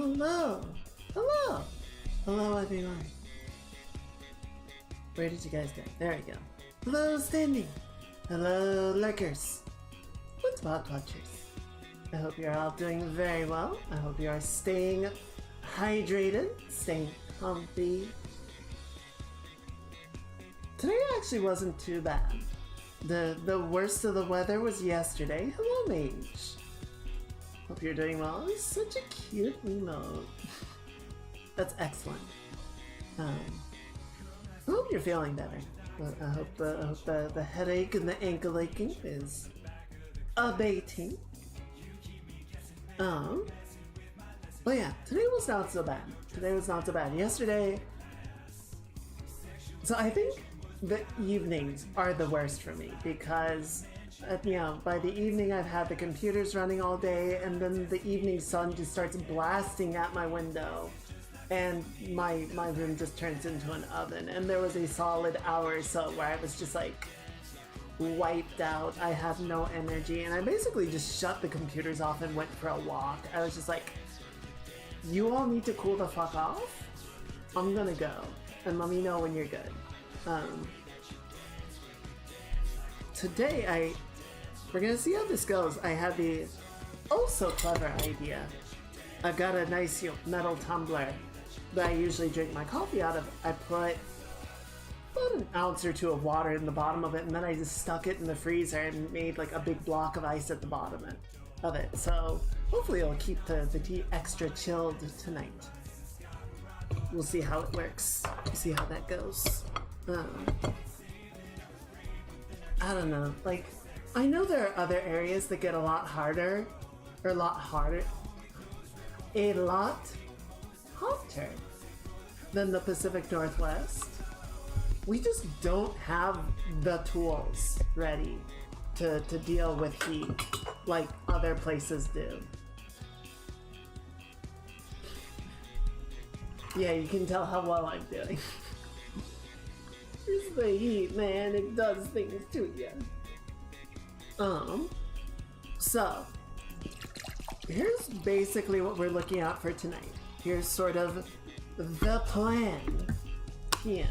Hello! Hello! Hello, everyone. Where did you guys go? There we go. Hello, Standing! Hello, Lurkers! What's Pod Watchers? I hope you're all doing very well. I hope you are staying hydrated, staying comfy. Today actually wasn't too bad. The worst of the weather was yesterday. Hello, Mage! Hope you're doing well. It's such a cute emote. That's excellent. I hope you're feeling better. I hope the headache and the ankle aching is abating. But yeah, today was not so bad. Yesterday, so I think the evenings are the worst for me because by the evening I've had the computers running all day, and then the evening sun just starts blasting at my window, and my room just turns into an oven. And there was a solid hour or so where I was just like wiped out. I have no energy, and I basically just shut the computers off and went for a walk. I was just like, you all need to cool the fuck off. I'm gonna go, and let me know when you're good. Today we're gonna see how this goes. I have the so clever idea. I've got a nice metal tumbler that I usually drink my coffee out of. I put about an ounce or two of water in the bottom of it, and then I just stuck it in the freezer and made like a big block of ice at the bottom of it. So hopefully it'll keep the tea extra chilled tonight. We'll see how it works. We'll see how that goes. I don't know, like, I know there are other areas that get a lot hotter than the Pacific Northwest. We just don't have the tools ready to deal with heat like other places do. Yeah, you can tell how well I'm doing. It's the heat, man. It does things to you. So here's basically what we're looking at for tonight. Here's sort of the plan. Yeah.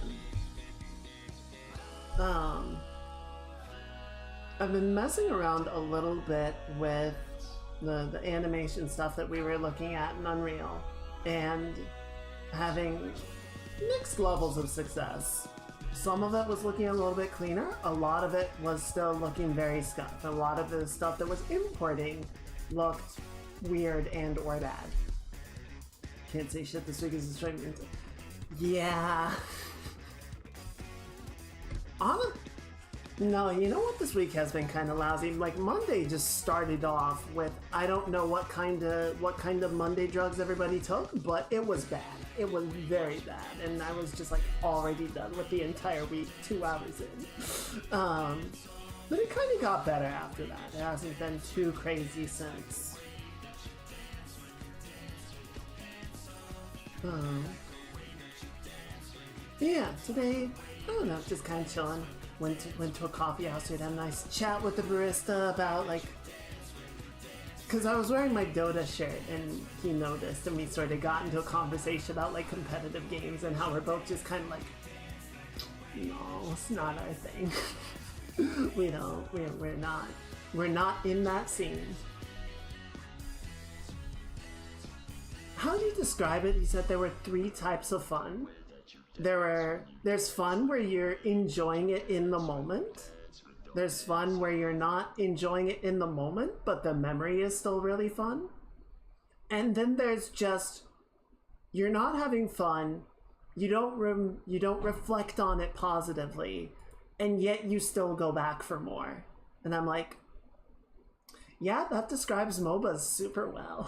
I've been messing around a little bit with the animation stuff that we were looking at in Unreal and having mixed levels of success. Some of it was looking a little bit cleaner. A lot of it was still looking very scuffed. A lot of the stuff that was importing looked weird and or bad. Can't say shit this week is a stream. Yeah. No, you know what? This week has been kind of lousy. Like Monday just started off with I don't know what kind of Monday drugs everybody took, but it was bad. It was very bad, and I was just like already done with the entire week 2 hours in. But it kind of got better after that. It hasn't been too crazy since. Yeah, today, I don't know, just kind of chilling. Went to a coffee house. We had a nice chat with the barista about like, because I was wearing my Dota shirt and he noticed, and we sort of got into a conversation about like competitive games and how we're both just kind of like, no, it's not our thing. We're not in that scene. How do you describe it? He said there were 3 types of fun. There's fun where you're enjoying it in the moment. There's fun where you're not enjoying it in the moment, but the memory is still really fun. And then there's just, you're not having fun, you don't reflect on it positively, and yet you still go back for more. And I'm like, yeah, that describes MOBAs super well.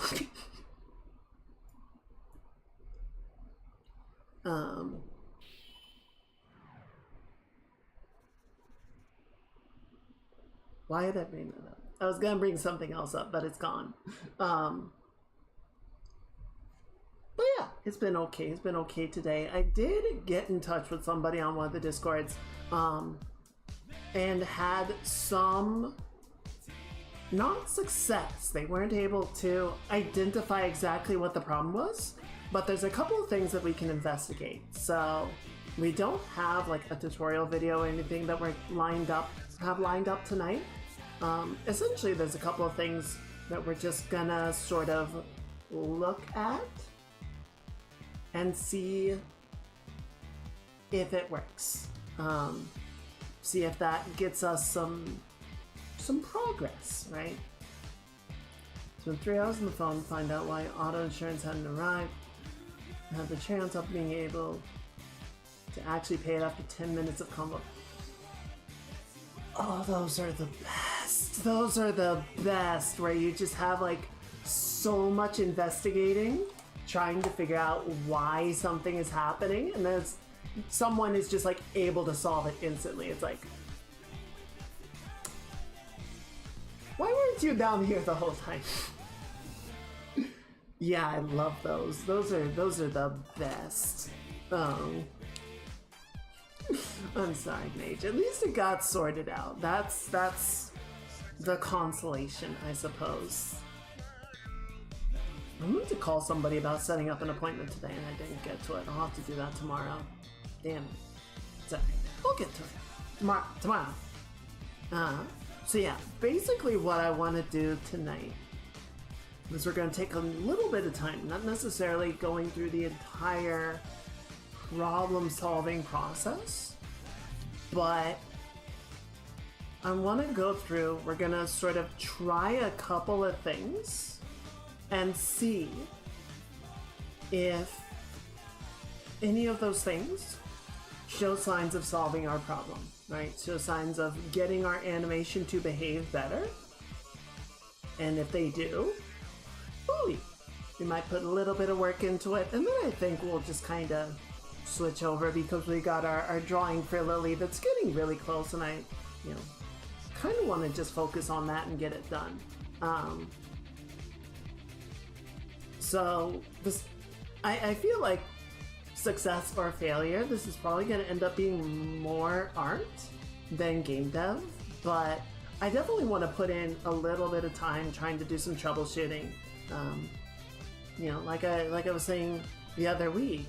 Why did I bring that up? I was gonna bring something else up, but it's gone. But yeah, it's been okay. It's been okay today. I did get in touch with somebody on one of the Discords, and had some not success. They weren't able to identify exactly what the problem was, but there's a couple of things that we can investigate. So we don't have like a tutorial video or anything that we're lined up tonight. Essentially, there's a couple of things that we're just gonna sort of look at and see if it works. See if that gets us some progress, right? Spent 3 hours on the phone to find out why auto insurance hadn't arrived. I had the chance of being able to actually pay it after 10 minutes of combo. Oh, those are the best. Those are the best, where you just have like so much investigating, trying to figure out why something is happening, and then someone is just like able to solve it instantly. It's like, why weren't you down here the whole time? Yeah, I love those. Those are the best. I'm sorry, Mage. At least it got sorted out. That's the consolation, I suppose. I wanted to call somebody about setting up an appointment today, and I didn't get to it. I'll have to do that tomorrow. Damn it. So, we'll get to it. Tomorrow. So yeah, basically what I want to do tonight is we're going to take a little bit of time, not necessarily going through the entire problem-solving process, but I want to go through, we're going to sort of try a couple of things and see if any of those things show signs of solving our problem, right? Show signs of getting our animation to behave better. And if they do, ooh, we might put a little bit of work into it, and then I think we'll just kind of switch over, because we got our drawing for Lily that's getting really close, and I, kind of want to just focus on that and get it done. So this, I feel like success or failure, this is probably going to end up being more art than game dev, but I definitely want to put in a little bit of time trying to do some troubleshooting. Like I was saying the other week,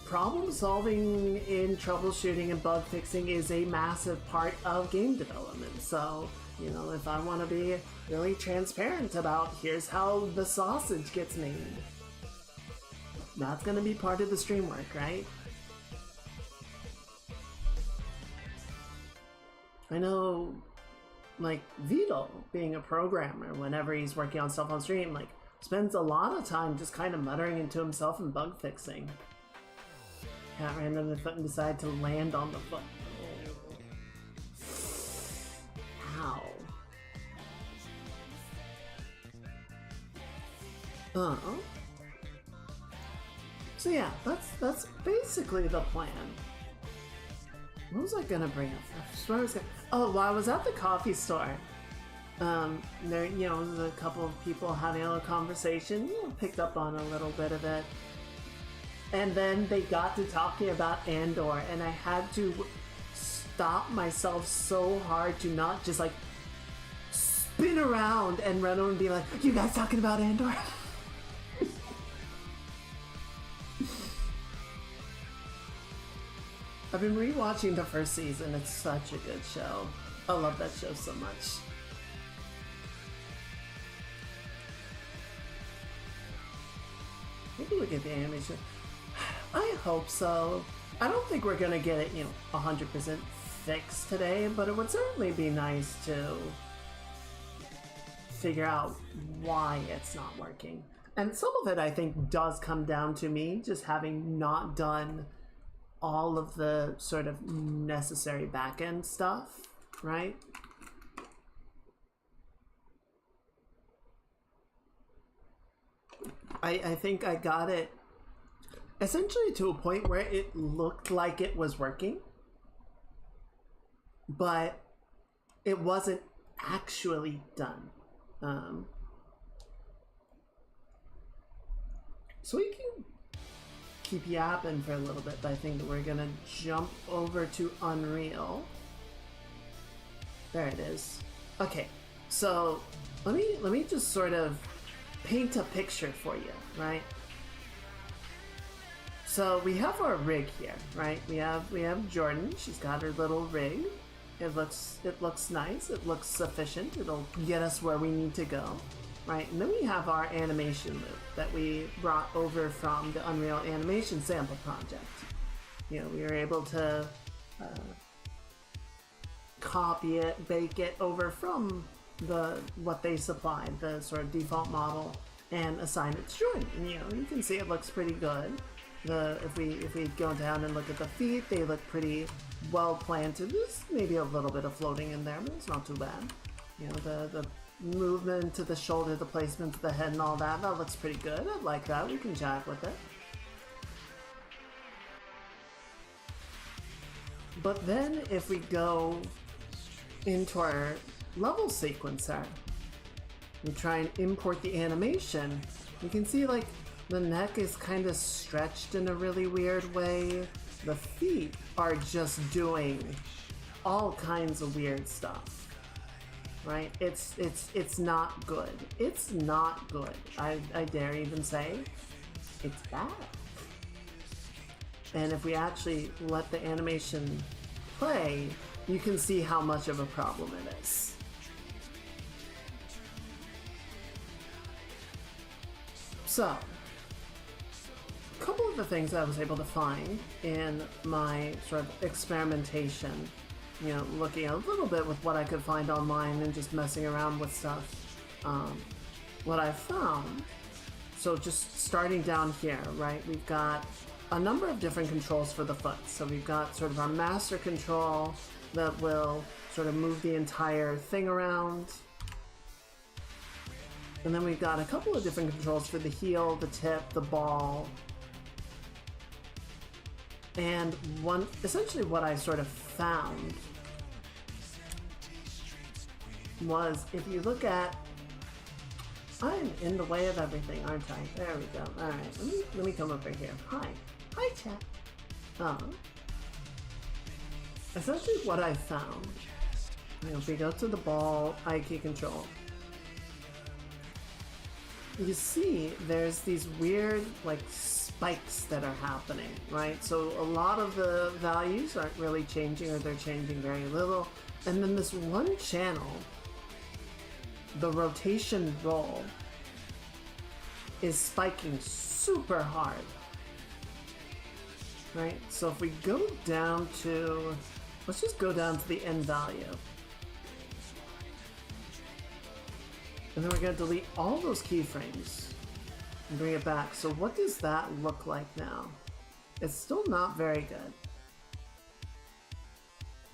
problem solving in troubleshooting and bug fixing is a massive part of game development. So, if I want to be really transparent about here's how the sausage gets made, that's going to be part of the stream work, right? I know, like, Vito, being a programmer, whenever he's working on stuff on stream, like, spends a lot of time just kind of muttering into himself and bug fixing. Cat ran under the foot and decided to land on the foot. Ow. So yeah, that's basically the plan. What was I gonna bring up? While I was at the coffee store, there, was a couple of people having a little conversation, picked up on a little bit of it. And then they got to talking about Andor, and I had to stop myself so hard to not just like spin around and run over and be like, you guys talking about Andor? I've been rewatching the first season. It's such a good show. I love that show so much. Maybe look at the animation. I hope so. I don't think we're gonna get it, 100% fixed today, but it would certainly be nice to figure out why it's not working. And some of it, I think, does come down to me just having not done all of the sort of necessary back-end stuff, right? I think I got it essentially to a point where it looked like it was working, but it wasn't actually done. So we can keep yapping for a little bit, but I think we're gonna jump over to Unreal. There it is. Okay, so let me just sort of paint a picture for you, right? So we have our rig here, right? We have Jordan. She's got her little rig. It looks nice. It looks sufficient. It'll get us where we need to go, right? And then we have our animation loop that we brought over from the Unreal Animation sample project. You know, we were able to copy it, bake it over from what they supplied, the sort of default model, and assign it to Jordan. And, you know, you can see it looks pretty good. If we go down and look at the feet, they look pretty well planted. There's maybe a little bit of floating in there, but it's not too bad. You know, the movement to the shoulder, the placement to the head and all that looks pretty good. I like that. We can jack with it. But then if we go into our level sequencer, we try and import the animation, you can see like the neck is kind of stretched in a really weird way. The feet are just doing all kinds of weird stuff, right? It's not good. It's not good. I dare even say it's bad. And if we actually let the animation play, you can see how much of a problem it is. So, a couple of the things I was able to find in my sort of experimentation, you know, looking a little bit with what I could find online and just messing around with stuff, what I found, so just starting down here, right, we've got a number of different controls for the foot. So we've got sort of our master control that will sort of move the entire thing around. And then we've got a couple of different controls for the heel, the tip, the ball. And essentially what I sort of found was, if you look at, I'm in the way of everything, aren't I? There we go. All right, let me come over here. Hi, chat. Essentially what I found, you know, if we go to the ball IK control, you see there's these weird like spikes that are happening, right? So a lot of the values aren't really changing, or they're changing very little. And then this one channel, the rotation roll, is spiking super hard, right? So if we go down to, let's just go down to the end value. And then we're going to delete all those keyframes and bring it back. So what does that look like now? It's still not very good.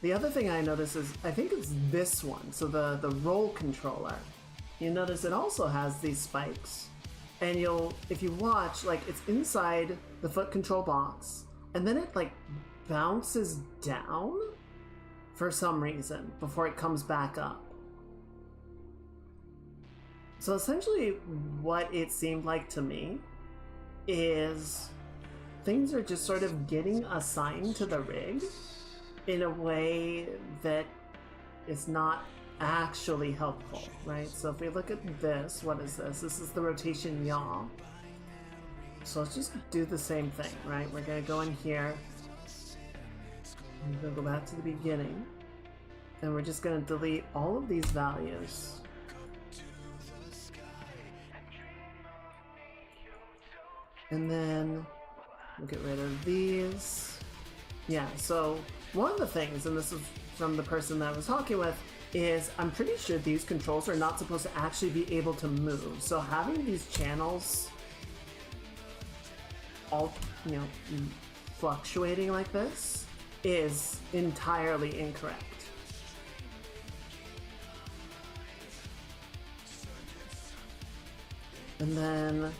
The other thing I notice is, I think it's this one, so the roll controller. You notice it also has these spikes. And if you watch, like, it's inside the foot control box, and then it like bounces down for some reason before it comes back up. So essentially what it seemed like to me is things are just sort of getting assigned to the rig in a way that is not actually helpful, right? So if we look at this, what is this? This is the rotation yaw. So let's just do the same thing, right? We're gonna go in here, we're gonna go back to the beginning, and we're just gonna delete all of these values. And then we'll get rid of these. Yeah, so one of the things, and this is from the person that I was talking with, is I'm pretty sure these controls are not supposed to actually be able to move. So having these channels all, you know, fluctuating like this is entirely incorrect. And then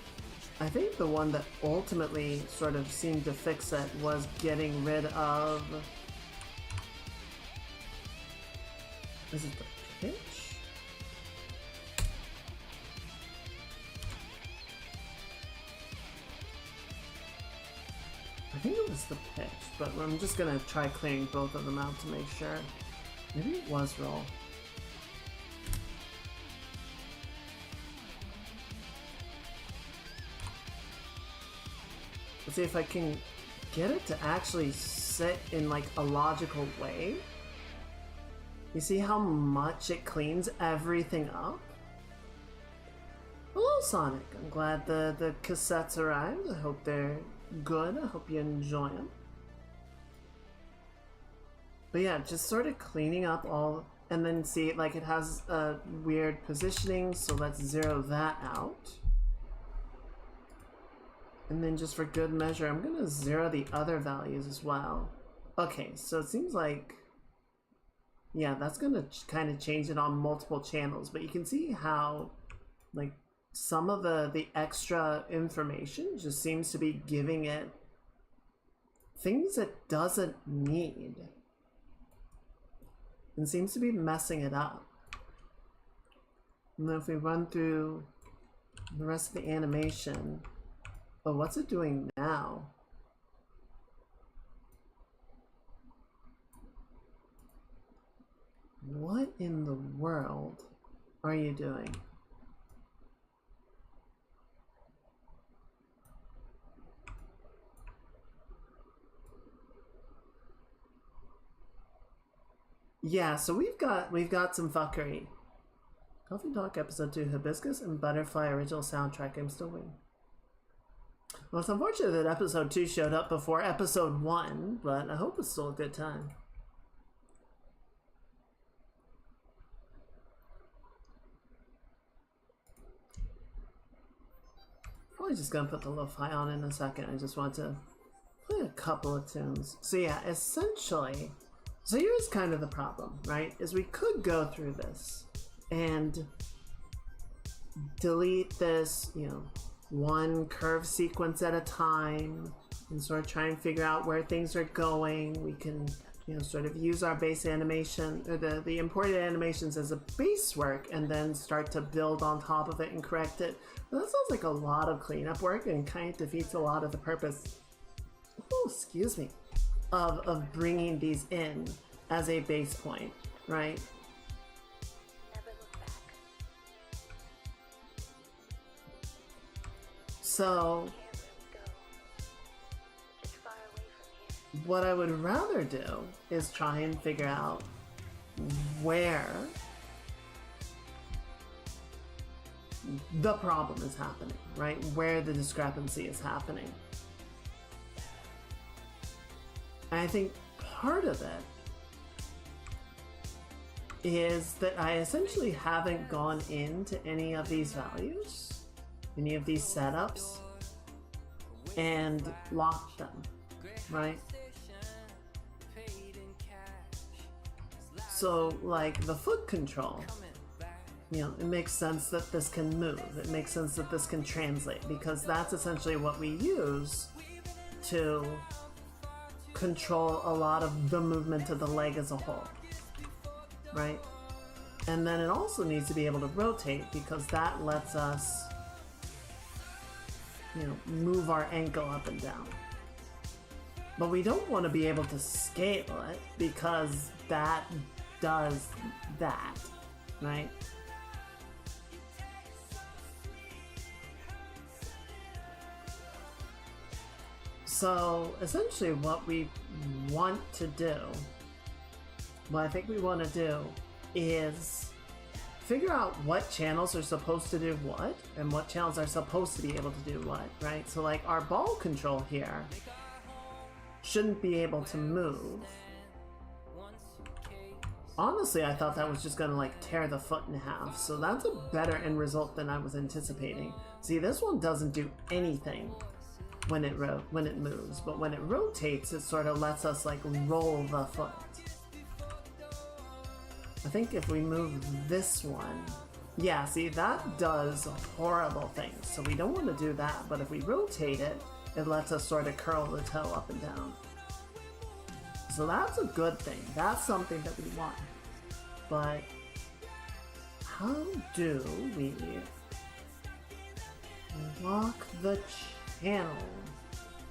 I think the one that ultimately sort of seemed to fix it was getting rid of, is it the pitch? I think it was the pitch, but I'm just gonna try clearing both of them out to make sure. Maybe it was roll. see if I can get it to actually sit in like a logical way. You see how much it cleans everything up? Hello, Sonic. I'm glad the cassettes arrived. I hope they're good. I hope you enjoy them. But yeah, just sort of cleaning up all, and then see, like, it has a weird positioning, so let's zero that out. And then just for good measure, I'm gonna zero the other values as well. Okay, so it seems like, yeah, that's gonna kind of change it on multiple channels, but you can see how, like, some of the extra information just seems to be giving it things it doesn't need. And seems to be messing it up. And then if we run through the rest of the animation, oh, what's it doing now? What in the world are you doing? Yeah, so we've got some fuckery. Coffee Talk Episode 2, Hibiscus and Butterfly original soundtrack. I'm still waiting. Well, it's unfortunate that Episode 2 showed up before Episode 1, but I hope it's still a good time. Probably just gonna put the lo-fi on in a second. I just want to play a couple of tunes. So yeah, essentially, so here's kind of the problem, right? Is we could go through this and delete this, you know, one curve sequence at a time and sort of try and figure out where things are going. We can, you know, sort of use our base animation, or the imported animations as a base work, and then start to build on top of it and correct it. But that sounds like a lot of cleanup work and kind of defeats a lot of the purpose, oh, excuse me, of bringing these in as a base point, right? So what I would rather do is try and figure out where the problem is happening, right? Where the discrepancy is happening. And I think part of it is that I essentially haven't gone into any of these values, any of these setups, and locked them, right? So like the foot control, you know, it makes sense that this can move. It makes sense that this can translate, because that's essentially what we use to control a lot of the movement of the leg as a whole, right? And then it also needs to be able to rotate, because that lets us, you know, move our ankle up and down. But we don't want to be able to scale it, because that does that, right? So essentially what we want to do, what I think we want to do, is figure out what channels are supposed to do what, and what channels are supposed to be able to do what, right? So like our ball control here shouldn't be able to move. Honestly, I thought that was just gonna like tear the foot in half, so that's a better end result than I was anticipating. See, this one doesn't do anything when it moves, but when it rotates, it sort of lets us like roll the foot. I think if we move this one, yeah, see, that does horrible things, so we don't want to do that. But if we rotate it, it lets us sort of curl the toe up and down. So that's a good thing. That's something that we want. But how do we lock the channel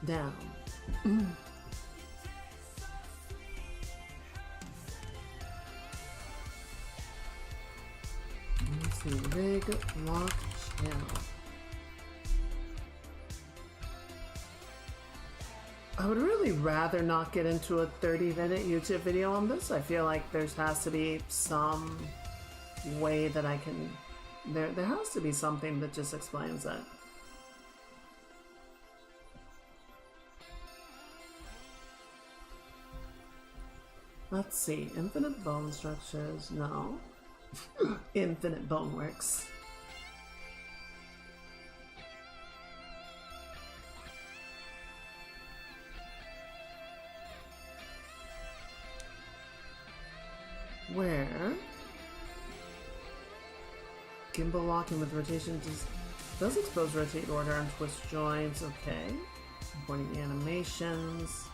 down? Let's see, rig lock channel. I would really rather not get into a 30-minute YouTube video on this. I feel like there has to be some way that I can... There has to be something that just explains it. Let's see. Infinite bone structures? No. Infinite bone works. Where? Gimbal locking with rotation does expose rotate order and twist joints. Okay. Importing animations.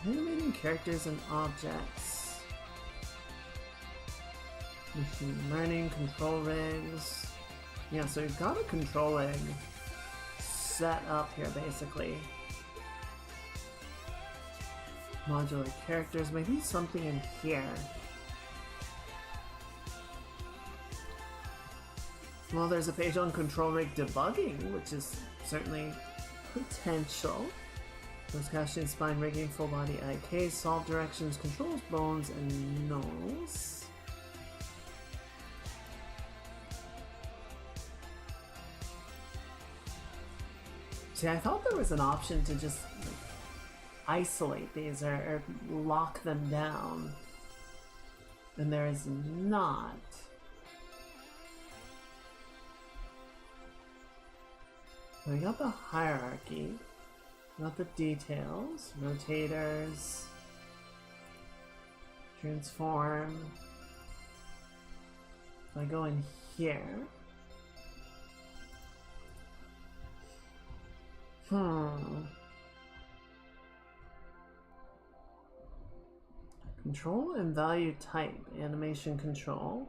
Animating characters and objects. Machine learning, control rigs. Yeah, so you've got a control rig set up here basically. Modular characters, maybe something in here. Well, there's a page on control rig debugging, which is certainly potential. Closed casting, spine rigging, full body IK, solve directions, controls, bones, and nose. See, I thought there was an option to just like, isolate these or lock them down, and there is not. So we got the hierarchy, not the details, rotators, transform. If I go in here, control and value type, animation control,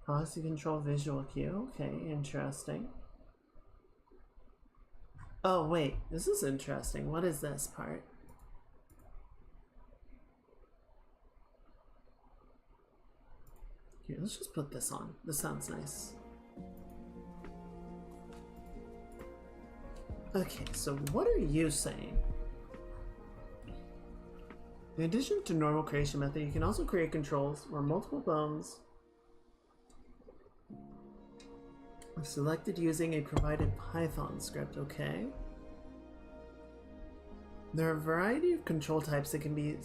proxy control, visual cue. Okay, interesting. Oh wait, this is interesting. What is this part? Here, let's just put this on. This sounds nice. Okay, so what are you saying? In addition to normal creation method, you can also create controls where multiple bones are selected using a provided Python script. Okay. There are a variety of control types that can be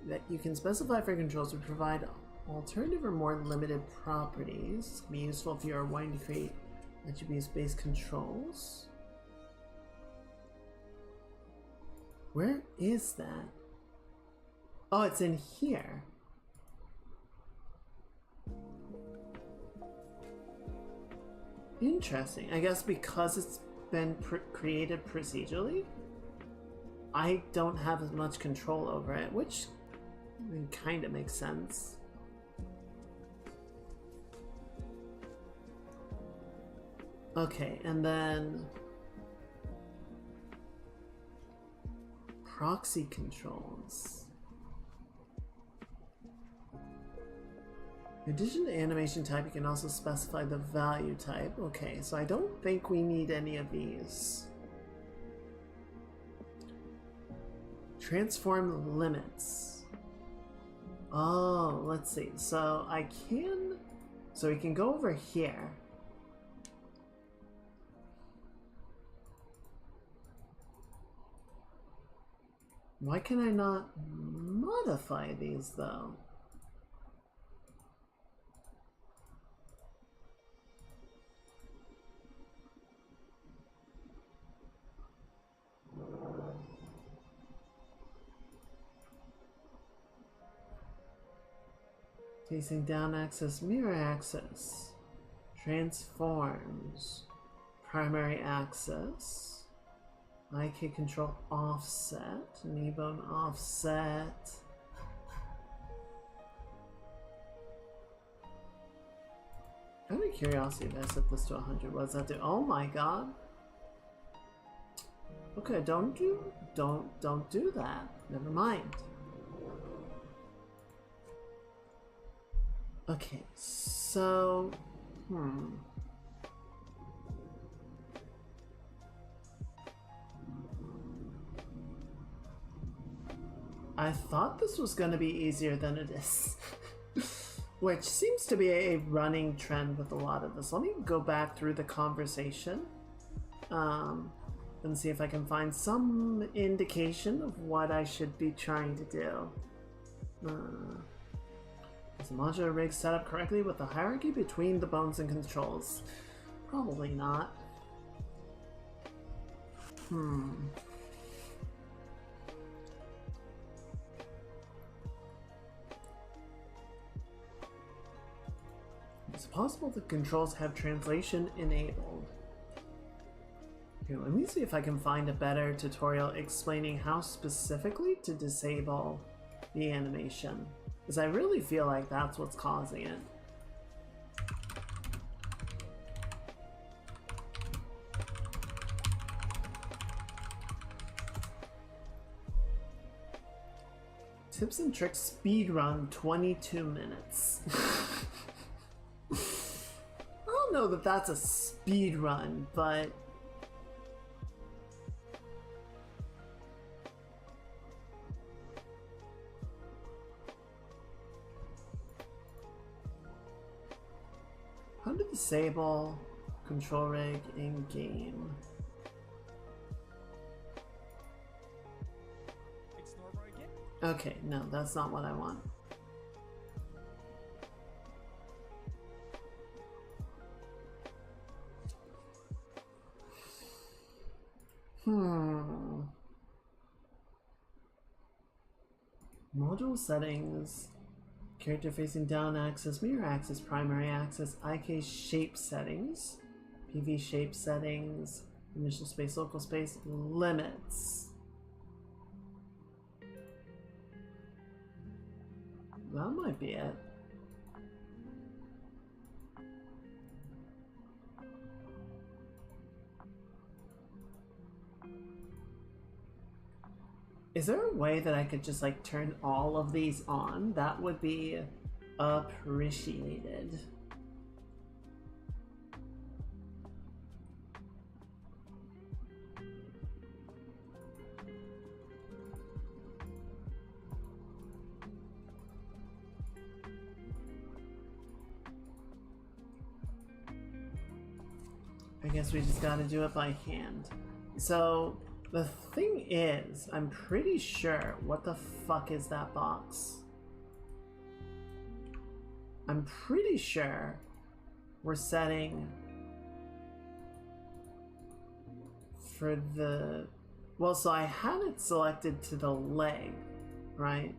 that you can specify for controls to provide alternative or more limited properties. This can be useful if you are wanting to create attributes-based controls. Where is that? Oh, it's in here. Interesting. I guess because it's been created procedurally, I don't have as much control over it, which kind of makes sense. Okay, and then proxy controls. In addition to animation type, you can also specify the value type. Okay, so I don't think we need any of these. Transform limits. Oh, let's see. So I can... So we can go over here. Why can I not modify these though? Facing down axis, mirror axis, transforms, primary axis, IK control offset, knee bone offset. Out of curiosity, if I set this to 100, what does that do? Oh my god. Okay, don't do that. Never mind. Okay, so I thought this was going to be easier than it is. Which seems to be a running trend with a lot of this. Let me go back through the conversation and see if I can find some indication of what I should be trying to do. Is the modular rig set up correctly with the hierarchy between the bones and controls? Probably not. It's possible the controls have translation enabled. Here, let me see if I can find a better tutorial explaining how specifically to disable the animation, because I really feel like that's what's causing it. Tips and tricks speed run 22 minutes. I don't know that that's a speed run, but how to disable control rig in game. Okay, no, that's not what I want. Module settings. Character facing down axis, mirror axis, primary axis, IK shape settings, PV shape settings, dimensional space, local space, limits. That might be it. Is there a way that I could just like turn all of these on? That would be appreciated. I guess we just gotta do it by hand. So the thing is, I'm pretty sure, what the fuck is that box? I'm pretty sure we're setting for the, well, so I had it selected to the leg, right?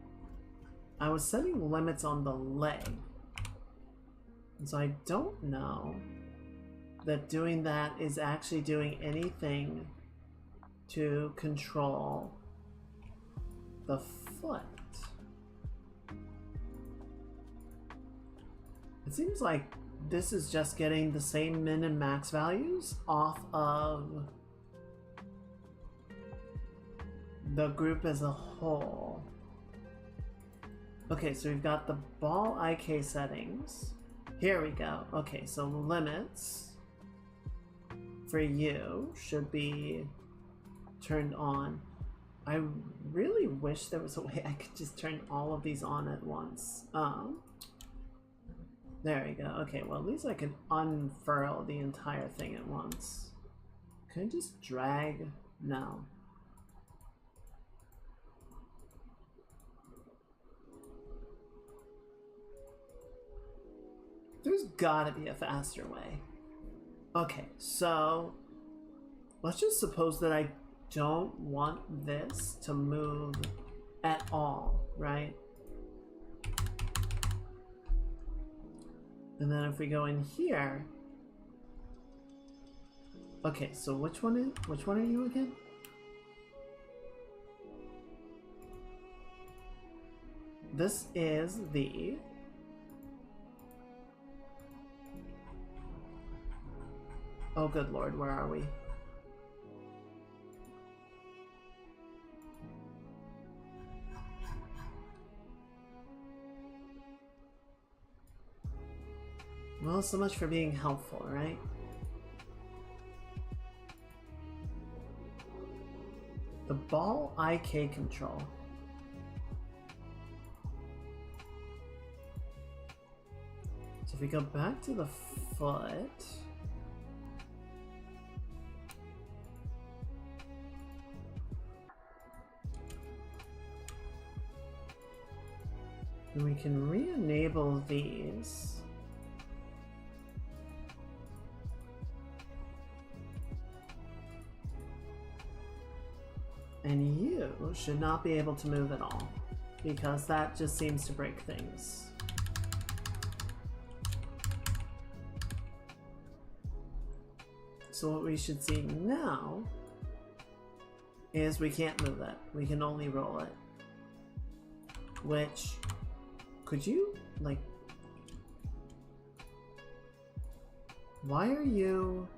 I was setting limits on the leg. And so I don't know that doing that is actually doing anything to control the foot. It seems like this is just getting the same min and max values off of the group as a whole. Okay, so we've got the ball IK settings. Here we go. Okay, so limits for you should be turned on. I really wish there was a way I could just turn all of these on at once. There we go. Okay, well, at least I can unfurl the entire thing at once. Can I just drag? No. There's gotta be a faster way. Okay, so let's just suppose that I don't want this to move at all, right? And then if we go in here, okay, so which one are you again? This is the oh, good lord, where are we? Well, so much for being helpful, right? The ball IK control. if we go back to the foot, and we can re-enable these. And you should not be able to move at all, because that just seems to break things. So what we should see now is we can't move it. We can only roll it. Which, could you, like, why are you...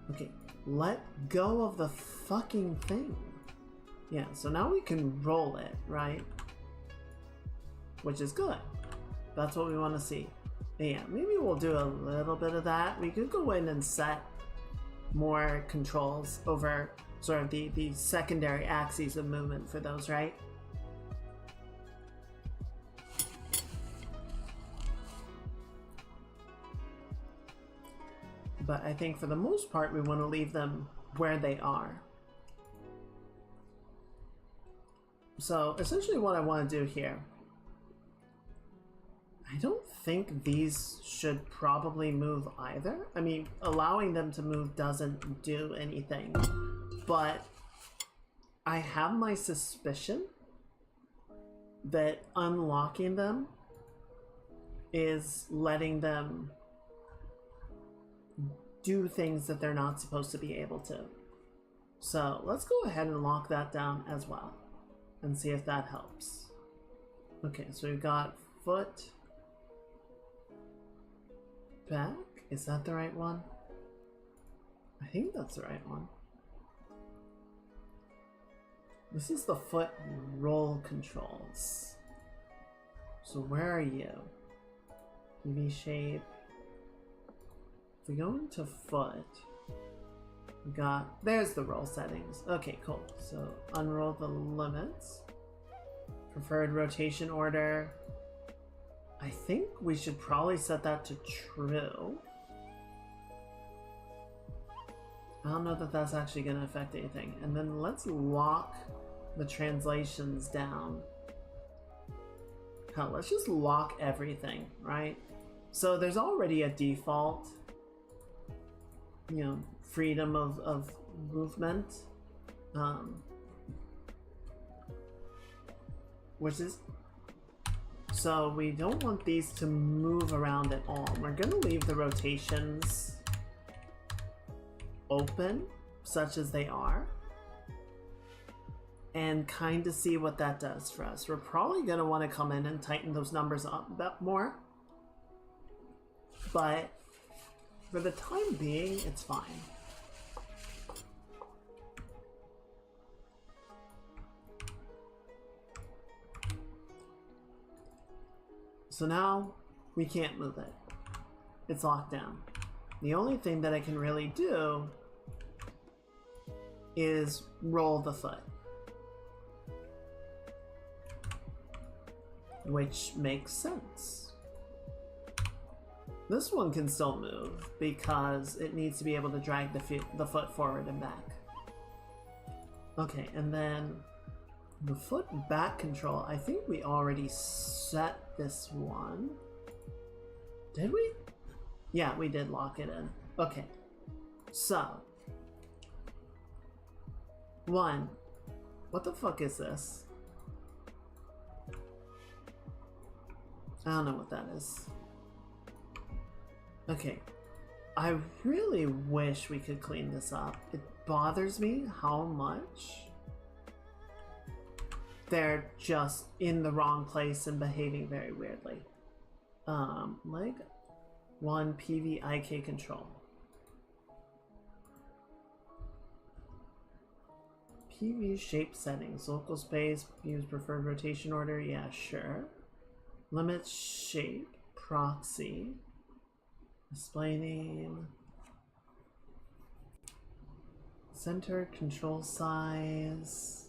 Okay, let go of the fucking thing. Yeah, so now we can roll it, right? Which is good. That's what we want to see. Yeah, maybe we'll do a little bit of that. We could go in and set more controls over sort of the secondary axes of movement for those, right? But I think for the most part, we want to leave them where they are. So essentially what I want to do here, I don't think these should probably move either. I mean, allowing them to move doesn't do anything, but I have my suspicion that unlocking them is letting them do things that they're not supposed to be able to. So let's go ahead and lock that down as well and see if that helps. Okay, so we've got foot, back. Is that the right one? I think that's the right one. This is the foot roll controls. So where are you? PV shape. If we go into foot, we got, there's the roll settings. Okay, cool. So unroll the limits. Preferred rotation order. I think we should probably set that to true. I don't know that that's actually going to affect anything. And then let's lock the translations down. Hell, let's just lock everything, right? So there's already a default, you know, freedom of movement, which is, so we don't want these to move around at all. We're gonna leave the rotations open, such as they are, and kind of see what that does for us. We're probably gonna want to come in and tighten those numbers up a bit more, but for the time being, it's fine. So now we can't move it. It's locked down. The only thing that I can really do is roll the foot, which makes sense. This one can still move because it needs to be able to drag the foot forward and back. Okay, and then the foot back control, I think we already set this one. Did we? Yeah, we did lock it in. Okay, so one, what the fuck is this? I don't know what that is. Okay, I really wish we could clean this up. It bothers me how much they're just in the wrong place and behaving very weirdly. Leg 1 PVIK control. PV shape settings. Local space, use preferred rotation order. Yeah, sure. Limit shape, proxy. Display name. Center control size.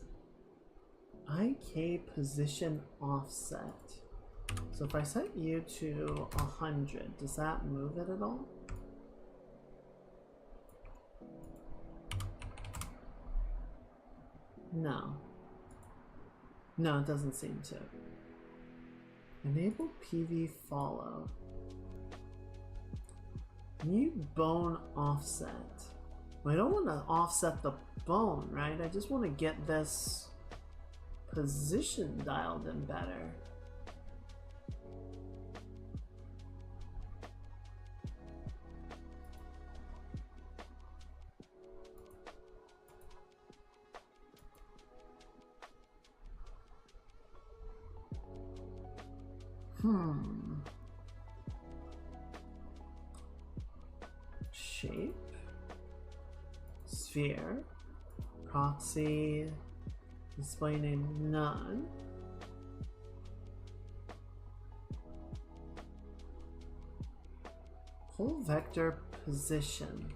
IK position offset. So if I set you to 100, does that move it at all? No. No, it doesn't seem to. Enable PV follow. Need bone offset. Well, I don't want to offset the bone, right? I just want to get this position dialed in better. Shape. Sphere. Proxy. Display name none. Whole vector position.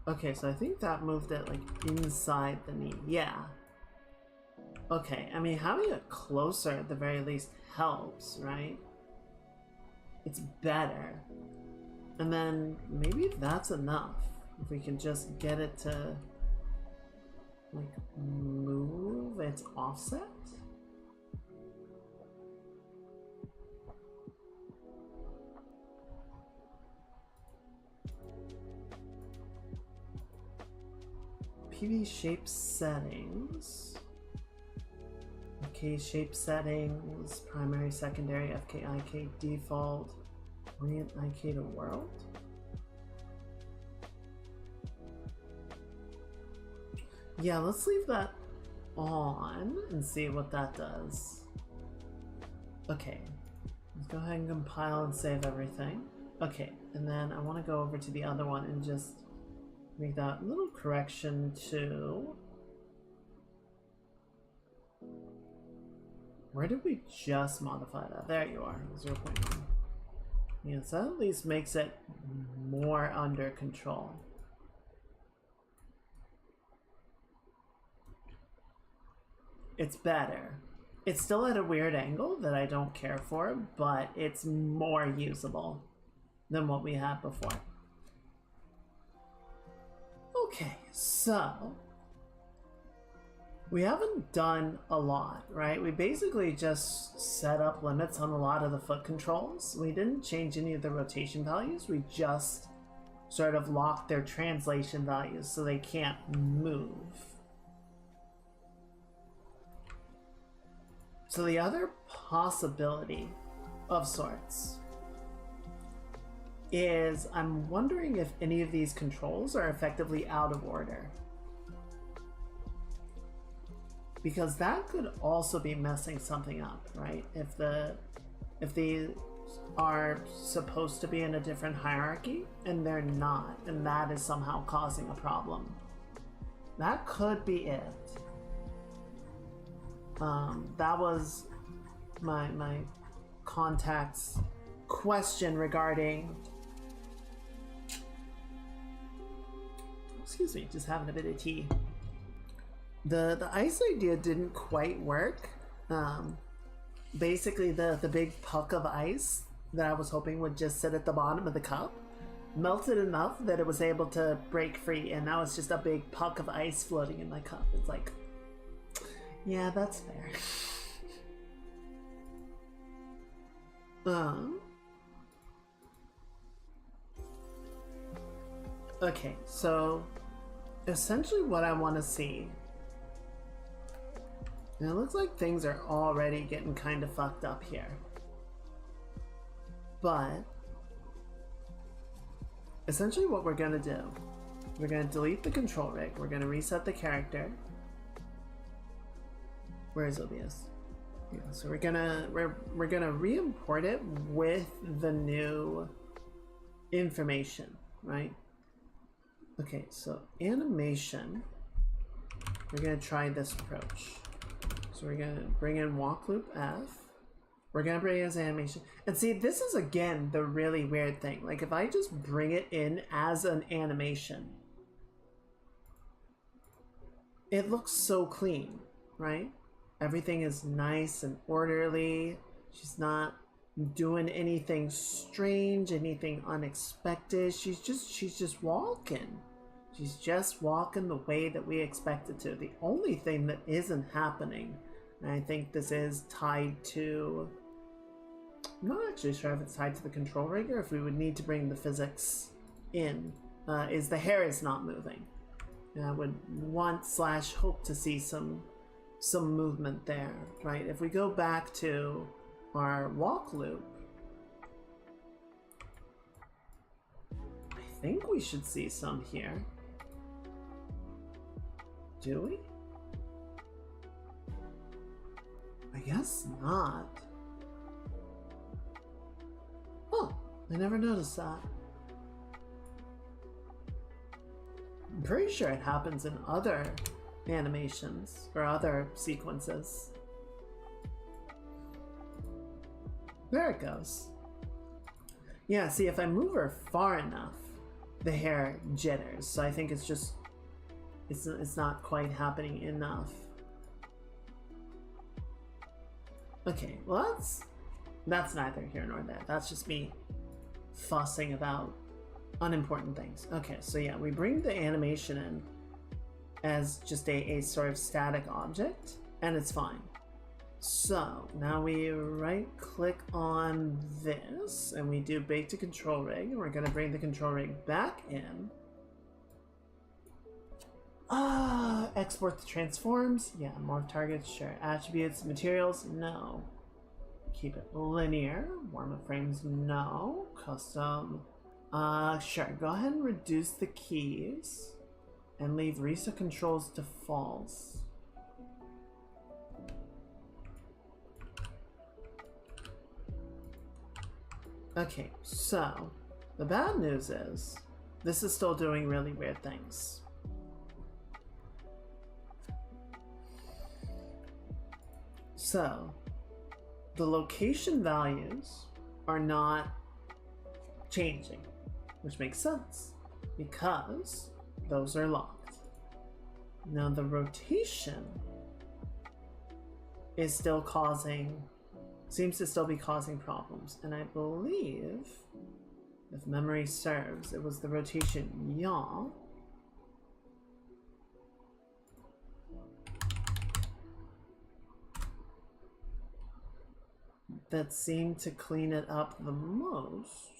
Okay, so I think that moved it like inside the knee. Yeah. Okay, I mean, having it closer at the very least helps, right? It's better. And then maybe that's enough. If we can just get it to like move its offset. PV shape settings. FK shape settings, primary, secondary, FK, IK default, orient IK to world. Yeah, let's leave that on and see what that does. Okay, let's go ahead and compile and save everything. Okay, and then I want to go over to the other one and just make that little correction to... Where did we just modify that? There you are, 0.1. Yes, that at least makes it more under control. It's better. It's still at a weird angle that I don't care for, but it's more usable than what we had before. Okay, so we haven't done a lot, right? We basically just set up limits on a lot of the foot controls. We didn't change any of the rotation values. We just sort of locked their translation values so they can't move. So the other possibility of sorts is I'm wondering if any of these controls are effectively out of order. Because that could also be messing something up, right? If they are supposed to be in a different hierarchy and they're not, and that is somehow causing a problem. That could be it. That was my contact's question regarding, excuse me, just having a bit of tea. The ice idea didn't quite work. Basically the big puck of ice that I was hoping would just sit at the bottom of the cup melted enough that it was able to break free, and now it's just a big puck of ice floating in my cup. It's like, yeah, that's fair. Okay, so essentially what I want to see, and it looks like things are already getting kind of fucked up here, but essentially what we're gonna do, we're gonna delete the control rig, we're gonna reset the character. Where is OBS? Yeah, so we're gonna re-import it with the new information, right? Okay, so animation, we're gonna try this approach. So we're gonna bring in walk loop F. We're gonna bring in as animation. And see, this is again the really weird thing. Like if I just bring it in as an animation, it looks so clean, right? Everything is nice and orderly. She's not doing anything strange, anything unexpected. She's just walking. She's just walking the way that we expected to. The only thing that isn't happening, and I think this is tied to... I'm not actually sure if it's tied to the control rig or if we would need to bring the physics in, is the hair is not moving. And I would want/hope to see some movement there, right? If we go back to our walk loop, I think we should see some here. Do we? I guess not. Oh, I never noticed that. I'm pretty sure it happens in other animations or other sequences. There it goes. Yeah, see, if I move her far enough, the hair jitters. So I think it's just, it's not quite happening enough. Okay, well that's neither here nor there. That's just me fussing about unimportant things. Okay, so yeah, we bring the animation in as just a sort of static object, and it's fine. So now we right click on this and we do bake to control rig, and we're going to bring the control rig back in. Export the transforms. Yeah, morph targets, share attributes, materials, no. Keep it linear. Warm-up frames, no. Custom, sure. Go ahead and reduce the keys and leave reset controls to false. Okay, so the bad news is this is still doing really weird things. So the location values are not changing, which makes sense because those are locked. Now the rotation is still seems to still be causing problems, and I believe, if memory serves, it was the rotation yaw that seemed to clean it up the most.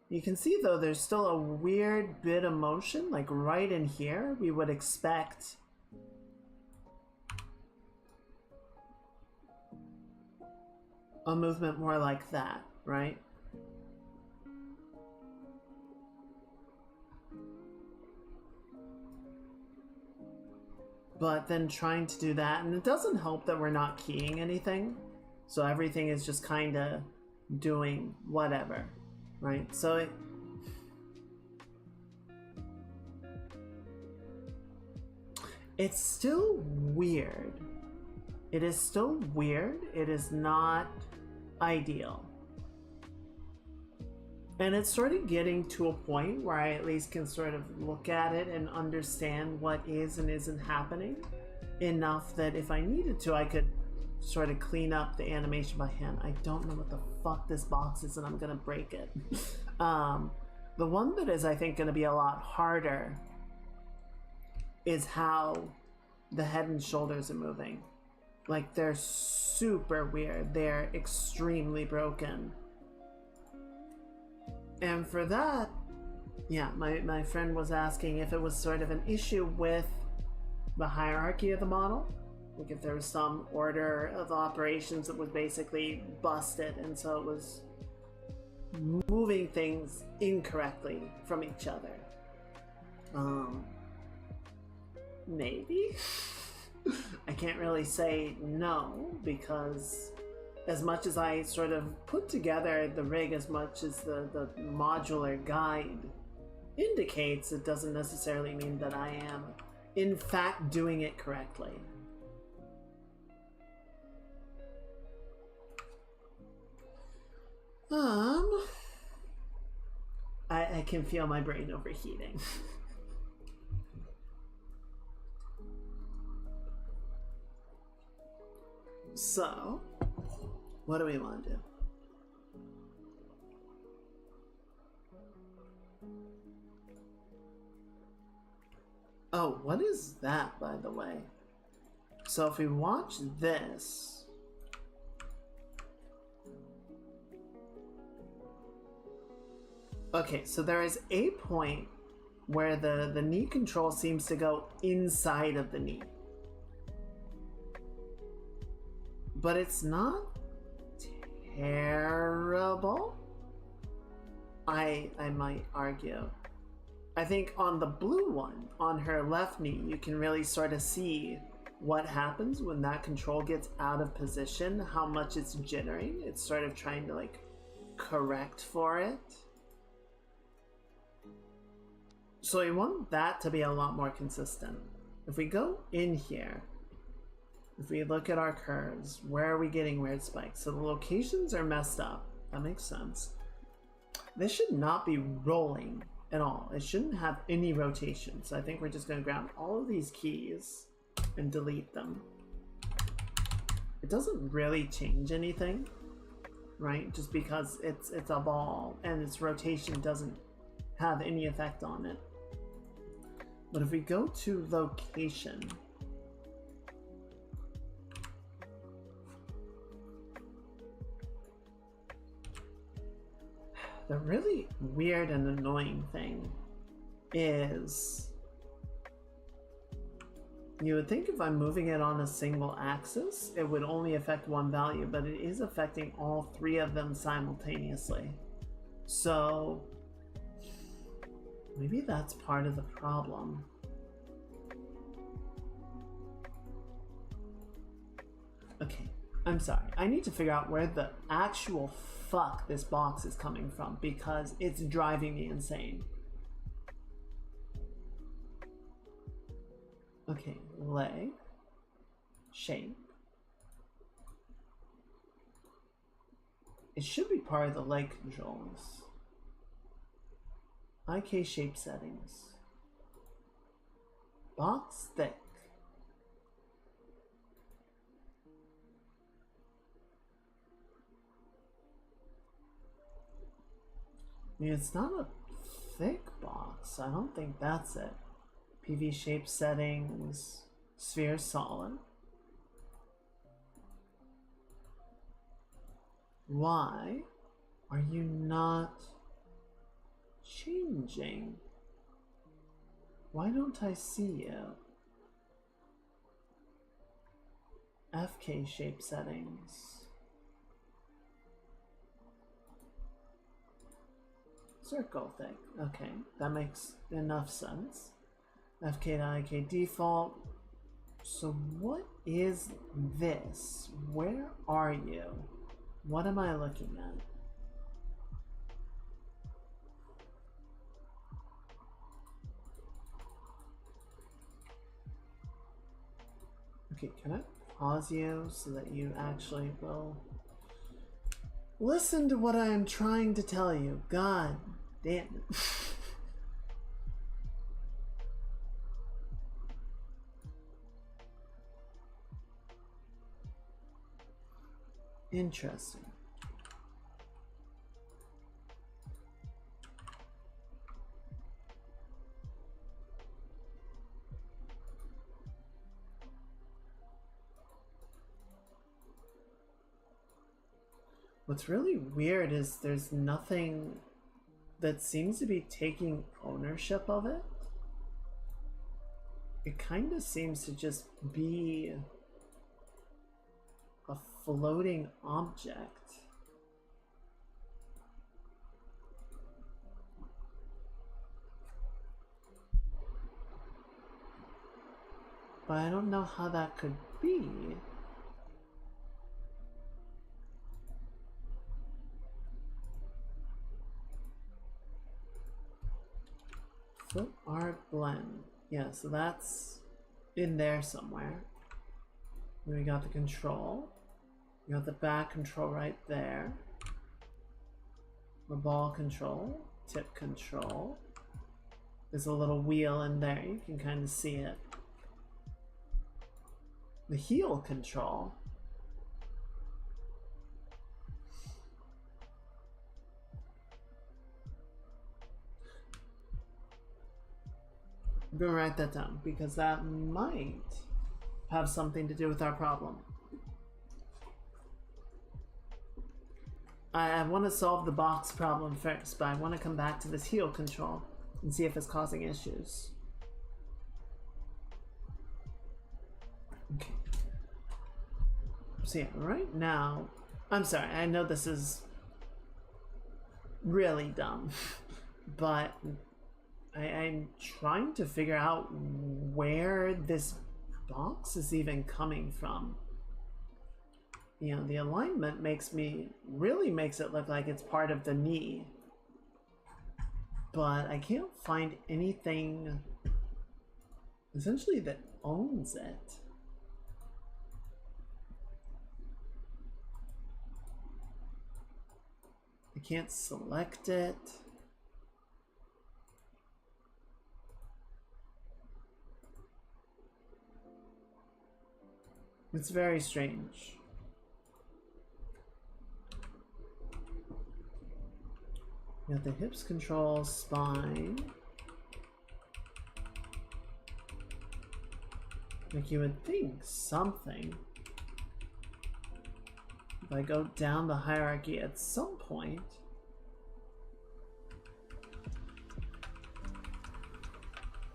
You can see though there's still a weird bit of motion, like right in here. We would expect a movement more like that, right? But then trying to do that, and it doesn't help that we're not keying anything, so everything is just kind of doing whatever, right? So it's still weird. It is still weird. It is not ideal. And it's sort of getting to a point where I at least can sort of look at it and understand what is and isn't happening enough that if I needed to, I could sort of clean up the animation by hand. I don't know what the fuck this box is and I'm gonna break it. The one that is, I think, gonna be a lot harder is how the head and shoulders are moving. Like, they're super weird. They're extremely broken. And for that, yeah, my friend was asking if it was sort of an issue with the hierarchy of the model. Like if there was some order of operations that was basically busted, and so it was moving things incorrectly from each other. Maybe? I can't really say no, because as much as I sort of put together the rig as much as the modular guide indicates, it doesn't necessarily mean that I am in fact doing it correctly. I can feel my brain overheating. So, what do we want to do? Oh, what is that, by the way? So if we watch this... Okay, so there is a point where the knee control seems to go inside of the knee. But it's not terrible, I might argue. I think on the blue one, on her left knee, you can really sort of see what happens when that control gets out of position, how much it's jittering. It's sort of trying to like correct for it. So we want that to be a lot more consistent. If we go in here, if we look at our curves, where are we getting weird spikes? So the locations are messed up. That makes sense. This should not be rolling at all. It shouldn't have any rotation. So I think we're just going to grab all of these keys and delete them. It doesn't really change anything, right? Just because it's a ball and its rotation doesn't have any effect on it. But if we go to location, the really weird and annoying thing is, you would think if I'm moving it on a single axis, it would only affect one value, but it is affecting all three of them simultaneously. So maybe that's part of the problem. Okay, I'm sorry. I need to figure out where the actual fuck this box is coming from because it's driving me insane. Okay, leg, shape. It should be part of the leg controls. IK shape settings. Box thick. I mean, it's not a thick box. I don't think that's it. PV shape settings. Sphere solid. Why are you not changing? Why don't I see you? FK shape settings. Circle thick. Okay, that makes enough sense. FK to IK default. So what is this? Where are you? What am I looking at? Okay, can I pause you so that you actually will listen to what I am trying to tell you? God damn it. Interesting. What's really weird is there's nothing that seems to be taking ownership of it. It kind of seems to just be a floating object. But I don't know how that could be. Foot art blend. Yeah, so that's in there somewhere. Then we got the control. We got the back control right there. The ball control, tip control. There's a little wheel in there, you can kind of see it. The heel control. I'm gonna write that down because that might have something to do with our problem. I want to solve the box problem first, but I want to come back to this heal control and see if it's causing issues. Okay. So yeah, right now, I'm sorry, I know this is really dumb, but I'm trying to figure out where this box is even coming from. You know, the alignment really makes it look like it's part of the knee. But I can't find anything essentially that owns it. I can't select it. It's very strange. You got the hips control, spine. Like you would think something. If I go down the hierarchy at some point,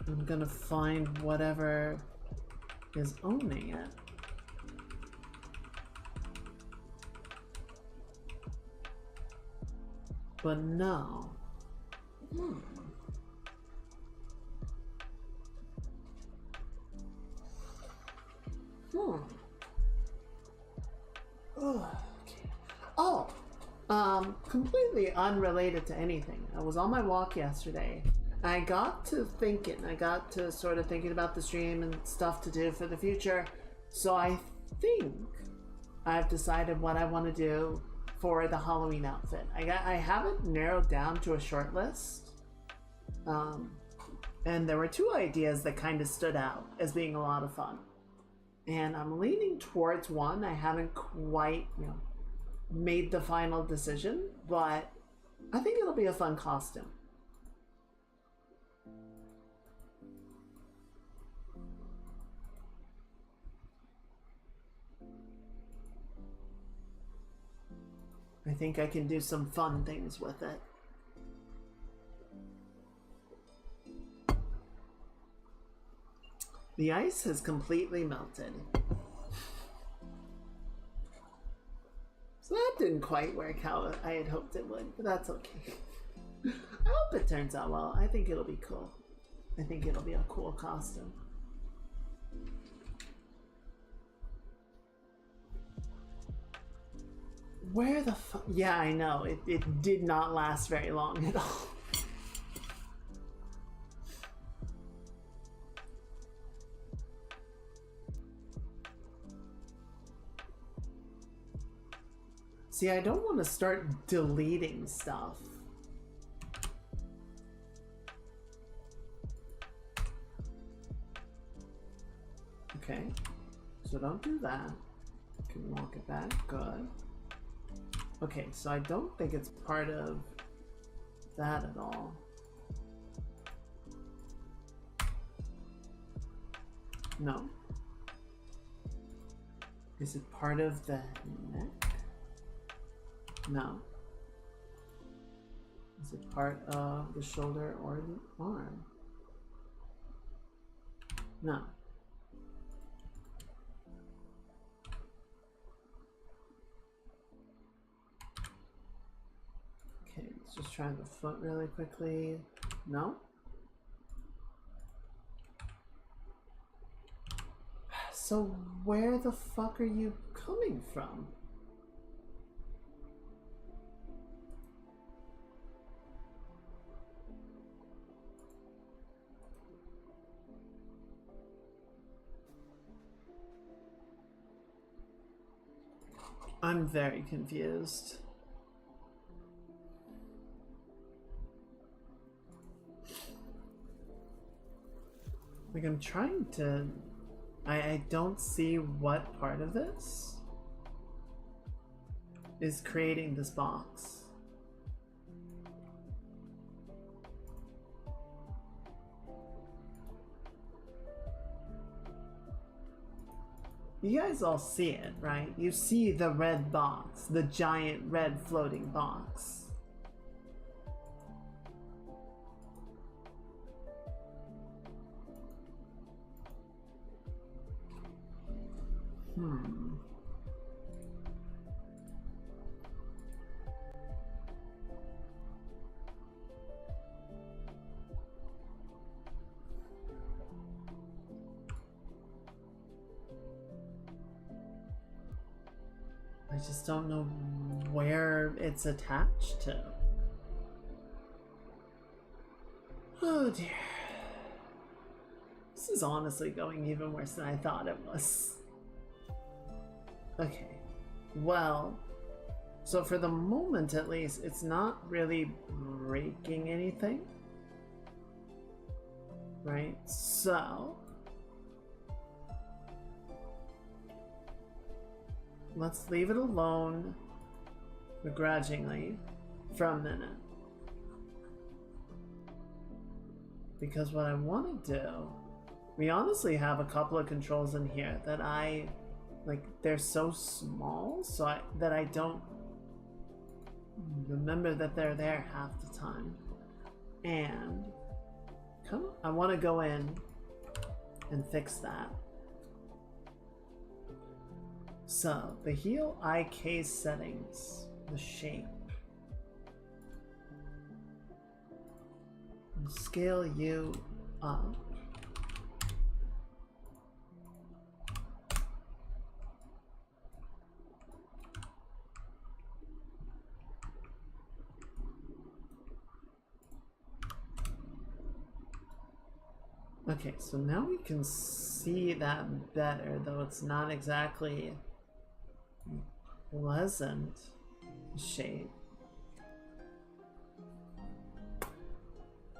I'm gonna find whatever is owning it. But no. Completely unrelated to anything. I was on my walk yesterday. I got to sort of thinking about the stream and stuff to do for the future. So I think I've decided what I want to do for the Halloween outfit. I have it narrowed down to a short list. And there were two ideas that kind of stood out as being a lot of fun. And I'm leaning towards one. I haven't quite, made the final decision, but I think it'll be a fun costume. I think I can do some fun things with it. The ice has completely melted. So that didn't quite work how I had hoped it would, but that's okay. I hope it turns out well. I think it'll be cool. I think it'll be a cool costume. Where the fuck? Yeah, I know. It did not last very long at all. See, I don't want to start deleting stuff. Okay, so don't do that. Can walk it back, good. Okay, so I don't think it's part of that at all. No. Is it part of the neck? No. Is it part of the shoulder or the arm? No. Okay, let's just try the foot really quickly. No? So where the fuck are you coming from? I'm very confused. Like, I'm trying to... I don't see what part of this is creating this box. you guys all see it, right? You see the red box, the giant red floating box. I just don't know where it's attached to. Oh dear. This is honestly going even worse than I thought it was. Okay. Well, so for the moment at least, it's not really breaking anything. Right? So let's leave it alone begrudgingly for a minute. Because what I want to do, we honestly have a couple of controls in here that they're so small that I don't remember that they're there half the time. And I want to go in and fix that. So, the heal IK settings, the shape. Scale you up. Okay, so now we can see that better, though it's not exactly pleasant shape.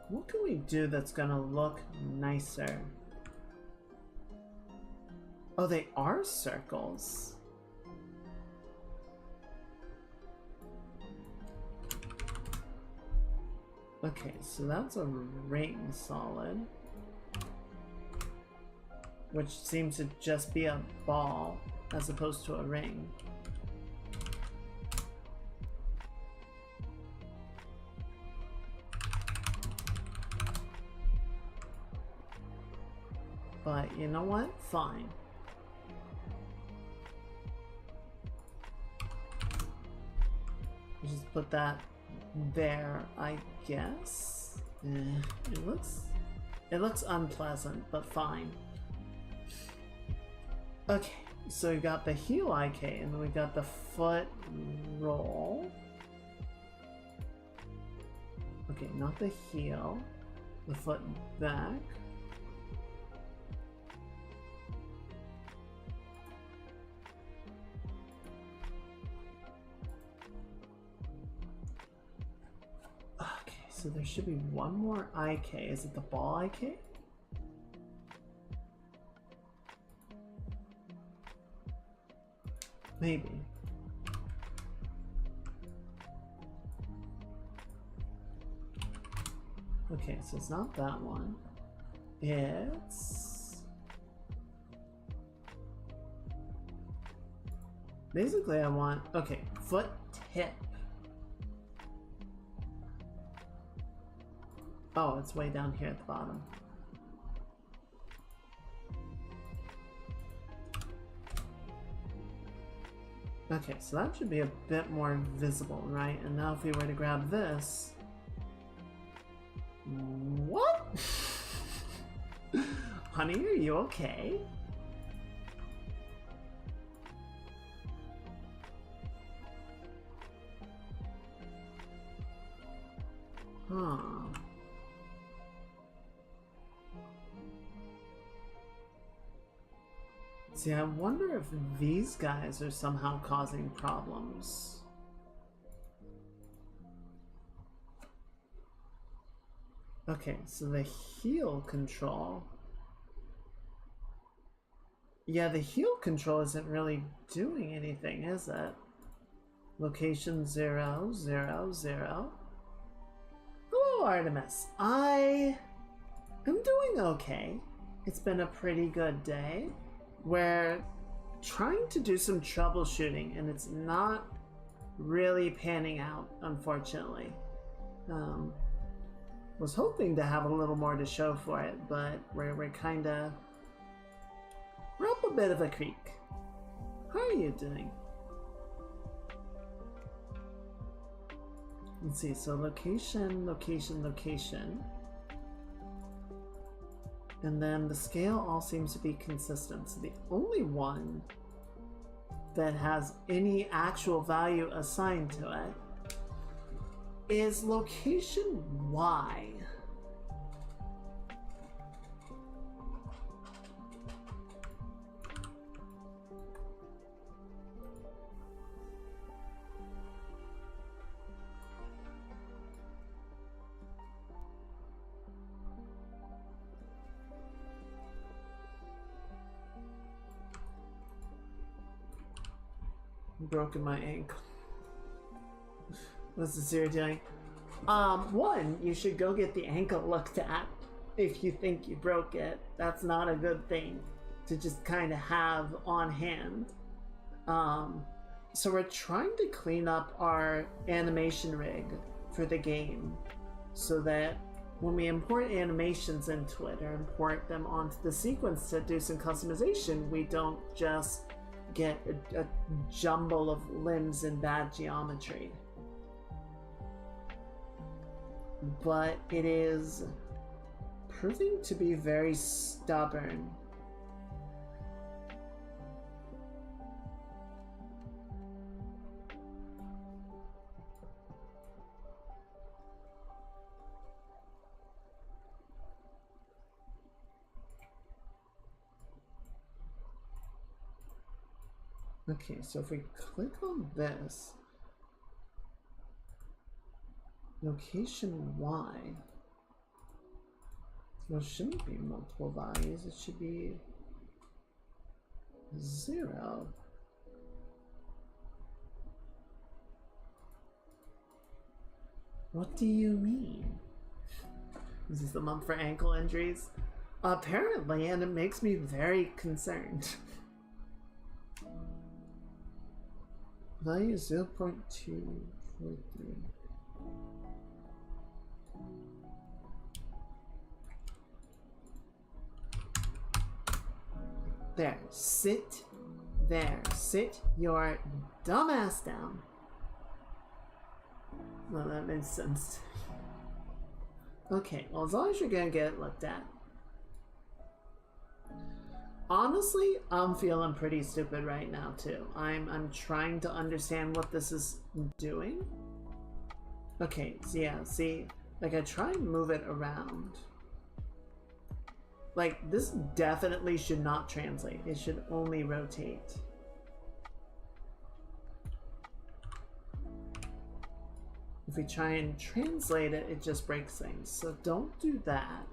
What can we do that's gonna look nicer? Oh, they are circles. Okay, so that's a ring solid. Which seems to just be a ball as opposed to a ring. But you know what? Fine. Just put that there, I guess. It looks unpleasant, but fine. Okay, so we got the heel IK, and then we got the foot roll. Okay, not the heel, the foot back. Okay, so there should be one more IK. Is it the ball IK? Maybe. Okay, so it's not that one. It's... basically I want... okay, foot tip. Oh, it's way down here at the bottom. Okay, so that should be a bit more visible, right? And now if we were to grab this... what? Honey, are you okay? Huh. See, I wonder if these guys are somehow causing problems. Okay, so the heel control... yeah, the heel control isn't really doing anything, is it? Location 0, 0, 0. Hello, Artemis. I am doing okay. It's been a pretty good day. Where trying to do some troubleshooting, and it's not really panning out, unfortunately. Was hoping to have a little more to show for it, but we're up a bit of a creek. How are you doing? Let's see, so location, location, location. And then the scale all seems to be consistent. So the only one that has any actual value assigned to it is location Y. Broken my ankle. What's the serious doing? One, you should go get the ankle looked at if you think you broke it. That's not a good thing to just kind of have on hand. So we're trying to clean up our animation rig for the game so that when we import animations into it or import them onto the sequence to do some customization, we don't just get a jumble of limbs in bad geometry. But it is proving to be very stubborn. Okay, so if we click on this, location Y, there shouldn't be multiple values, it should be 0. What do you mean? Is this the month for ankle injuries? Apparently, and it makes me very concerned. Value 0.243. There, sit there. Sit your dumbass down. Well, that makes sense. Okay, well, as long as you're gonna get it looked at. Honestly, I'm feeling pretty stupid right now too. I'm trying to understand what this is doing. Okay, so yeah, see, like I try and move it around. Like, this definitely should not translate. It should only rotate. If we try and translate it, it just breaks things. So don't do that.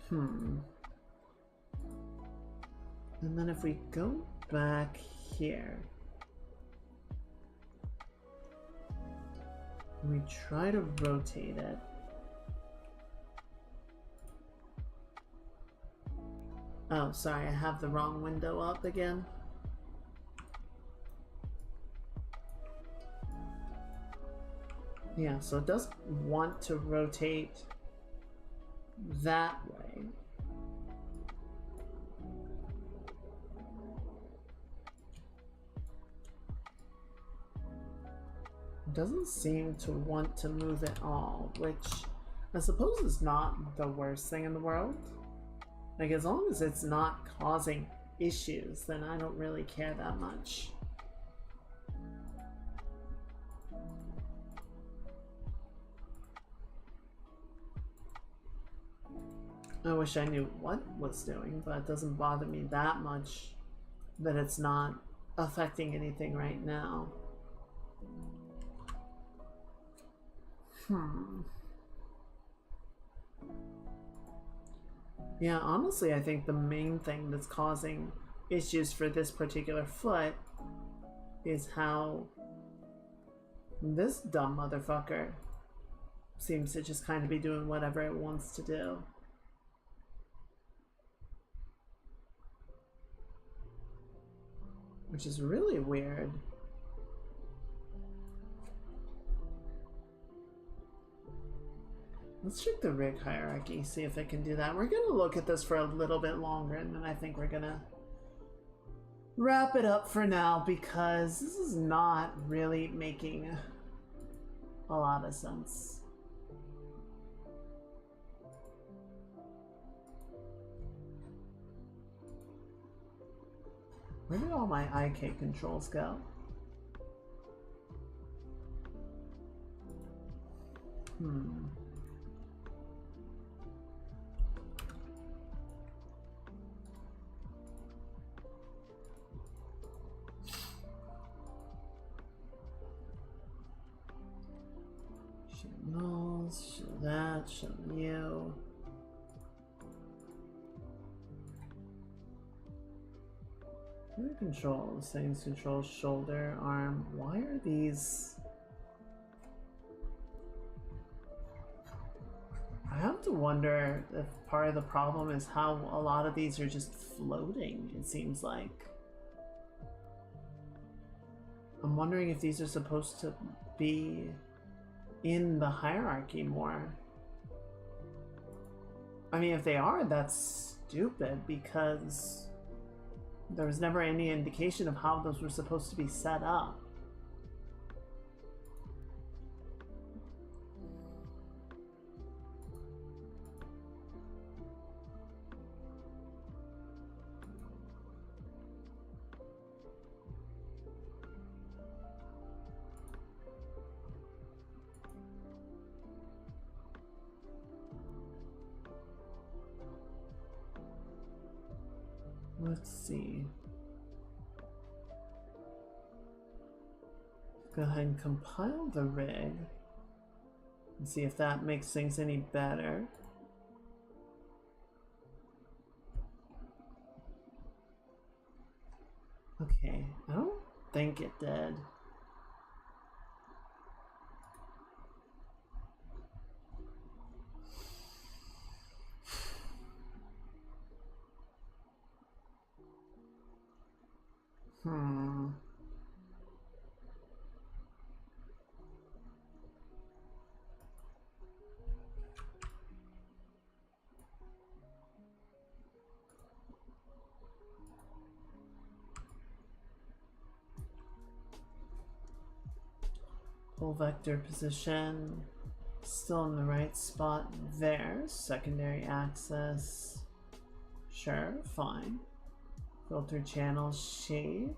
And then if we go back here, we try to rotate it. Oh, sorry, I have the wrong window up again. Yeah, so it does want to rotate that way. It doesn't seem to want to move at all, which I suppose is not the worst thing in the world. Like, as long as it's not causing issues, then I don't really care that much. I wish I knew what it was doing, but it doesn't bother me that much that it's not affecting anything right now. Yeah, honestly, I think the main thing that's causing issues for this particular foot is how this dumb motherfucker seems to just kind of be doing whatever it wants to do. Which is really weird. Let's check the rig hierarchy, see if it can do that. We're gonna look at this for a little bit longer, and then I think we're gonna wrap it up for now, because this is not really making a lot of sense. Where did all my IK controls go? Show nulls, show that, show you. Who controls? Things control shoulder, arm. Why are these? I have to wonder if part of the problem is how a lot of these are just floating, it seems like. I'm wondering if these are supposed to be in the hierarchy more. I mean, if they are, that's stupid, because there was never any indication of how those were supposed to be set up. Let's see. Go ahead and compile the rig and see if that makes things any better. Okay, I don't think it did. Pull vector position, still in the right spot there. Secondary access, sure, fine. Filter channel shape.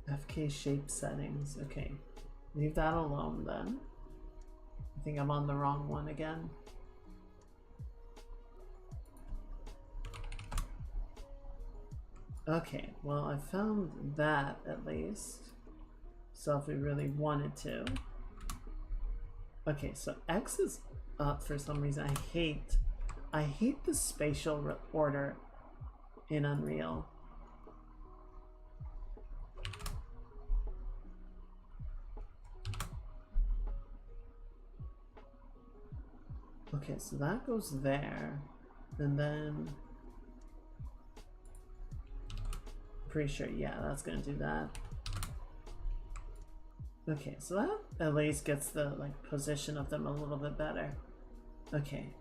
FK shape settings. Okay, leave that alone then. I think I'm on the wrong one again. Okay, well, I found that at least. So if we really wanted to. Okay, so X is up for some reason. I hate the spatial order in Unreal. Okay, so that goes there, and then pretty sure, yeah, that's gonna do that. Okay, so that at least gets the like position of them a little bit better. Okay.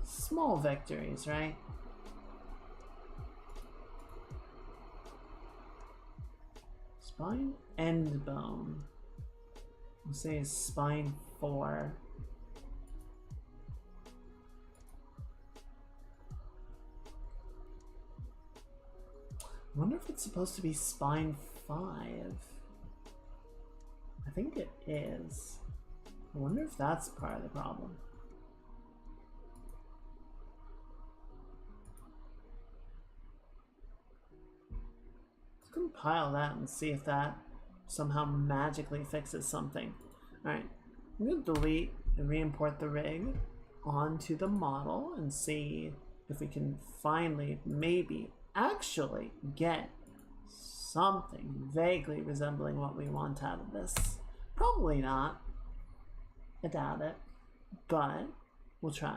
Small victories, right? Spine end bone. We'll say spine 4. I wonder if it's supposed to be spine 5. I think it is. I wonder if that's part of the problem. compile that and see if that somehow magically fixes something. Alright, I'm going to delete and re-import the rig onto the model and see if we can finally, maybe, actually get something vaguely resembling what we want out of this. Probably not. I doubt it. But we'll try.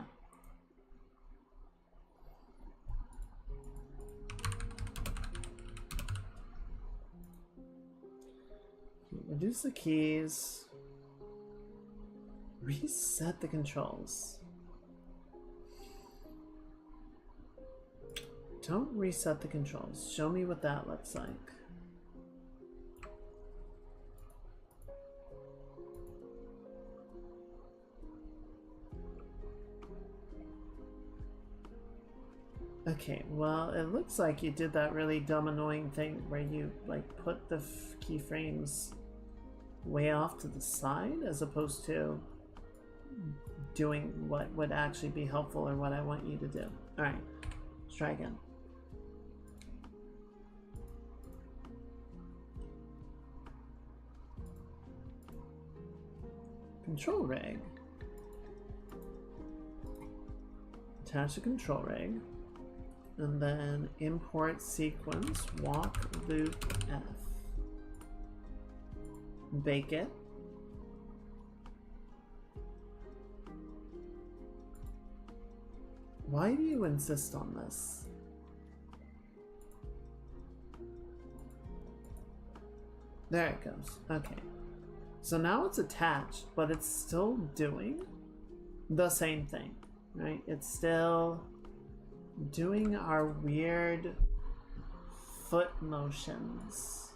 Reduce the keys. Reset the controls. Don't reset the controls. Show me what that looks like. Okay, well, it looks like you did that really dumb, annoying thing where you, like, put the keyframes way off to the side as opposed to doing what would actually be helpful or what I want you to do. Alright, let's try again. Control rig. Attach the control rig. And then import sequence walk loop F. Bake it. Why do you insist on this? There it goes. Okay. So now it's attached, but it's still doing the same thing, right? It's still doing our weird foot motions.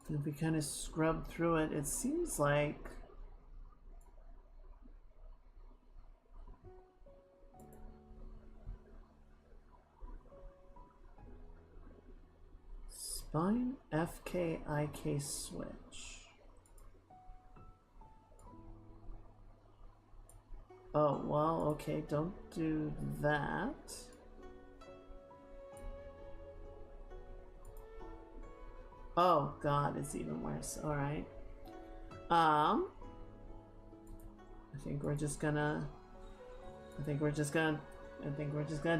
If we kind of scrub through it, it seems like spine FKIK switch. Oh, well, okay, don't do that. Oh god, it's even worse. Alright. I think we're just gonna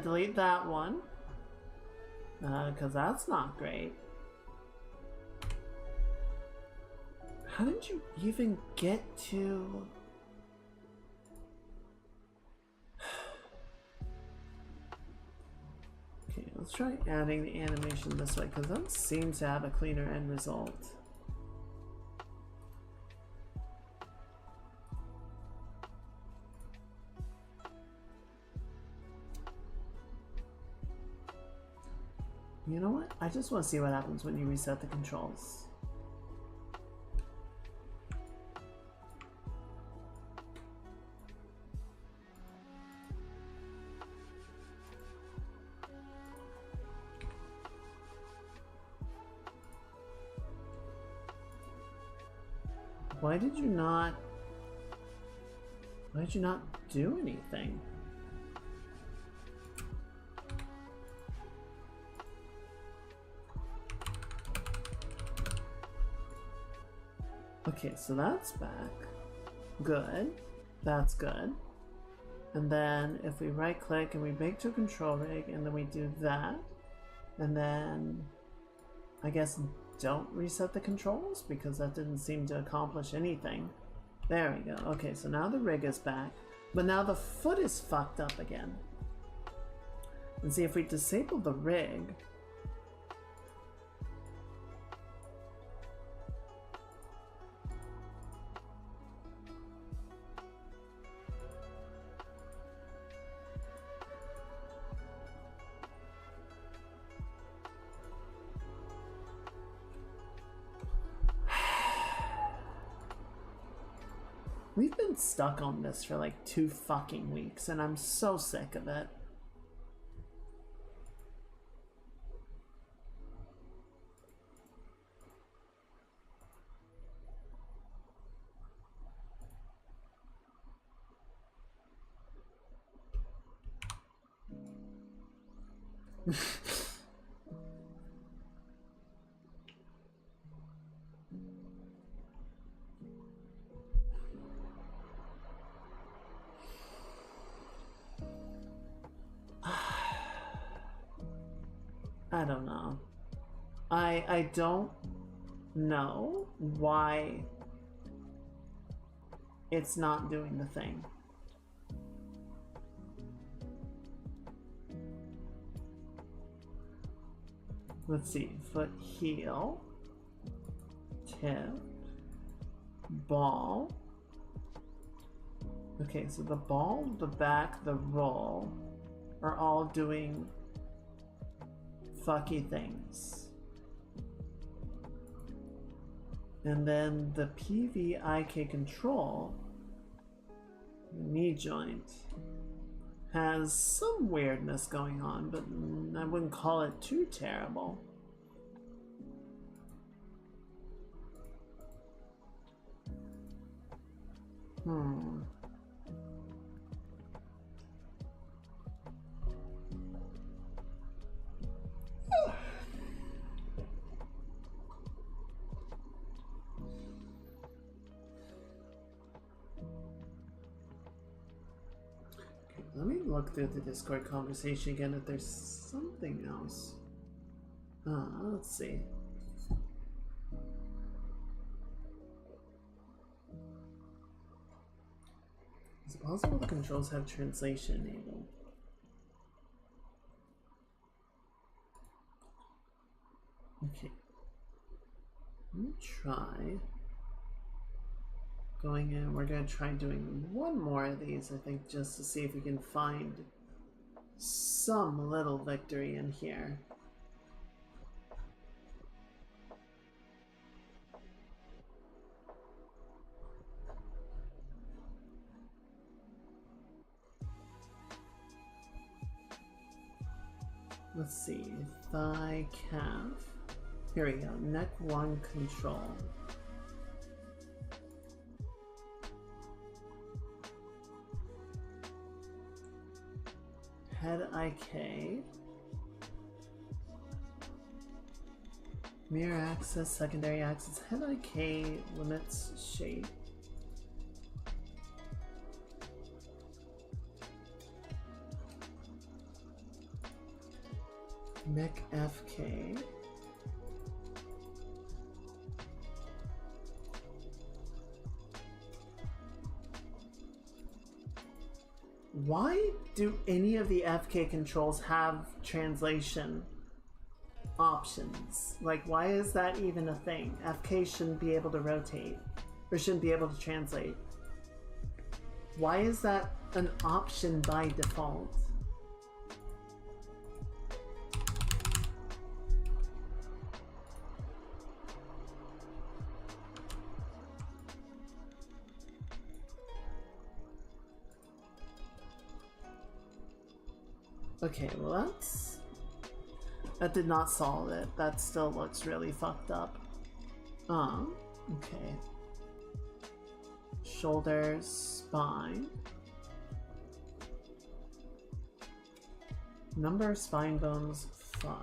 delete that one. Cause that's not great. How did you even get to... Okay, let's try adding the animation this way, because that seems to have a cleaner end result. You know what? I just want to see what happens when you reset the controls. Why did you not do anything? Okay, so that's back. Good. That's good. And then if we right click and we make to a control rig and then we do that, and then I guess don't reset the controls because that didn't seem to accomplish anything. There we go. Okay, so now the rig is back, but now the foot is fucked up again. And see, if we disable the rig, we've been stuck on this for like 2 fucking weeks and I'm so sick of it. I don't know. I don't know why it's not doing the thing. Let's see. Foot, heel, tip, ball. Okay, so the ball, the back, the roll are all doing fucky things. And then the PVIK control, knee joint, has some weirdness going on, but I wouldn't call it too terrible. Let me look through the Discord conversation again if there's something else. Let's see. Is it possible the controls have translation enabled? Okay. Let me try going in. We're going to try doing one more of these, I think, just to see if we can find some little victory in here. Let's see, thigh, calf. Here we go, neck 1 control. Head IK. Mirror axis, secondary axis. Head IK limits shape. Mech FK. Why do any of the FK controls have translation options? Like, why is that even a thing? FK shouldn't be able to rotate, or shouldn't be able to translate. Why is that an option by default? Okay, well that did not solve it. That still looks really fucked up. Okay. Shoulders, spine. Number of spine bones, 5.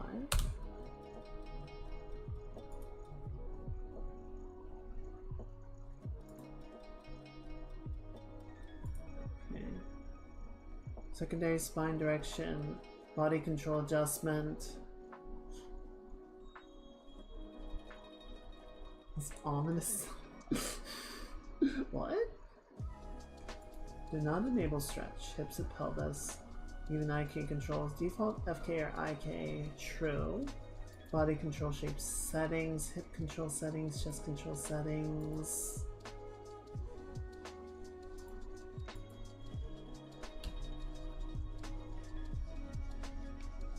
Secondary spine direction, body control adjustment. It's ominous. What? Do not enable stretch. Hips and pelvis. Even IK controls. Default FK or IK. True. Body control shape settings. Hip control settings. Chest control settings.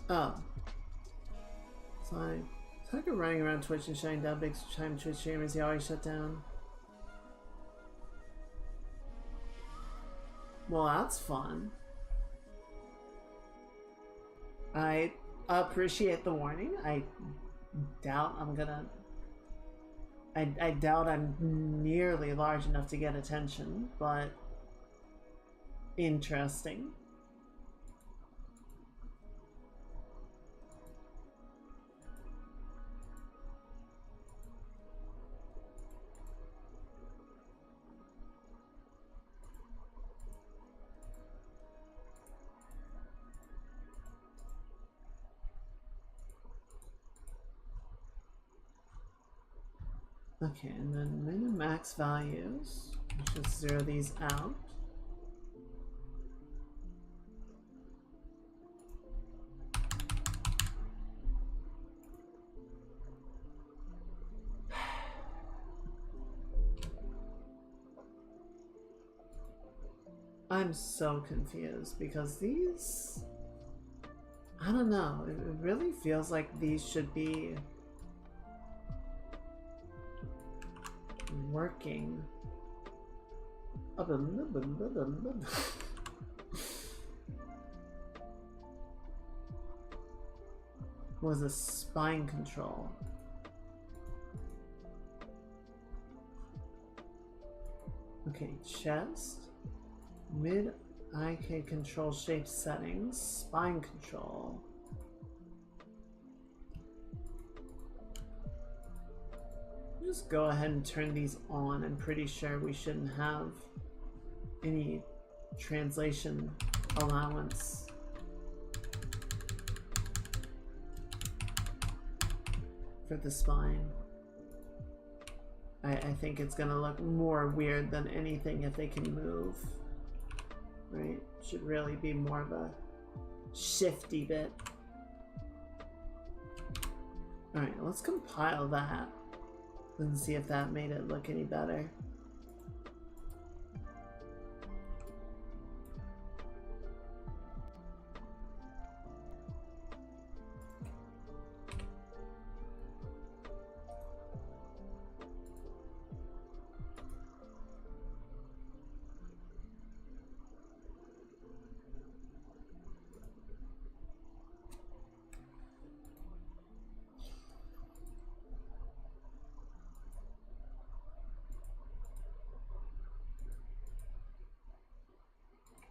Oh. Fine. Tucker running around Twitch and shutting down big time Twitch streamers. He always shut down. Well, that's fun. I appreciate the warning. I doubt I'm gonna... I doubt I'm nearly large enough to get attention, but... interesting. Okay, and then min and max values. Let's just zero these out. I'm so confused because these... I don't know, it really feels like these should be working. Was a spine control. Okay, chest. Mid IK control shape settings, spine control. Just go ahead and turn these on. I'm pretty sure we shouldn't have any translation allowance. For the spine. I think it's gonna look more weird than anything if they can move. Right? Should really be more of a shifty bit. Alright, let's compile that and see if that made it look any better.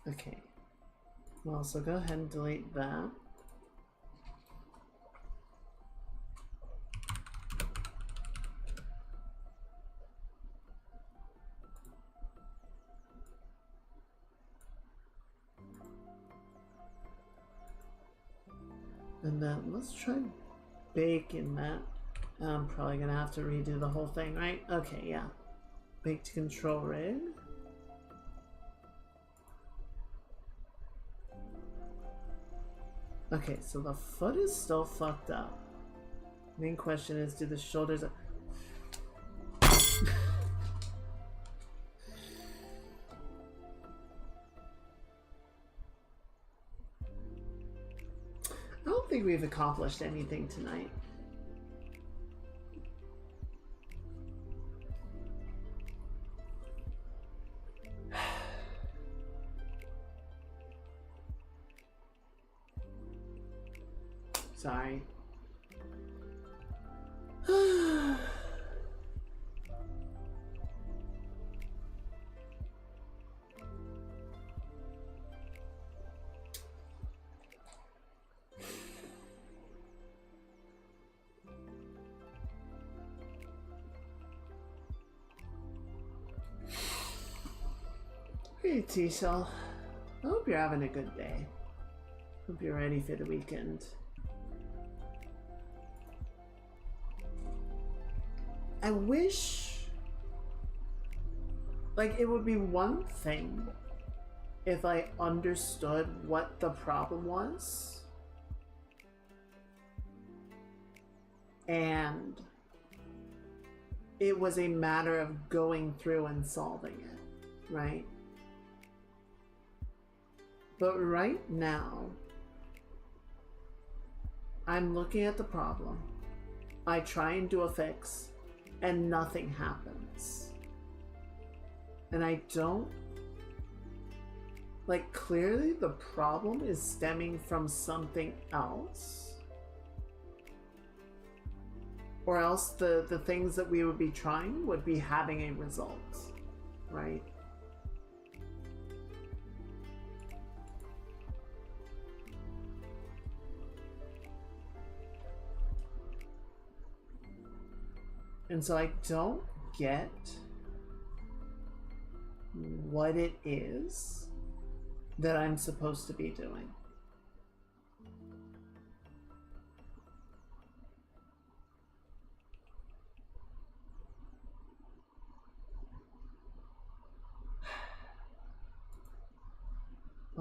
Okay, well, so go ahead and delete that. And then let's try baking that. I'm probably gonna have to redo the whole thing, right? Okay, yeah. Baked control rig. Okay, so the foot is still fucked up. Main question is, do the shoulders... I don't think we've accomplished anything tonight. Sorry. Hey, T-Shell. I hope you're having a good day. Hope you're ready for the weekend. I wish, like, it would be one thing if I understood what the problem was and it was a matter of going through and solving it, right? But right now, I'm looking at the problem. I try and do a fix, and nothing happens. And I don't... Like, clearly the problem is stemming from something else. Or else the things that we would be trying would be having a result, right? And so I don't get what it is that I'm supposed to be doing.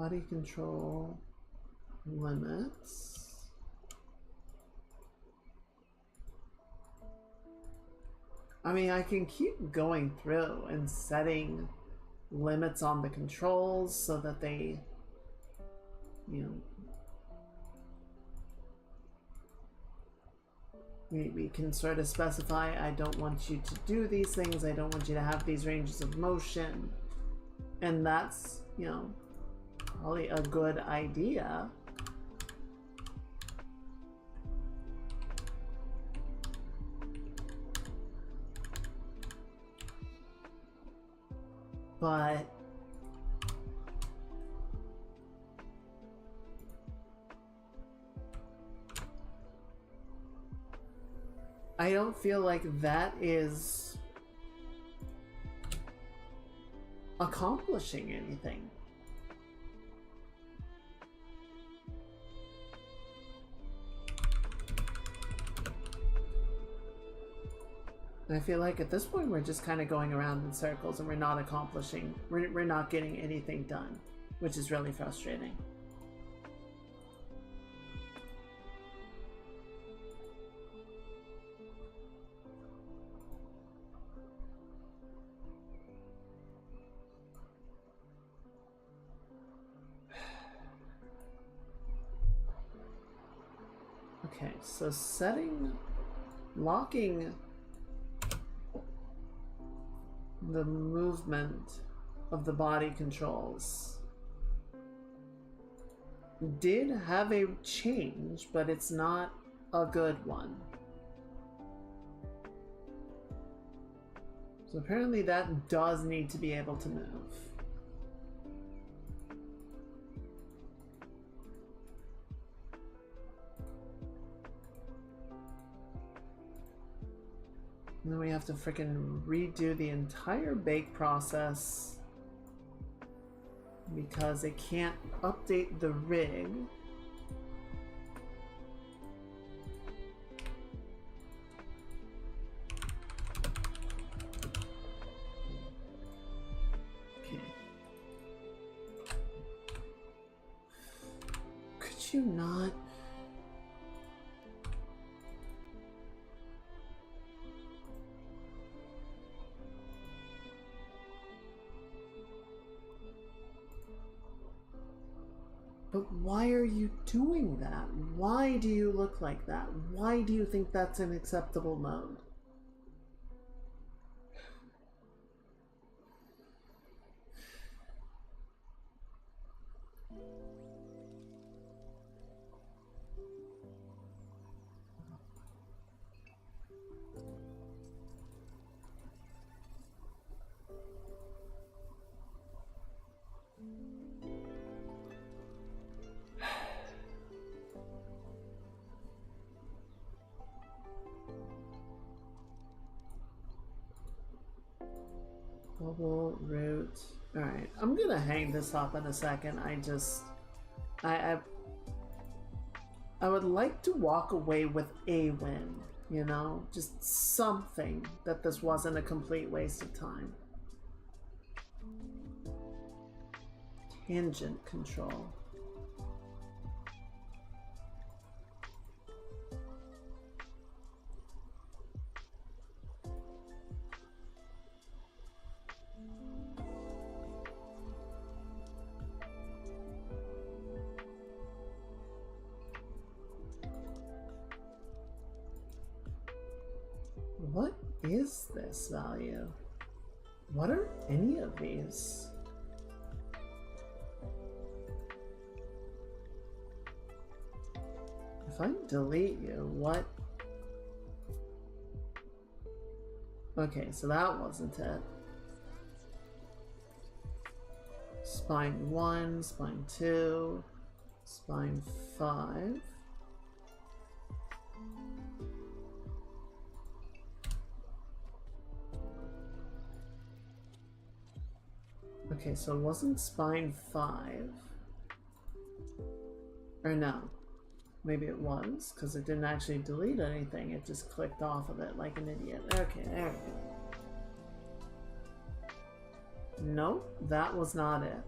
Body control limits. I mean, I can keep going through and setting limits on the controls so that they, you know, we can sort of specify, I don't want you to do these things, I don't want you to have these ranges of motion. And that's, you know, probably a good idea. But I don't feel like that is accomplishing anything. And I feel like at this point we're just kind of going around in circles and we're not accomplishing, we're not getting anything done, which is really frustrating. Okay, so locking the movement of the body controls did have a change, but it's not a good one. So apparently that does need to be able to move. And then we have to freaking redo the entire bake process because it can't update the rig. Okay. Could you not? But why are you doing that? Why do you look like that? Why do you think that's an acceptable mode? Global root. Alright, I'm gonna hang this up in a second. I would like to walk away with a win, you know? Just something that this wasn't a complete waste of time. Tangent control. What is this value? What are any of these? If I delete you, what? Okay, so that wasn't it. Spine 1, spine 2, spine 5. Okay, so it wasn't spine 5. Or no. Maybe it was, because it didn't actually delete anything. It just clicked off of it like an idiot. Okay, there we go. Nope, that was not it.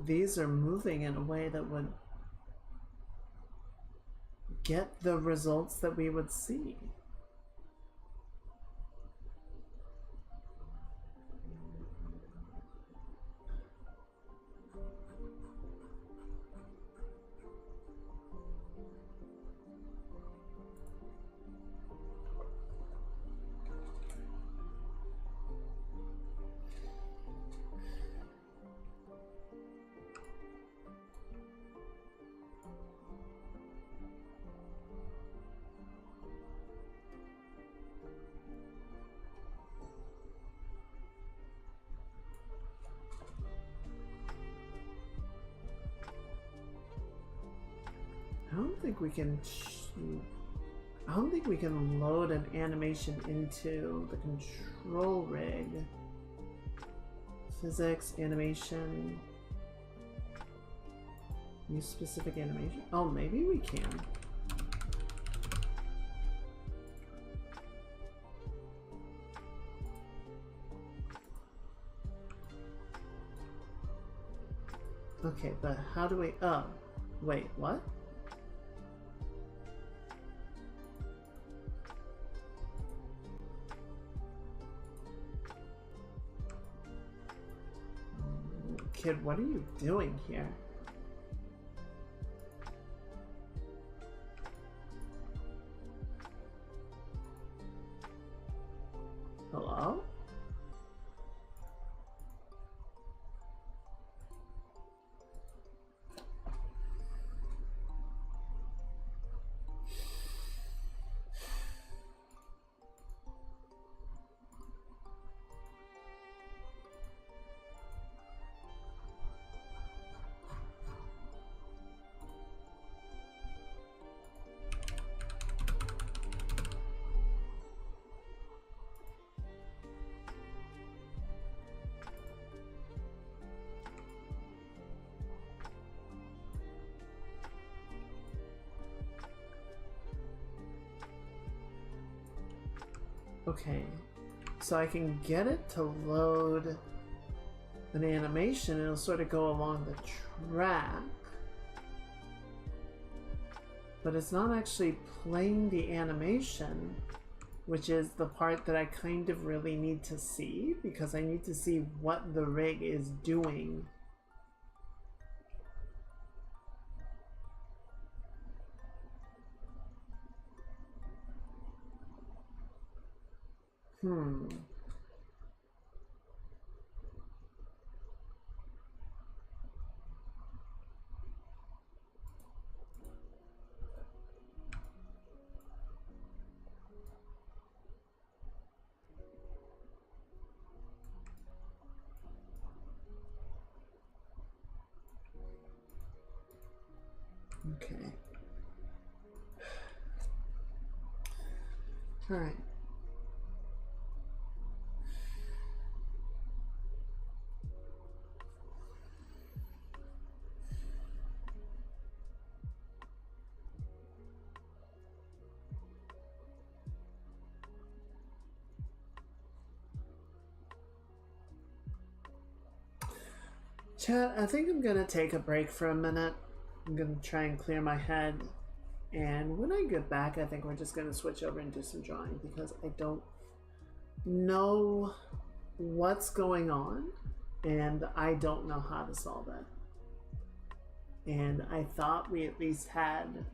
these are moving in a way that would get the results that we would see. I don't think we can. I don't think we can load an animation into the control rig. Physics, animation. Use specific animation. Oh, maybe we can. Okay, but how do we. Oh, wait, what? Kid, what are you doing here? Hello? Okay, so I can get it to load an animation and it'll sort of go along the track, but it's not actually playing the animation, which is the part that I kind of really need to see, because I need to see what the rig is doing. Okay. All right. Chat, I think I'm gonna take a break for a minute. I'm gonna try and clear my head. And when I get back, I think we're just gonna switch over and do some drawing, because I don't know what's going on and I don't know how to solve it. And I thought we at least had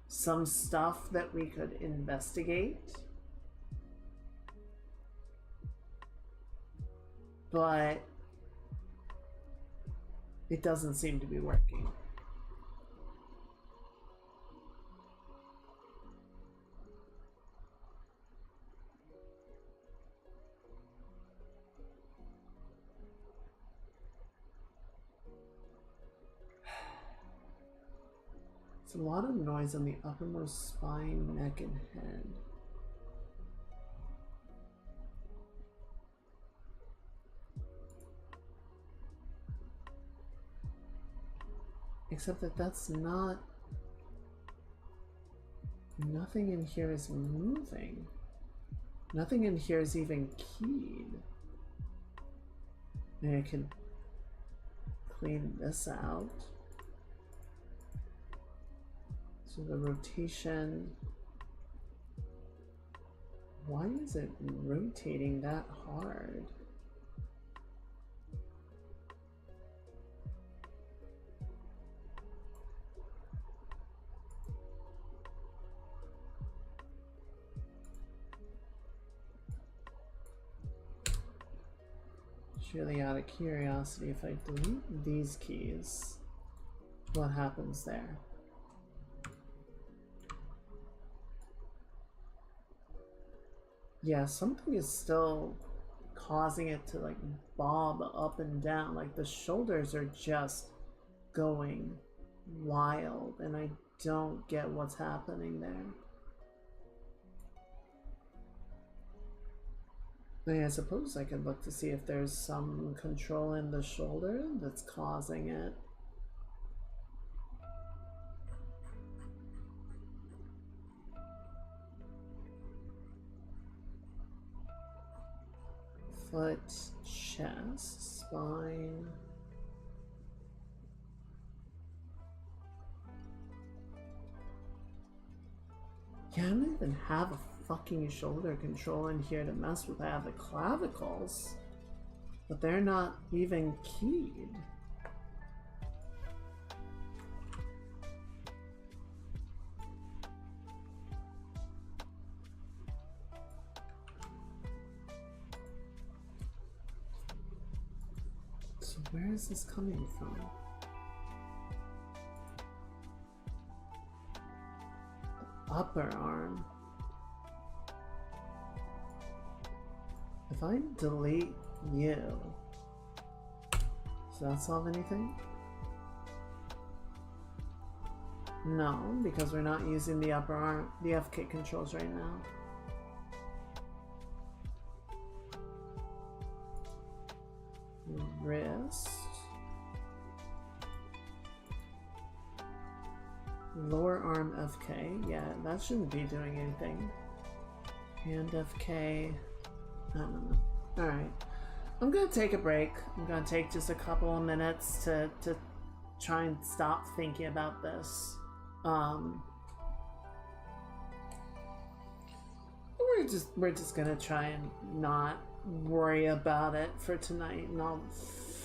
some stuff that we could investigate. But it doesn't seem to be working. It's a lot of noise on the uppermost spine, neck, and head. Except that that's not... Nothing in here is moving. Nothing in here is even keyed. Maybe I can clean this out. So the rotation, why is it rotating that hard? Really out of curiosity, if I delete these keys, what happens there? Yeah, something is still causing it to like bob up and down. Like the shoulders are just going wild, and I don't get what's happening there. I suppose I could look to see if there's some control in the shoulder that's causing it. Foot, chest, spine. Yeah, I don't even have a fucking shoulder control in here to mess with. I have the clavicles, but they're not even keyed. So where is this coming from? Upper arm. If I delete you, does that solve anything? No, because we're not using the upper arm, the FK controls right now. Wrist. Lower arm FK, yeah, that shouldn't be doing anything. Hand FK, I don't know. Alright, I'm gonna take a break. I'm gonna take just a couple of minutes to try and stop thinking about this. We're just gonna try and not worry about it for tonight, and I'll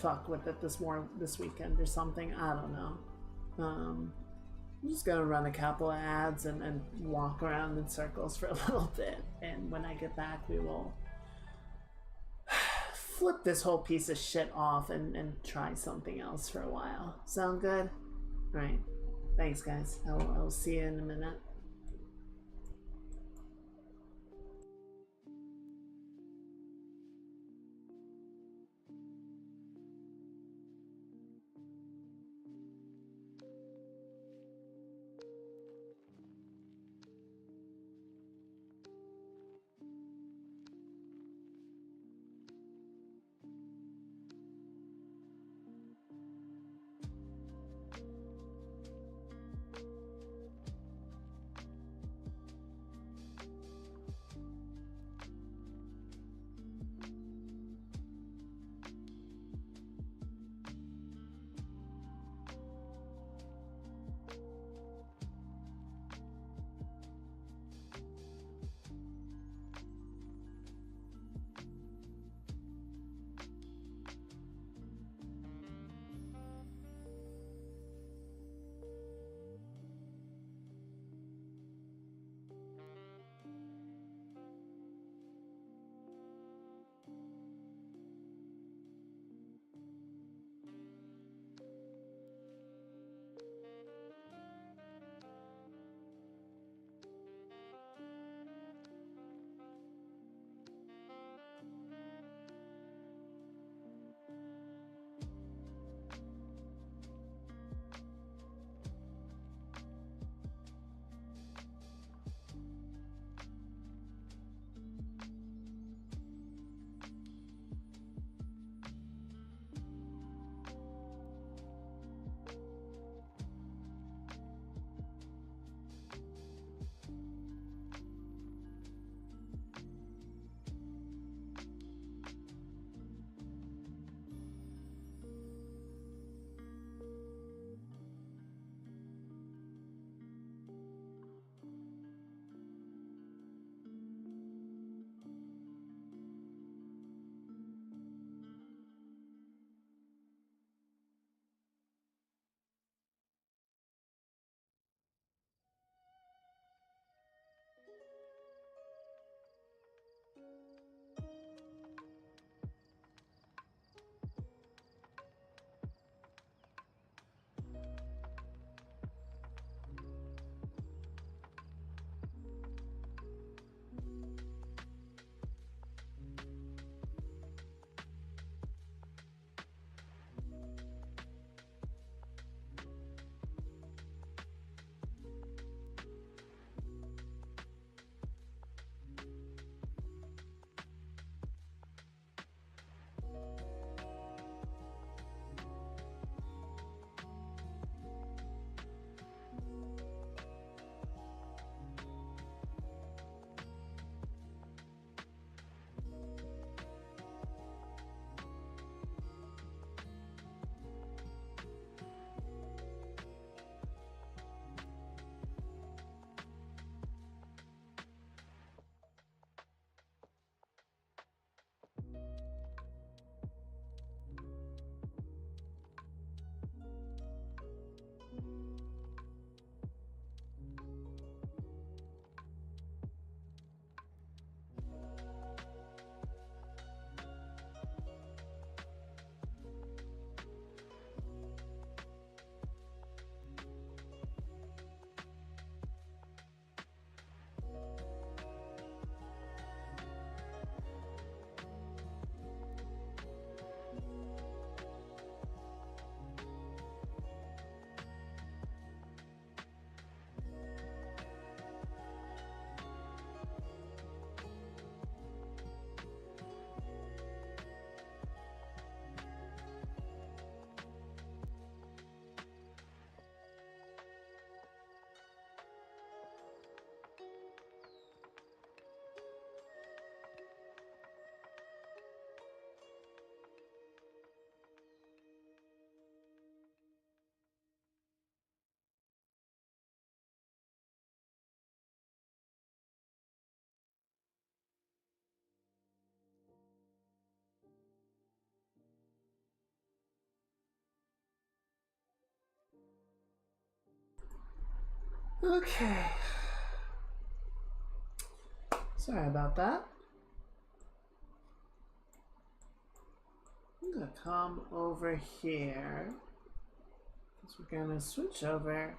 fuck with it this weekend or something. I don't know. I'm just gonna run a couple of ads and walk around in circles for a little bit, and when I get back we will flip this whole piece of shit off and try something else for a while. Sound good? Alright. Thanks guys. I will see you in a minute. Okay. Sorry about that. I'm gonna come over here. Because we're gonna switch over.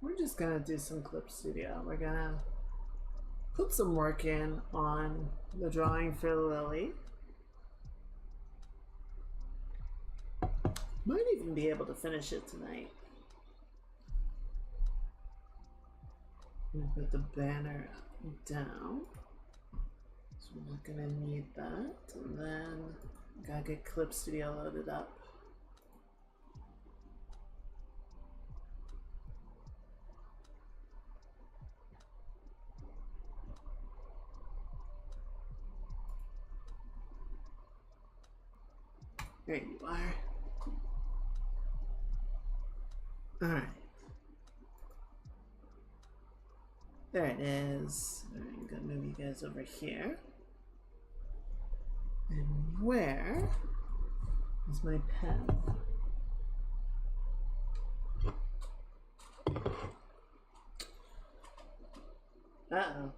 We're just gonna do some Clip Studio. We're gonna put some work in on the drawing for Lily. Might even be able to finish it tonight. Put the banner down. So we're not gonna need that. And then gotta get Clip Studio loaded up. There you are. Alright. There it is. Alright, I'm gonna move you guys over here. And where is my pen? Uh-oh.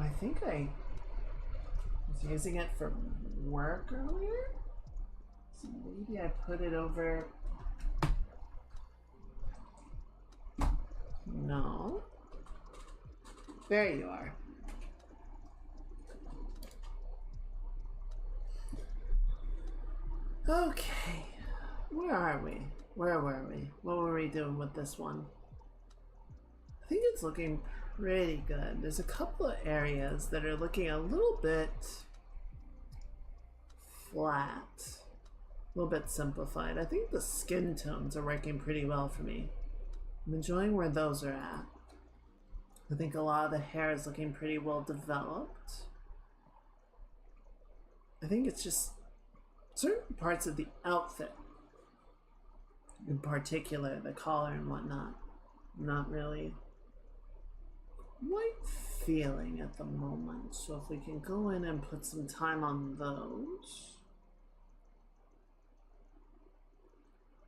I think I was using it for work earlier, so maybe I put it over. No. There you are. Okay. Where are we? Where were we? What were we doing with this one? I think it's looking pretty good. There's a couple of areas that are looking a little bit flat, a little bit simplified. I think the skin tones are working pretty well for me. I'm enjoying where those are at. I think a lot of the hair is looking pretty well developed. I think it's just certain parts of the outfit, in particular the collar and whatnot, I'm not really quite feeling at the moment. So if we can go in and put some time on those,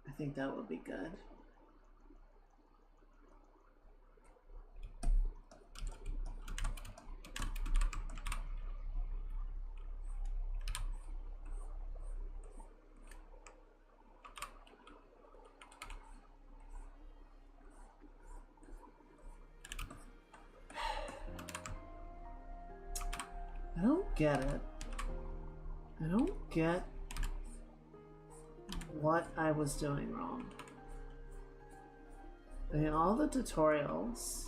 I think that would be good. I don't get it. I don't get what I was doing wrong. I mean, all the tutorials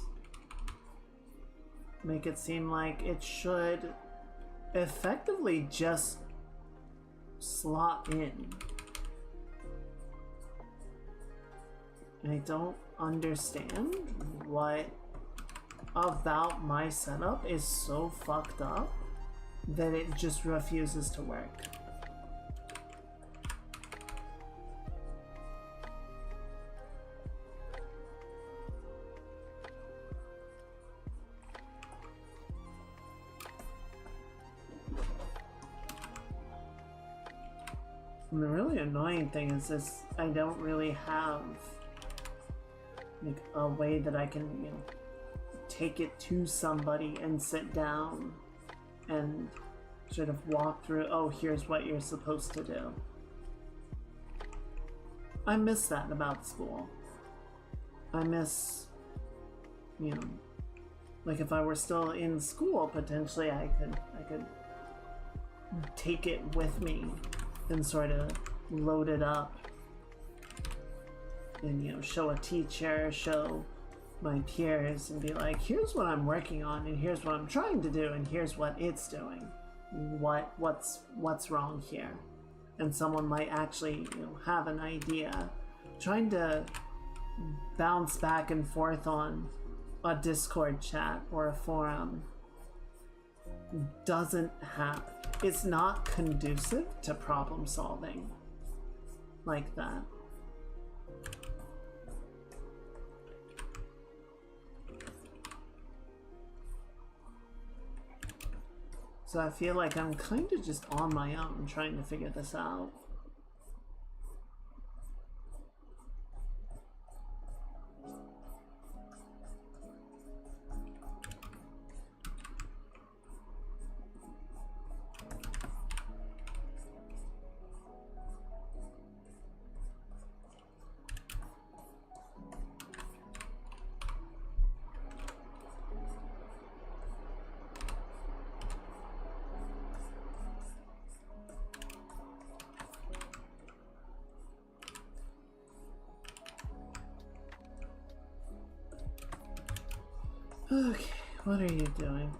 make it seem like it should effectively just slot in. I don't understand what about my setup is so fucked up that it just refuses to work. And the really annoying thing is this, I don't really have like a way that I can, you know, take it to somebody and sit down and sort of walk through, oh, here's what you're supposed to do. I miss that about school. I miss, you know, like if I were still in school, potentially I could take it with me and sort of load it up and, you know, show a teacher, show my peers and be like, here's what I'm working on and here's what I'm trying to do and here's what it's doing. What's wrong here? And someone might actually, you know, have an idea. Trying to bounce back and forth on a Discord chat or a forum doesn't have, it's not conducive to problem solving. like that. So I feel like I'm kind of just on my own trying to figure this out. Okay, what are you doing?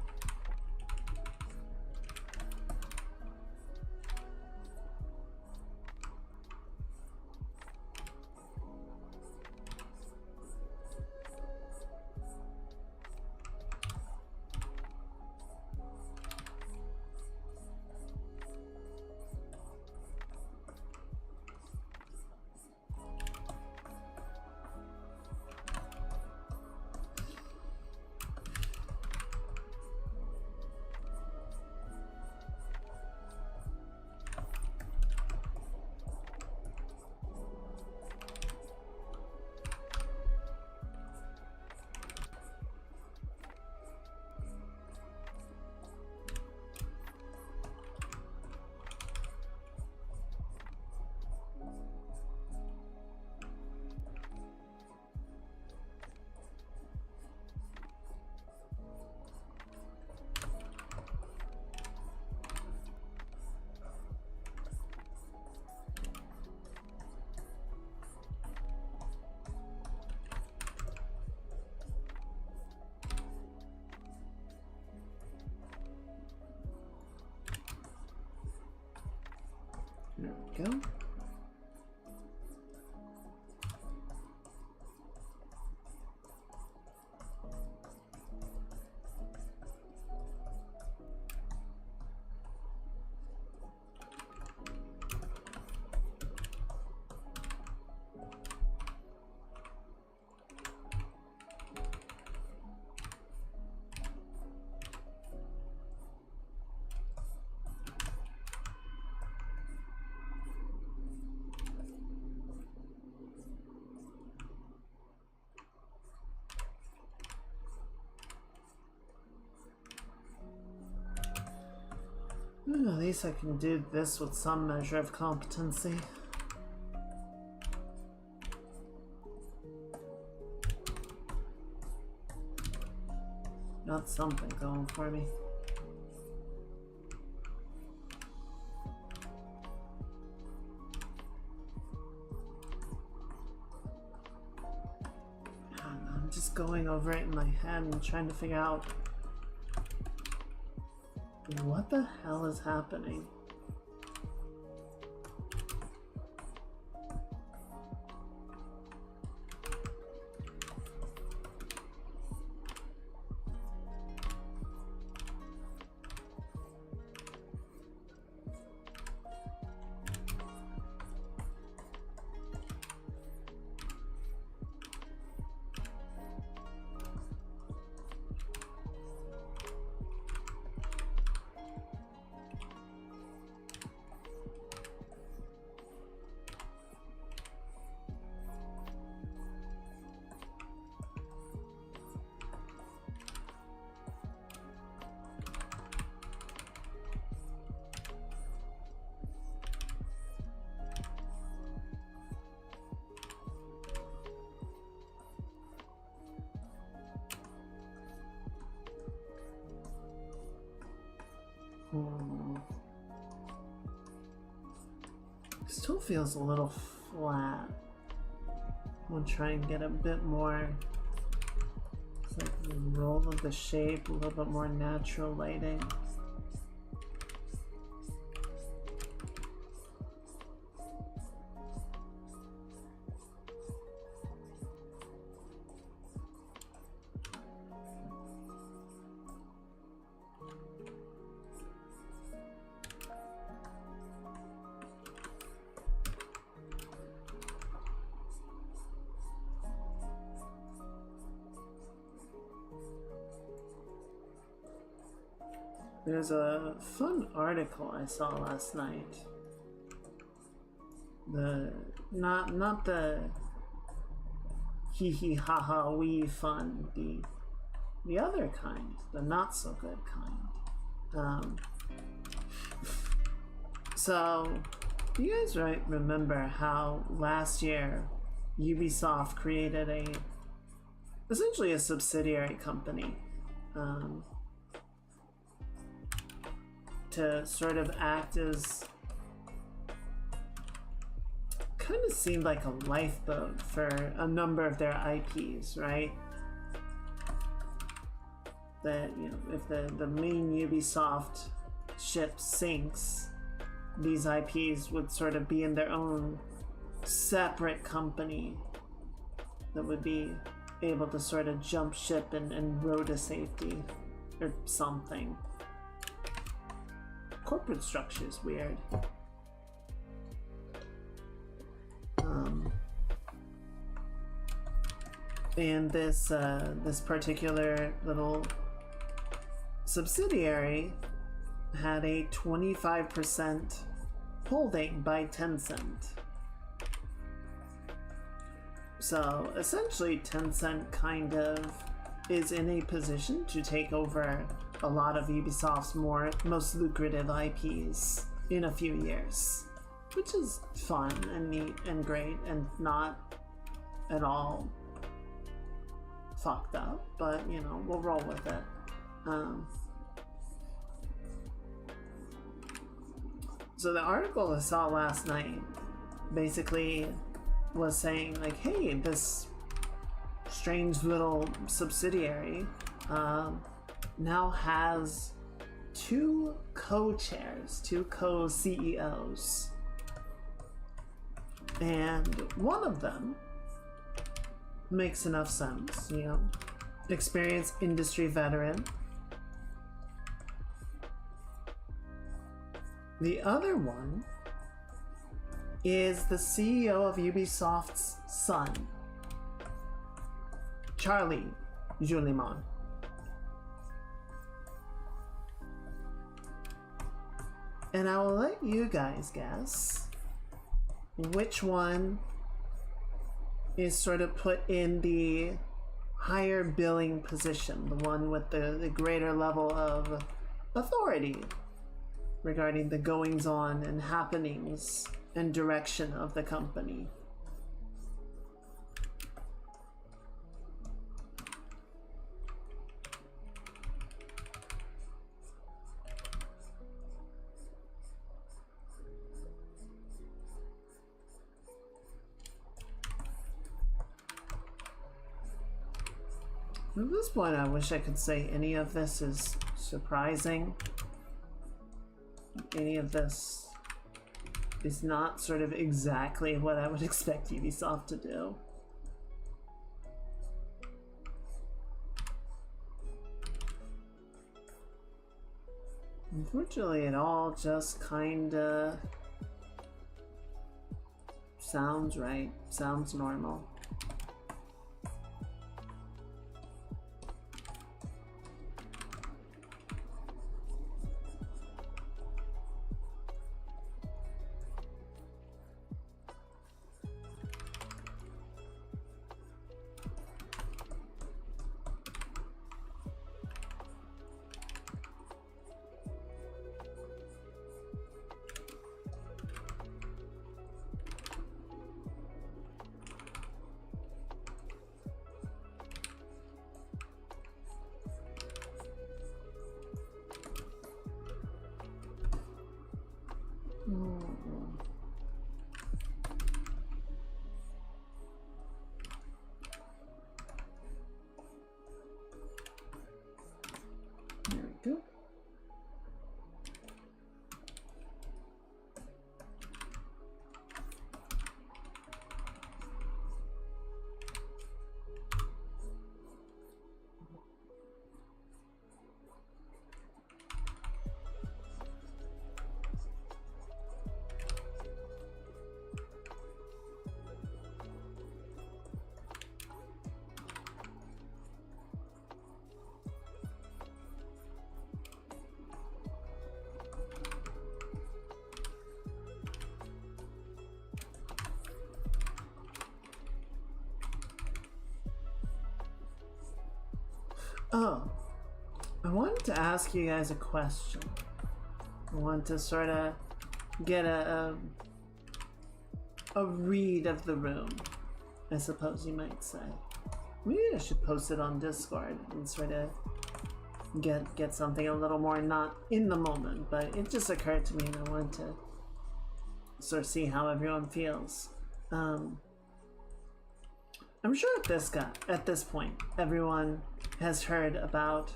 There we go. At least I can do this with some measure of competency. Got something going for me. I'm just going over it in my head and trying to figure out what the hell is happening? Still feels a little flat. We'll try and get a bit more, it's like the roll of the shape, a little bit more natural lighting. There's a fun article I saw last night. The not the hee hee ha ha wee fun, the other kind, the not so good kind. So you guys remember how last year Ubisoft created essentially a subsidiary company to sort of act as, kind of seemed like a lifeboat for a number of their IPs, right? That, you know, if the main Ubisoft ship sinks, these IPs would sort of be in their own separate company that would be able to sort of jump ship and row to safety or something. Corporate structure is weird. And this particular little subsidiary had a 25% holding by Tencent. So essentially Tencent kind of is in a position to take over a lot of Ubisoft's most lucrative IPs in a few years, which is fun and neat and great and not at all fucked up, but you know, we'll roll with it. So the article I saw last night basically was saying like, hey, this strange little subsidiary now has two co-chairs, two co-CEOs, and one of them makes enough sense, you know, experienced industry veteran. The other one is the CEO of Ubisoft's son, Charlie Julimon. And I will let you guys guess which one is sort of put in the higher billing position, the one with the greater level of authority regarding the goings-on and happenings and direction of the company. At this point, I wish I could say any of this is surprising. Any of this is not sort of exactly what I would expect Ubisoft to do. Unfortunately, it all just kinda sounds right, sounds normal. Oh, I wanted to ask you guys a question. I want to sort of get a read of the room, I suppose you might say. Maybe I should post it on Discord and sort of get something a little more not in the moment, but it just occurred to me and I wanted to sort of see how everyone feels. I'm sure at this point, everyone has heard about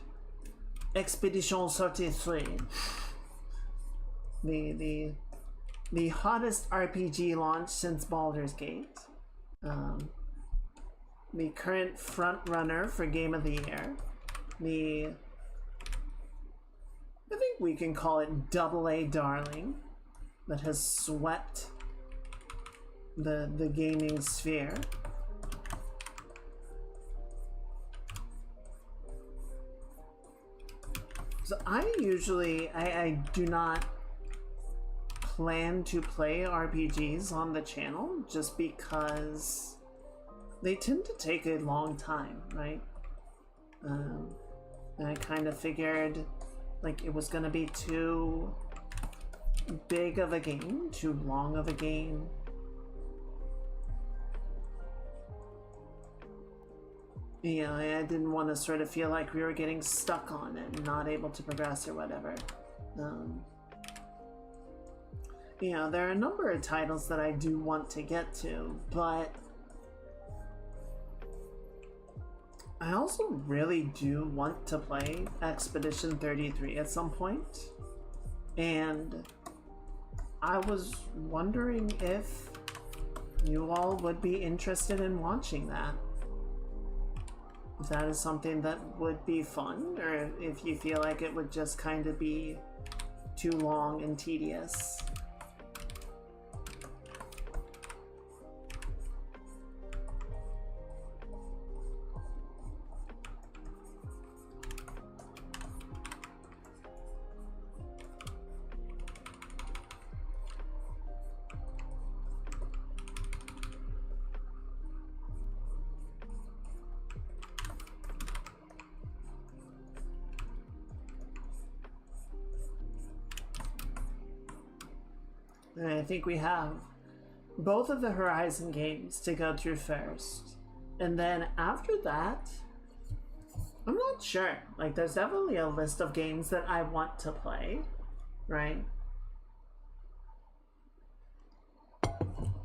Expedition 33, the hottest RPG launch since Baldur's Gate, the current front runner for Game of the Year, I think we can call it AA darling that has swept the gaming sphere. So I do not plan to play RPGs on the channel just because they tend to take a long time, right? And I kind of figured like it was gonna be too big of a game, too long of a game. Yeah, I didn't want to sort of feel like we were getting stuck on it and not able to progress or whatever. There are a number of titles that I do want to get to, but I also really do want to play Expedition 33 at some point. And I was wondering if you all would be interested in watching that. If that is something that would be fun, or if you feel like it would just kind of be too long and tedious. And I think we have both of the Horizon games to go through first. And then after that, I'm not sure. Like, there's definitely a list of games that I want to play, right?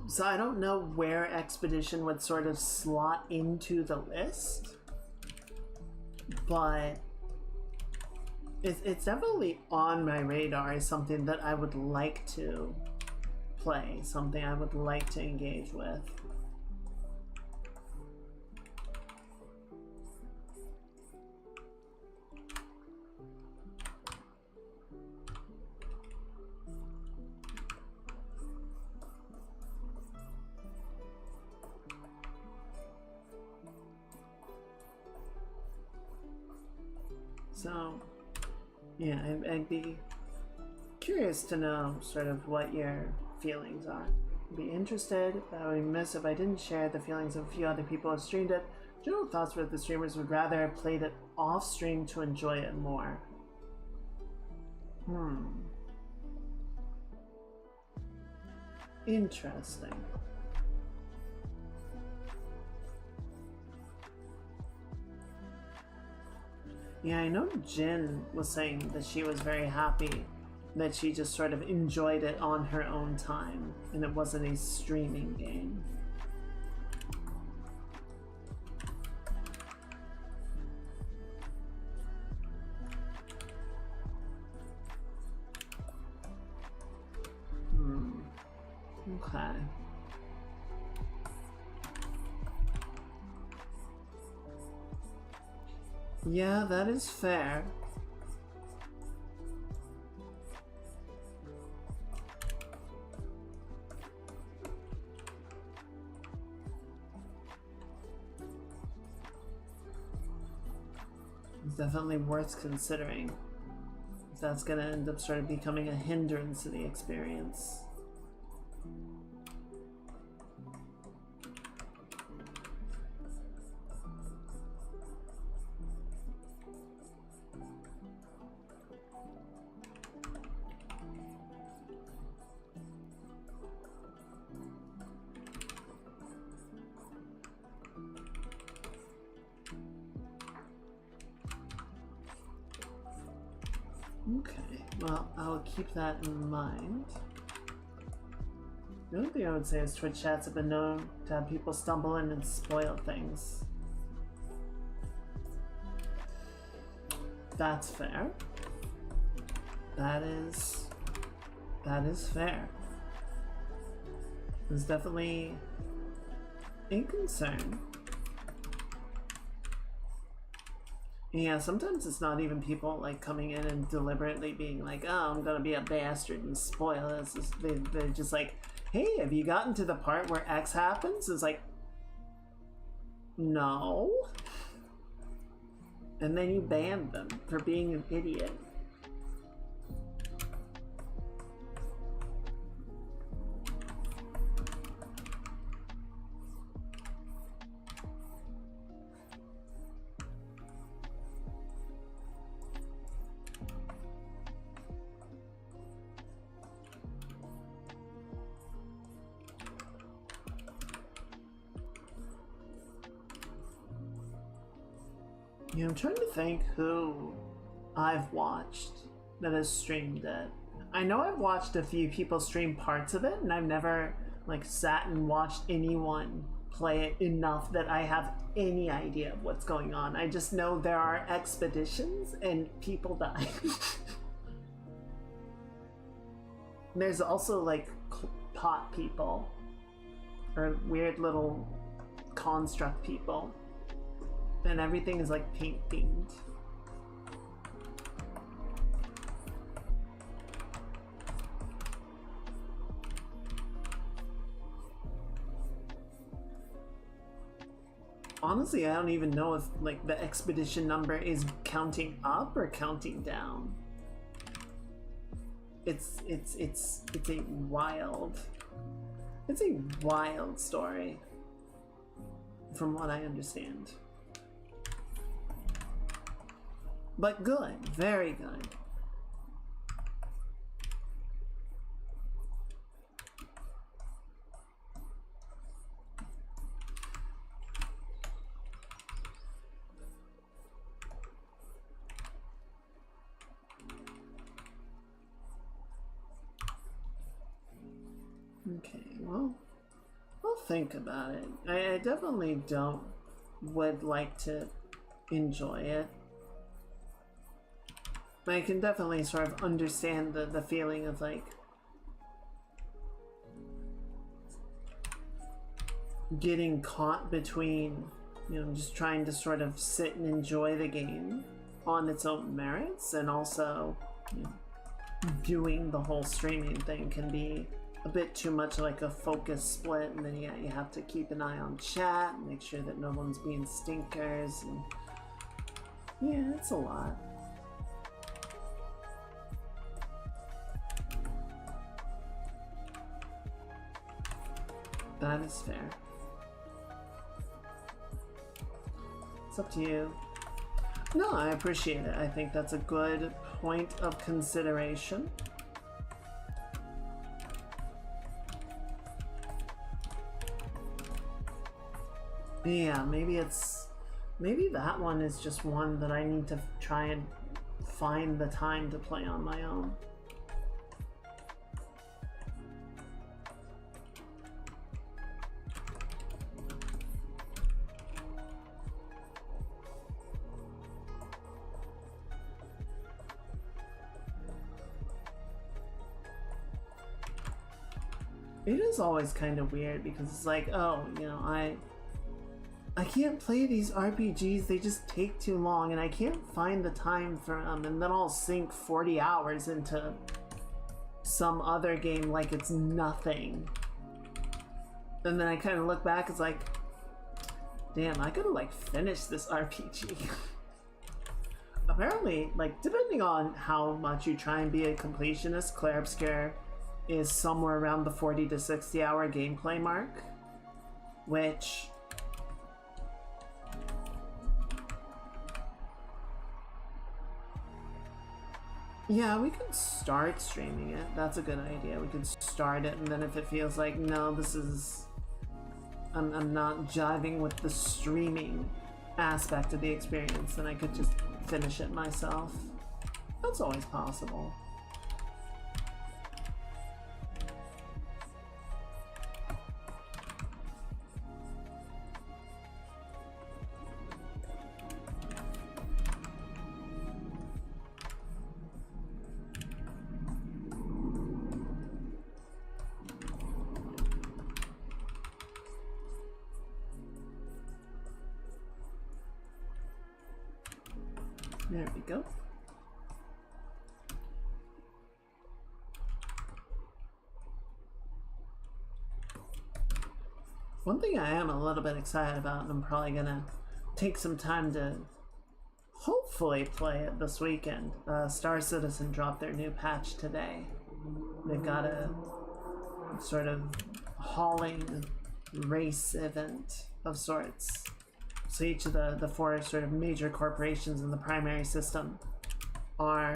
So I don't know where Expedition would sort of slot into the list, but it's definitely on my radar as something that I would like to play, something I would like to engage with. So, yeah, I'd be curious to know sort of what your feelings are. I'd be interested, but I would be remiss if I didn't share the feelings of a few other people who have streamed it. General thoughts were that the streamers would rather have played it off stream to enjoy it more. Interesting. Yeah, I know Jin was saying that she was very happy that she just sort of enjoyed it on her own time and it wasn't a streaming game. Okay. Yeah, that is fair. It's definitely worth considering if that's gonna end up sort of becoming a hindrance to the experience. Okay, well, I'll keep that in mind. The only thing I would say is Twitch chats have been known to have people stumble in and spoil things. That's fair. That is fair. There's definitely a concern. Yeah, sometimes it's not even people like coming in and deliberately being like, oh, I'm gonna be a bastard and spoil this. They're just like, hey, have you gotten to the part where X happens? It's like, no. And then you ban them for being an idiot. Yeah, I'm trying to think who I've watched that has streamed it. I know I've watched a few people stream parts of it, and I've never like sat and watched anyone play it enough that I have any idea of what's going on. I just know there are expeditions and people die. There's also like pot people or weird little construct people. And everything is like paint themed. Honestly, I don't even know if like the expedition number is counting up or counting down. It's a wild story from what I understand. But good, very good. Okay, well, I'll think about it. I definitely would like to enjoy it. I can definitely sort of understand the feeling of like getting caught between, you know, just trying to sort of sit and enjoy the game on its own merits, and also, you know, doing the whole streaming thing can be a bit too much like a focus split, and then yeah, you have to keep an eye on chat and make sure that no one's being stinkers, and yeah, it's a lot. That is fair. It's up to you. No, I appreciate it. I think that's a good point of consideration. Yeah, maybe that one is just one that I need to try and find the time to play on my own. It is always kind of weird because it's like, oh, you know, I can't play these RPGs, they just take too long, and I can't find the time for them, and then I'll sink 40 hours into some other game like it's nothing. And then I kind of look back, it's like, damn, I could have like finished this RPG. Apparently, like, depending on how much you try and be a completionist, Clair Obscur is somewhere around the 40 to 60 hour gameplay mark, which yeah, we could start streaming it. That's a good idea. We could start it, and then if it feels like, no, this is I'm not jiving with the streaming aspect of the experience, then I could just finish it myself. That's always possible. There we go. One thing I am a little bit excited about, and I'm probably gonna take some time to hopefully play it this weekend. Star Citizen dropped their new patch today. They've got a sort of hauling race event of sorts. So each of the four sort of major corporations in the primary system are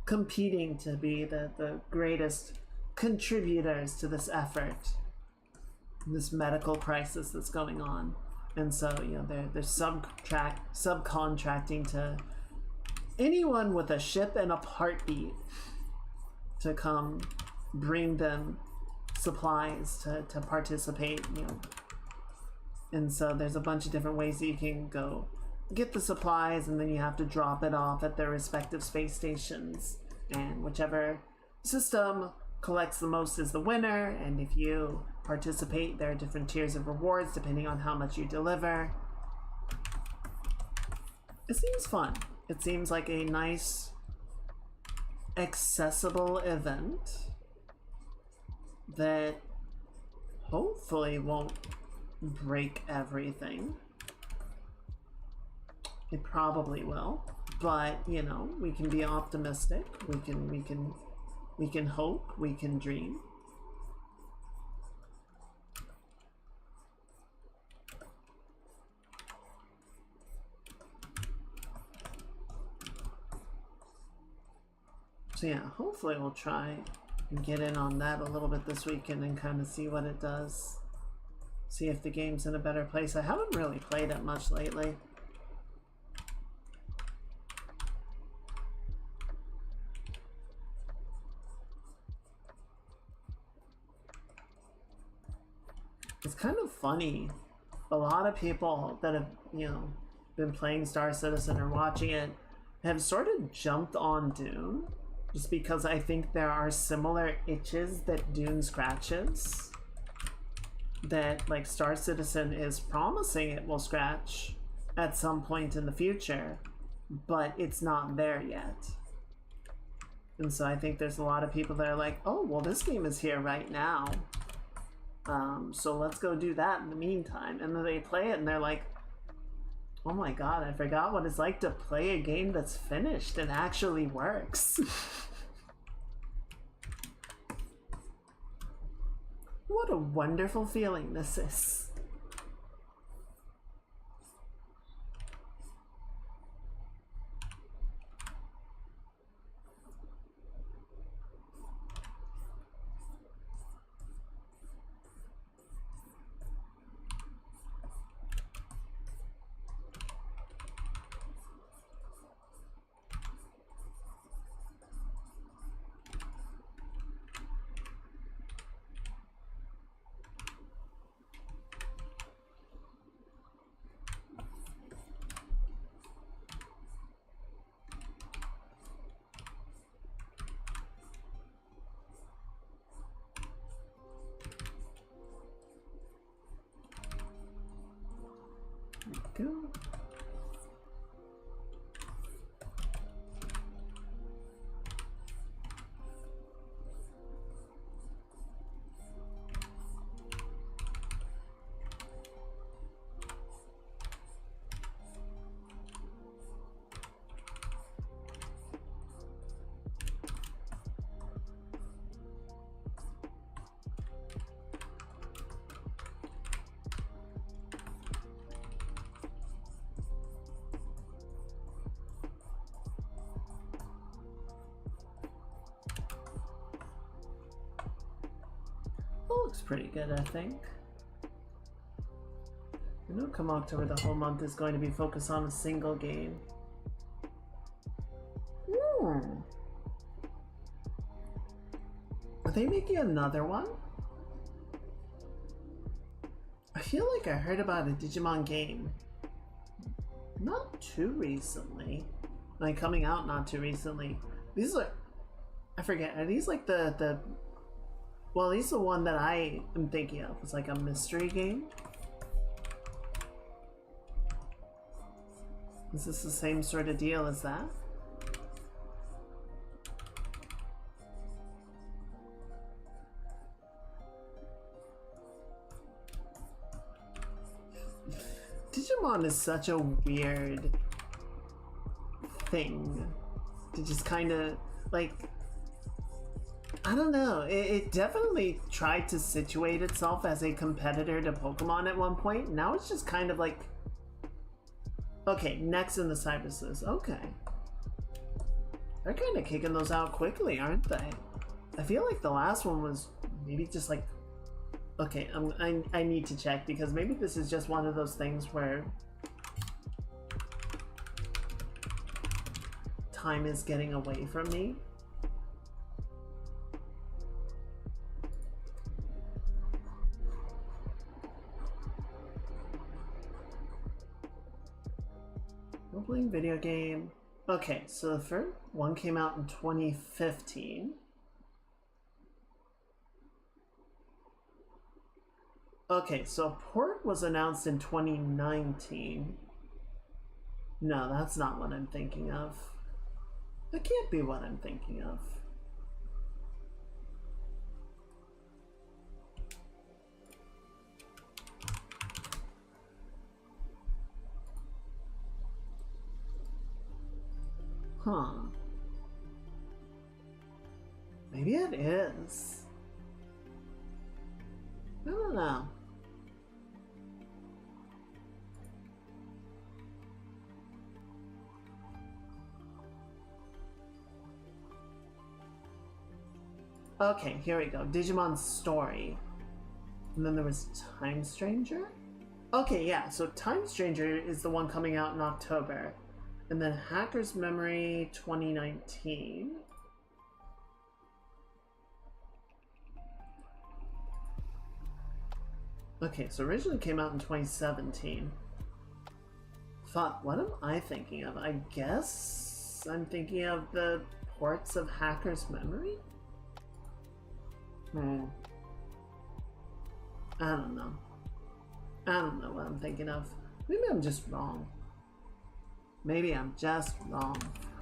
competing to be the greatest contributors to this effort, this medical crisis that's going on. And so, you know, they're subcontracting to anyone with a ship and a heartbeat to come bring them supplies to participate, you know. And so there's a bunch of different ways that you can go get the supplies, and then you have to drop it off at their respective space stations. And whichever system collects the most is the winner. And if you participate, there are different tiers of rewards depending on how much you deliver. It seems fun. It seems like a nice, accessible event that hopefully won't break everything. It probably will, but you know, we can be optimistic. We can hope. We can dream. So yeah, hopefully we'll try and get in on that a little bit this weekend and kind of see what it does. See if the game's in a better place. I haven't really played it much lately. It's kind of funny. A lot of people that have, you know, been playing Star Citizen or watching it have sort of jumped on Dune just because I think there are similar itches that Dune scratches that, like, Star Citizen is promising it will scratch at some point in the future, but it's not there yet. And so I think there's a lot of people that are like, oh, well, this game is here right now. So let's go do that in the meantime. And then they play it and they're like, oh my god, I forgot what it's like to play a game that's finished and actually works. What a wonderful feeling this is. Go. Looks pretty good, I think. I know come October, the whole month is going to be focused on a single game. Are they making another one? I feel like I heard about a Digimon game not too recently. Like coming out not too recently. These are, I forget, are these like the well, at least the one that I am thinking of is like a mystery game. Is this the same sort of deal as that? Digimon is such a weird thing to just kind of like, I don't know, it definitely tried to situate itself as a competitor to Pokemon at one point. Now it's just kind of like, okay, next in the Cybersys. Okay, they're kind of kicking those out quickly, aren't they? I feel like the last one was maybe just like, okay, I need to check because maybe this is just one of those things where time is getting away from me. Role-playing video game. Okay, so the first one came out in 2015. Okay, so a port was announced in 2019. No, that's not what I'm thinking of. That can't be what I'm thinking of. Huh. Maybe it is. I don't know. Okay, here we go. Digimon Story. And then there was Time Stranger? Okay, yeah, so Time Stranger is the one coming out in October. And then Hacker's Memory 2019. Okay, so originally came out in 2017. Fuck, what am I thinking of? I guess I'm thinking of the ports of Hacker's Memory? I don't know. I don't know what I'm thinking of. Maybe I'm just wrong. Maybe I'm just wrong.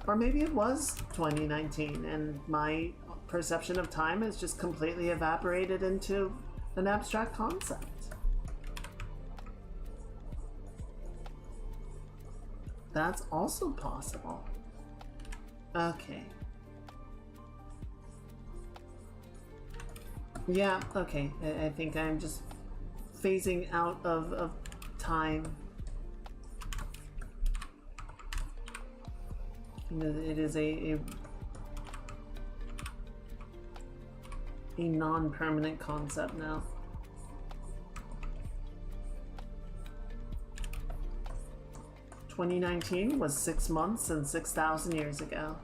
Or maybe it was 2019 and my perception of time has just completely evaporated into an abstract concept. That's also possible. Okay. Yeah, okay. I think I'm just phasing out of time. It is a non-permanent concept now. "2019 was 6 months and 6,000 years ago."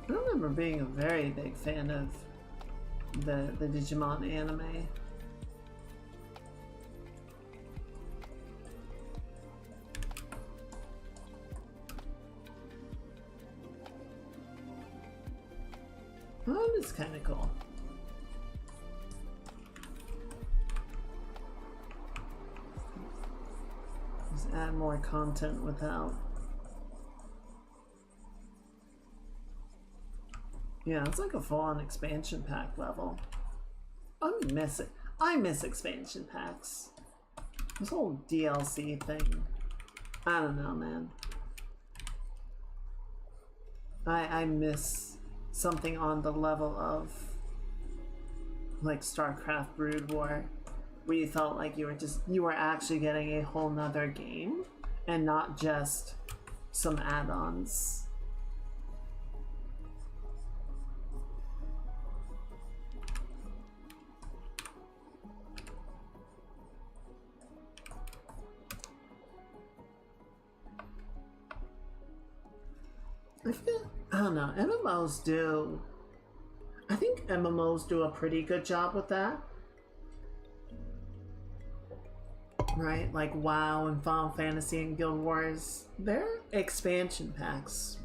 I remember being a very big fan of the Digimon anime. Oh, that's kind of cool. Just add more content without. Yeah, it's like a full-on expansion pack level. I miss expansion packs. This whole DLC thing. I don't know, man. I miss something on the level of like StarCraft Brood War, where you felt like you were actually getting a whole nother game and not just some add-ons. I don't know, I think MMOs do a pretty good job with that. Right? Like WoW and Final Fantasy and Guild Wars, their expansion packs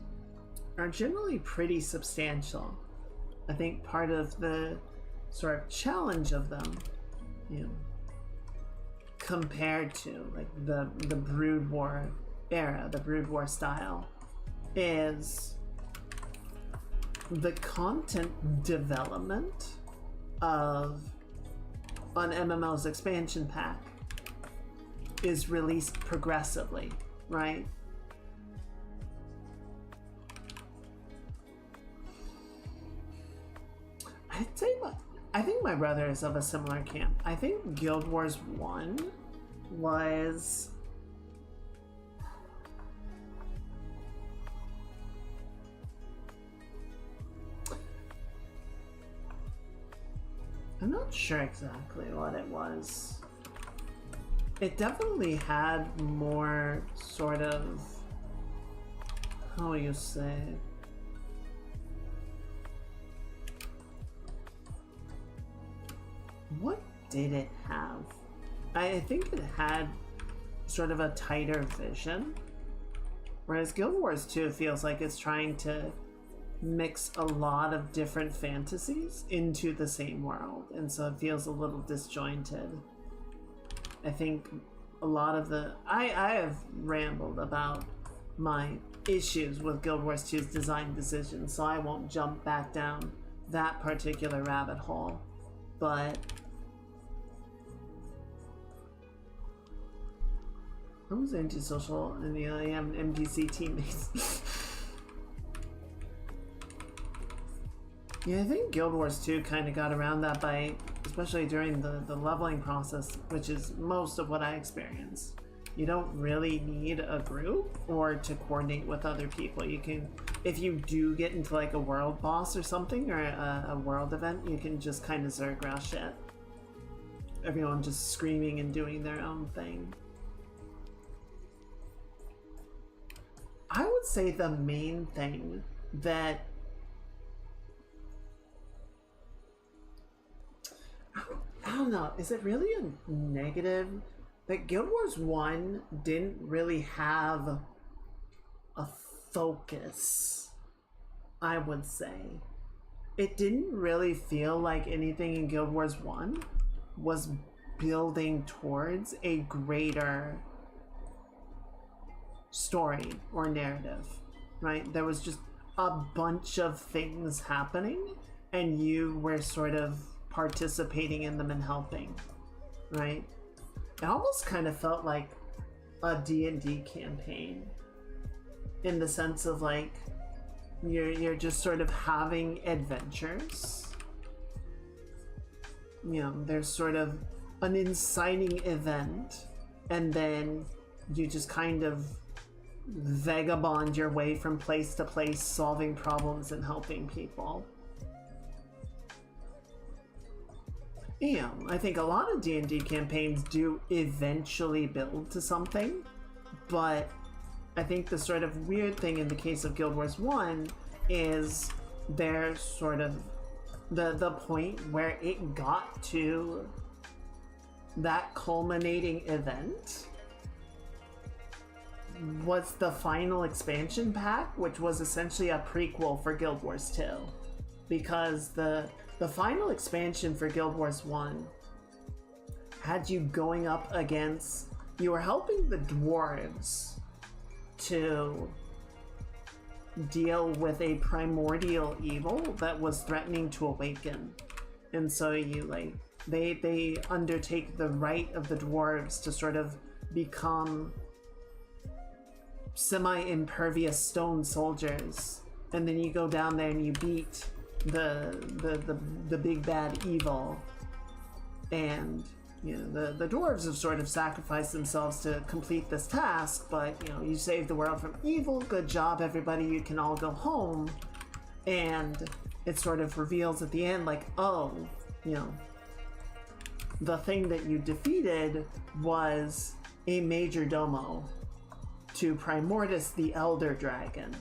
are generally pretty substantial. I think part of the sort of challenge of them, you know, compared to like the Brood War era, the Brood War style, is the content development of an MMO's expansion pack is released progressively, right? I think my brother is of a similar camp. I think Guild Wars 1 was I'm not sure exactly what it was. It definitely had more sort of, how will you say, what did it have? I think it had sort of a tighter vision, whereas Guild Wars 2 feels like it's trying to mix a lot of different fantasies into the same world, and so it feels a little disjointed. I think a lot of I have rambled about my issues with Guild Wars 2's design decisions, so I won't jump back down that particular rabbit hole, but I was antisocial and the NPC teammates. Yeah, I think Guild Wars 2 kind of got around that by, especially during the leveling process, which is most of what I experienced. You don't really need a group or to coordinate with other people. You can, if you do get into like a world boss or something, or a world event, you can just kind of Zerg shit. Everyone just screaming and doing their own thing. I would say the main thing that I don't know, is it really a negative? That Guild Wars 1 didn't really have a focus, I would say. It didn't really feel like anything in Guild Wars 1 was building towards a greater story or narrative, right? There was just a bunch of things happening and you were sort of participating in them and helping, right? It almost kind of felt like a D&D campaign in the sense of like you're just sort of having adventures. You know, there's sort of an inciting event and then you just kind of vagabond your way from place to place, solving problems and helping people. Yeah, I think a lot of D&D campaigns do eventually build to something, but I think the sort of weird thing in the case of Guild Wars 1 is there's sort of the point where it got to that culminating event was the final expansion pack, which was essentially a prequel for Guild Wars 2, because the final expansion for Guild Wars 1 had you going up against, you were helping the dwarves to deal with a primordial evil that was threatening to awaken. And so you like, they undertake the right of the dwarves to sort of become semi-impervious stone soldiers. And then you go down there and you beat the big bad evil, and you know, the dwarves have sort of sacrificed themselves to complete this task, but, you know, you saved the world from evil, good job everybody, you can all go home. And it sort of reveals at the end, like, oh, you know, the thing that you defeated was a major domo to Primordus the Elder Dragon.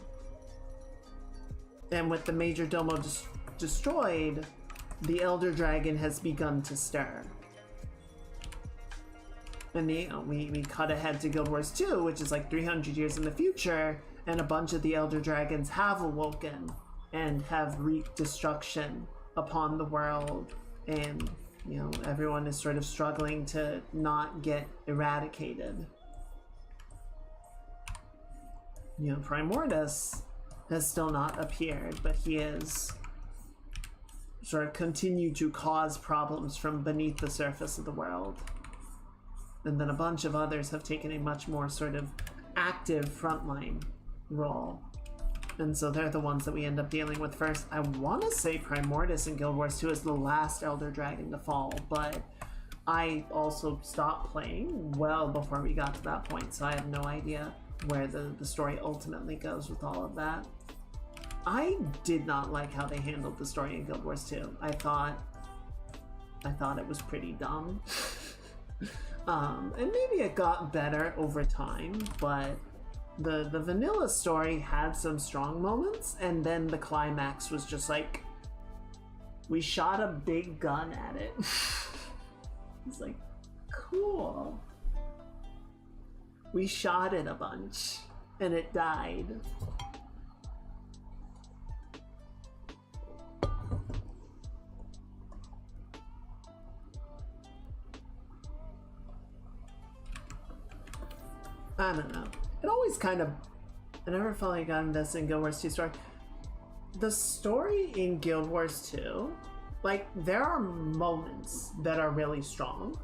And with the major domo destroyed, the Elder Dragon has begun to stir. And we cut ahead to Guild Wars 2, which is like 300 years in the future, and a bunch of the Elder Dragons have awoken and have wreaked destruction upon the world, and, you know, everyone is sort of struggling to not get eradicated. You know, Primordus has still not appeared, but he is sort of continued to cause problems from beneath the surface of the world. And then a bunch of others have taken a much more sort of active frontline role. And so they're the ones that we end up dealing with first. I want to say Primordus in Guild Wars 2 is the last Elder Dragon to fall, but I also stopped playing well before we got to that point, so I have no idea where the story ultimately goes with all of that. I did not like how they handled the story in Guild Wars 2. I thought it was pretty dumb. And maybe it got better over time, but the vanilla story had some strong moments, and then the climax was just like, we shot a big gun at it. It's like, cool. We shot it a bunch, and it died. I don't know. It always kind of... I never felt like I got invested in Guild Wars 2 story. The story in Guild Wars 2, like, there are moments that are really strong.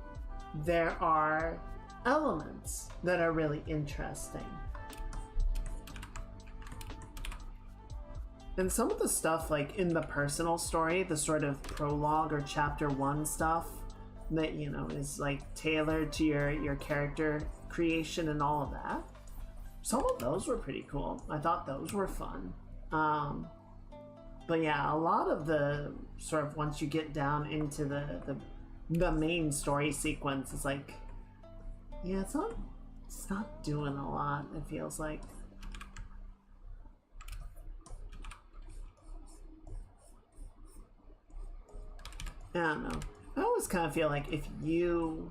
There are elements that are really interesting. And some of the stuff, like, in the personal story, the sort of prologue or chapter 1 stuff that, you know, is, like, tailored to your character creation and all of that, some of those were pretty cool. I thought those were fun. But yeah, a lot of the sort of, once you get down into the main story sequence, it's like, yeah, it's not doing a lot, it feels like. I don't know. I always kind of feel like if you...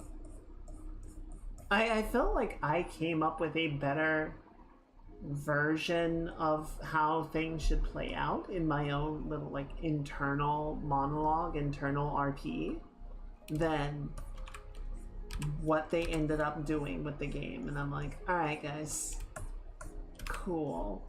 I felt like I came up with a better version of how things should play out in my own little, like, internal monologue, internal RP, than what they ended up doing with the game. And I'm like, alright guys, cool.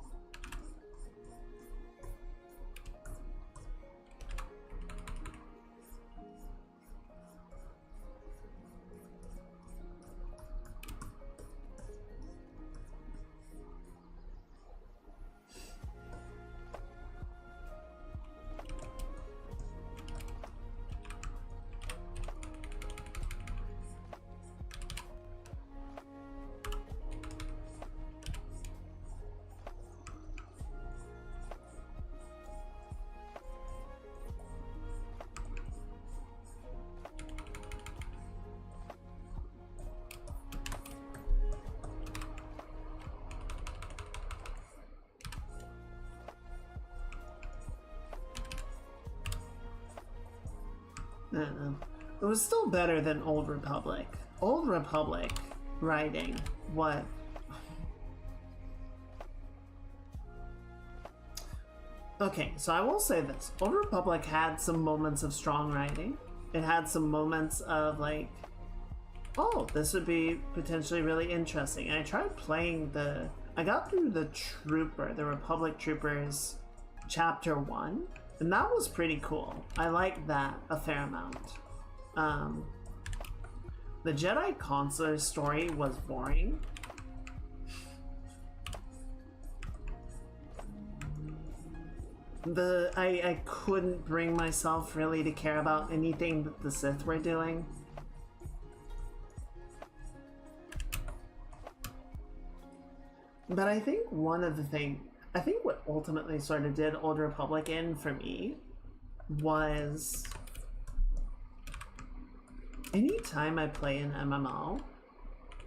I don't know. It was still better than Old Republic. Old Republic writing, what? Okay, so I will say this. Old Republic had some moments of strong writing. It had some moments of, like, oh, this would be potentially really interesting. And I tried playing I got through the Republic Troopers Chapter 1, and that was pretty cool. I liked that a fair amount. The Jedi Consular story was boring. I couldn't bring myself really to care about anything that the Sith were doing. But I think I think what ultimately sort of did Old Republic in for me was anytime I play an MMO,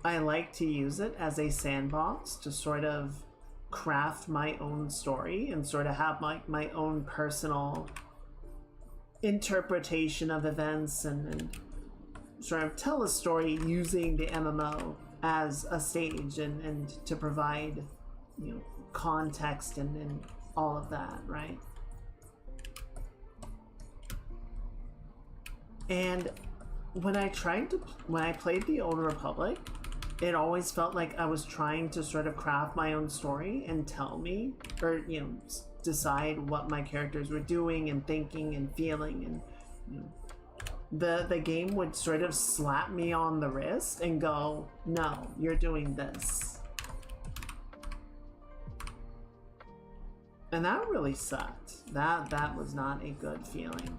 I like to use it as a sandbox to sort of craft my own story and sort of have my own personal interpretation of events and sort of tell a story using the MMO as a stage and to provide, you know, context and all of that, right? And when I played the Old Republic, it always felt like I was trying to sort of craft my own story and tell me, or, you know, decide what my characters were doing and thinking and feeling, and, you know, the game would sort of slap me on the wrist and go, no, you're doing this. And that really sucked. That was not a good feeling.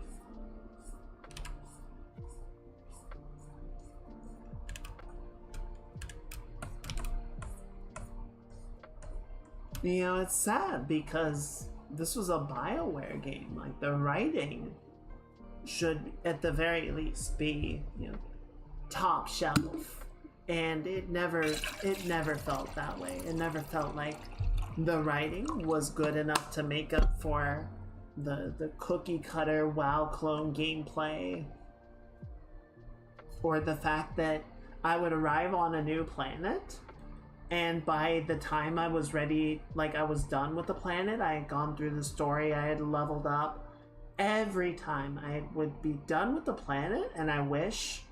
You know, it's sad because this was a BioWare game. Like, the writing should at the very least be, you know, top shelf, and it never felt that way. It never felt like the writing was good enough to make up for the cookie cutter WoW clone gameplay, or the fact that I would arrive on a new planet and by the time I was ready, like I was done with the planet, I had gone through the story, I had leveled up. Every time I would be done with the planet, and I wish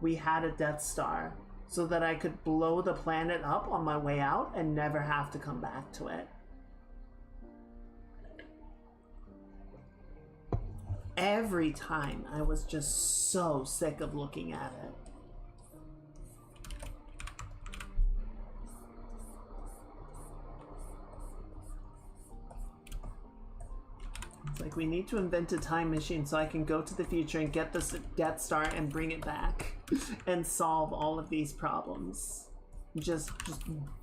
we had a Death Star so that I could blow the planet up on my way out and never have to come back to it. Every time I was just so sick of looking at it. It's like, we need to invent a time machine so I can go to the future and get this Death Star and bring it back and solve all of these problems. Just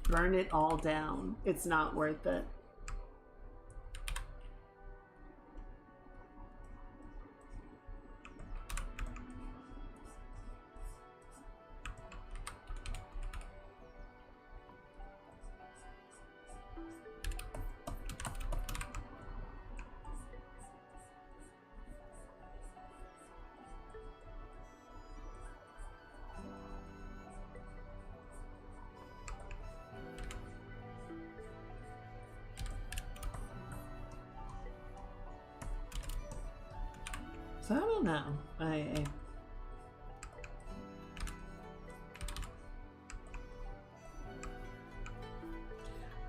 burn it all down. It's not worth it. So I don't know.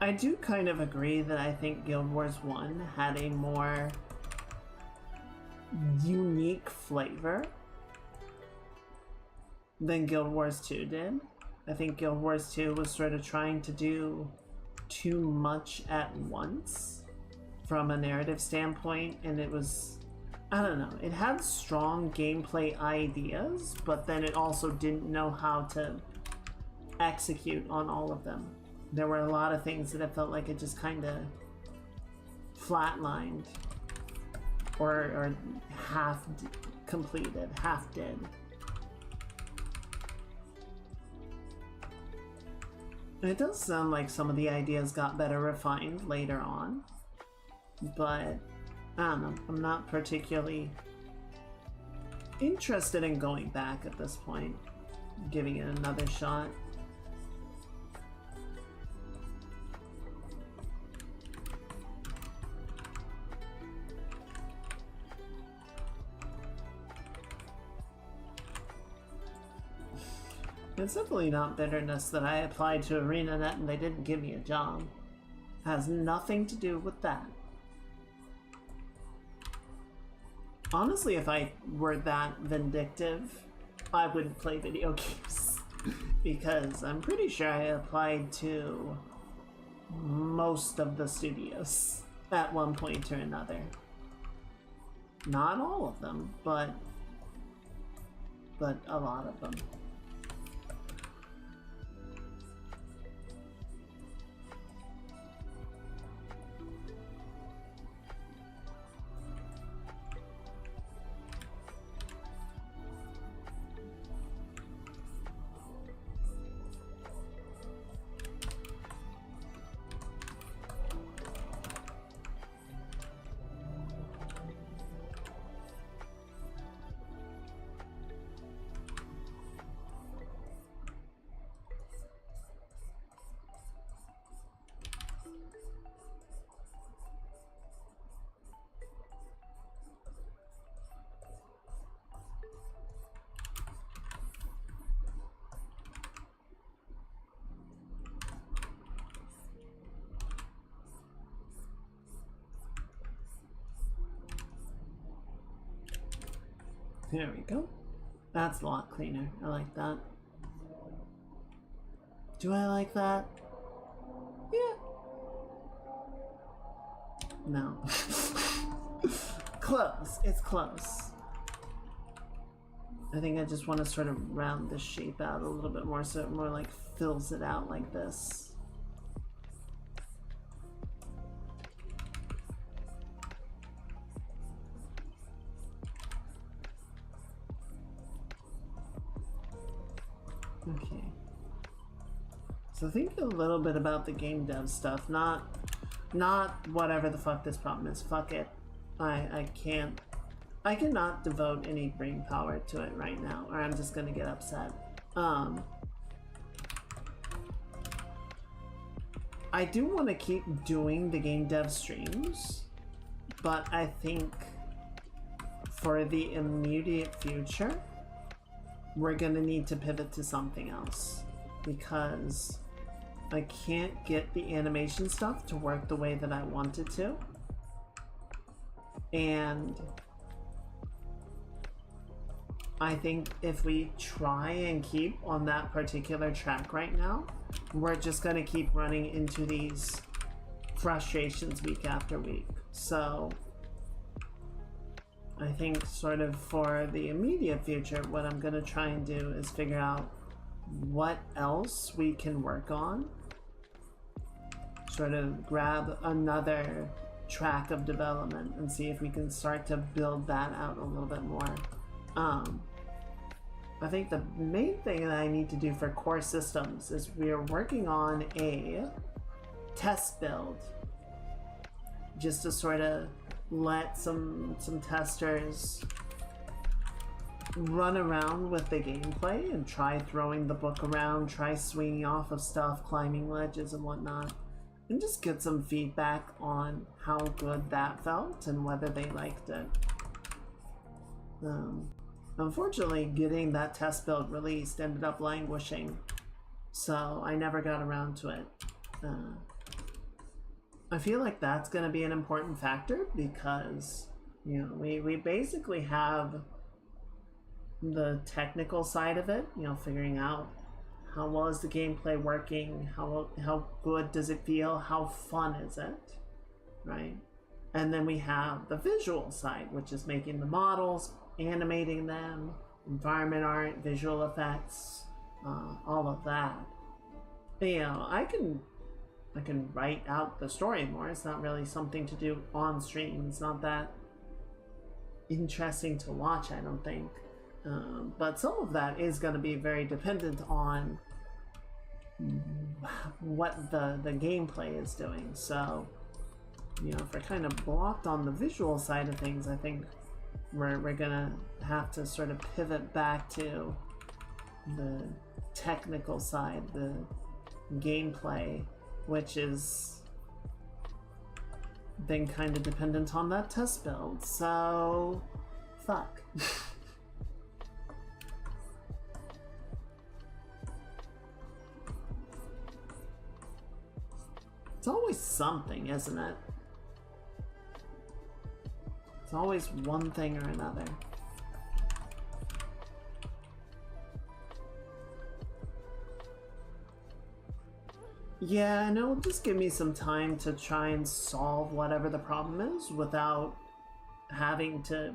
I do kind of agree that I think Guild Wars 1 had a more unique flavor than Guild Wars 2 did. I think Guild Wars 2 was sort of trying to do too much at once from a narrative standpoint, and it was, I don't know, it had strong gameplay ideas, but then it also didn't know how to execute on all of them. There were a lot of things that I felt like it just kind of flatlined or half completed, half did. And it does sound like some of the ideas got better refined later on, but I don't know, I'm not particularly interested in going back at this point, giving it another shot. It's definitely not bitterness that I applied to ArenaNet and they didn't give me a job. It has nothing to do with that. Honestly, if I were that vindictive, I wouldn't play video games. Because I'm pretty sure I applied to most of the studios at one point or another. Not all of them, but a lot of them. There we go. That's a lot cleaner. I like that. Do I like that? Yeah. No. Close. It's close. I think I just want to sort of round this shape out a little bit more so it more like fills it out like this. Okay. So think a little bit about the game dev stuff, not whatever the fuck this problem is. Fuck it. I cannot devote any brain power to it right now, or I'm just gonna get upset. I do want to keep doing the game dev streams, but I think for the immediate future, we're gonna need to pivot to something else because I can't get the animation stuff to work the way that I want it to. And I think if we try and keep on that particular track right now, we're just gonna keep running into these frustrations week after week. So I think sort of for the immediate future, what I'm gonna try and do is figure out what else we can work on. Sort of grab another track of development and see if we can start to build that out a little bit more. I think the main thing that I need to do for core systems is we are working on a test build just to sort of let some testers run around with the gameplay and try throwing the book around, try swinging off of stuff, climbing ledges and whatnot, and just get some feedback on how good that felt and whether they liked it. Unfortunately, getting that test build released ended up languishing, so I never got around to it. I feel like that's going to be an important factor because, you know, we basically have the technical side of it, you know, figuring out how well is the gameplay working, how good does it feel, how fun is it, right? And then we have the visual side, which is making the models, animating them, environment art, visual effects, all of that. You know, I can write out the story more. It's not really something to do on stream. It's not that interesting to watch, I don't think. But some of that is going to be very dependent on what the gameplay is doing. So, you know, if we're kind of blocked on the visual side of things, I think we're gonna have to sort of pivot back to the technical side, the gameplay, which is then kind of dependent on that test build. So, fuck. It's always something, isn't it? It's always one thing or another. Yeah, and it'll just give me some time to try and solve whatever the problem is without having to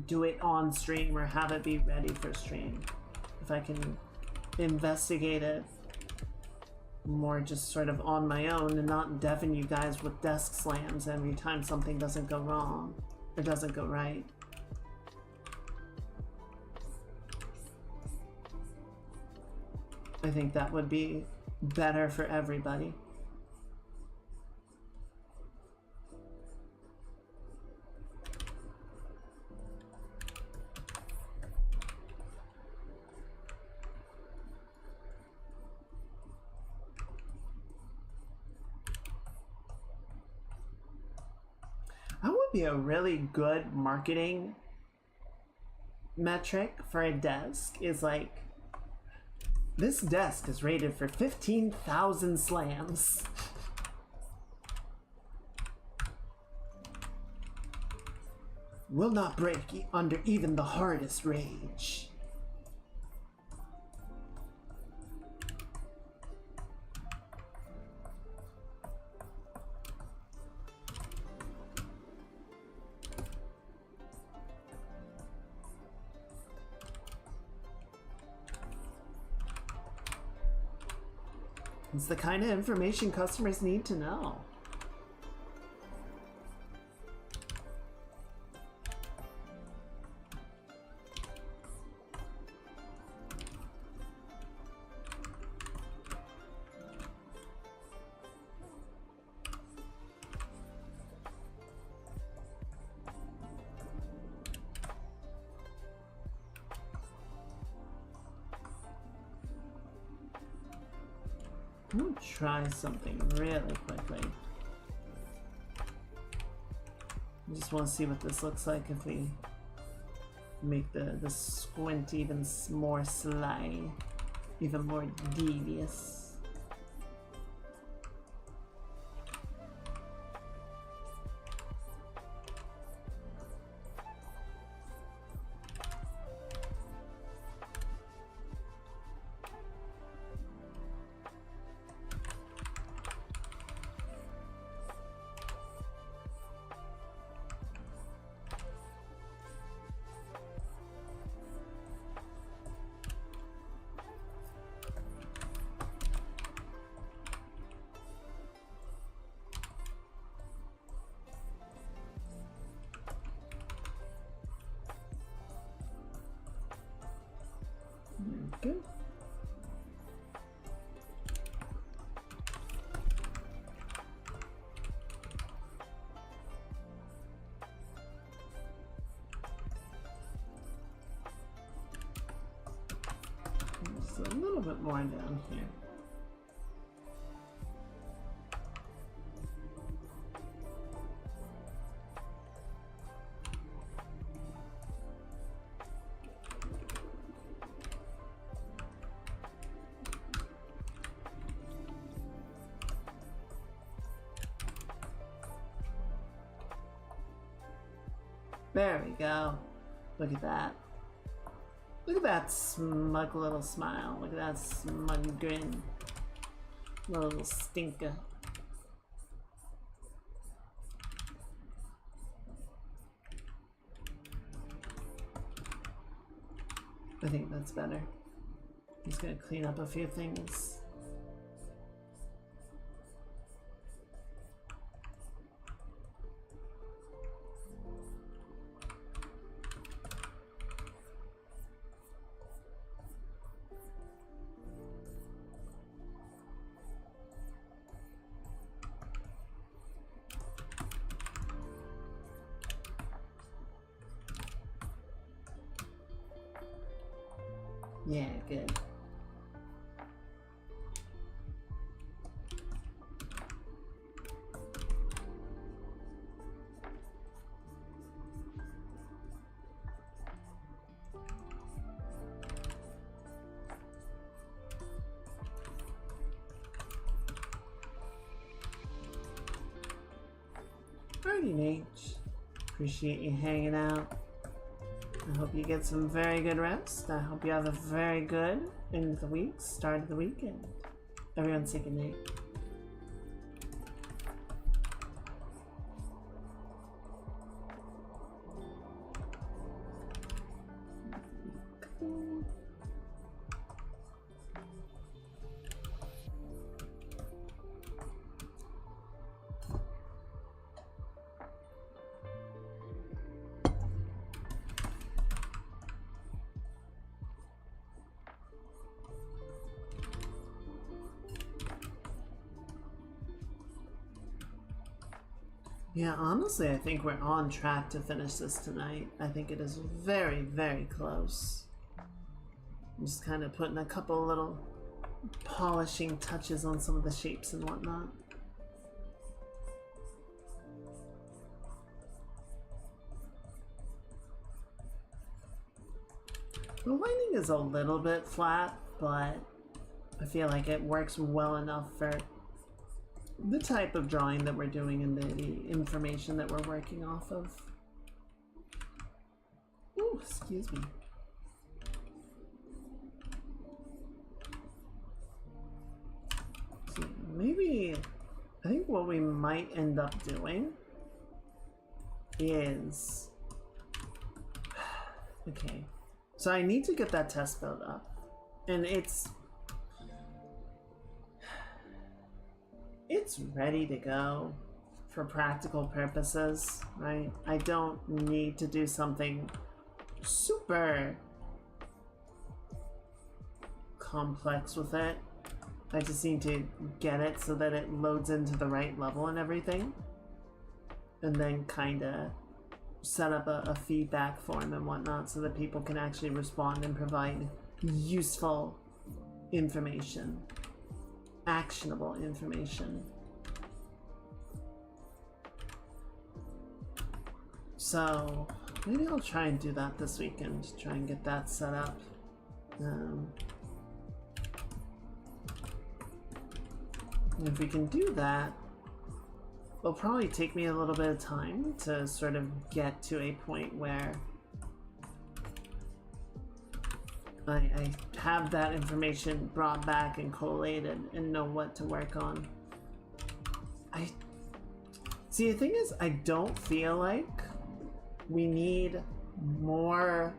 do it on stream or have it be ready for stream. If I can investigate it more just sort of on my own and not devin you guys with desk slams every time something doesn't go wrong or doesn't go right. I think that would be better for everybody. That would be a really good marketing metric for a desk, is like, this desk is rated for 15,000 slams. will not break under even the hardest rage. It's the kind of information customers need to know. I'm gonna try something really quickly. I just want to see what this looks like if we make the squint even more sly, even more devious. Good. Just a little bit more down here. There we go. Look at that. Look at that smug little smile. Look at that smug grin. Little stinker. I think that's better. He's gonna clean up a few things. Yeah, good. Alrighty, Nate. Appreciate you hanging out. I hope you get some very good rest. I hope you have a very good end of the week, start of the weekend. Everyone say good night. Yeah, honestly, I think we're on track to finish this tonight. I think it is very, very close. I'm just kind of putting a couple little polishing touches on some of the shapes and whatnot. The lighting is a little bit flat, but I feel like it works well enough for the type of drawing that we're doing and the information that we're working off of. Ooh, excuse me. So maybe, I think what we might end up doing is, okay, so I need to get that test built up, and it's ready to go for practical purposes, right? I don't need to do something super complex with it. I just need to get it so that it loads into the right level and everything, and then kind of set up a feedback form and whatnot so that people can actually respond and provide useful information, actionable information. So maybe I'll try and do that this weekend, try and get that set up. If we can do that, it'll probably take me a little bit of time to sort of get to a point where I have that information brought back and collated and know what to work on. See, the thing is, I don't feel like we need more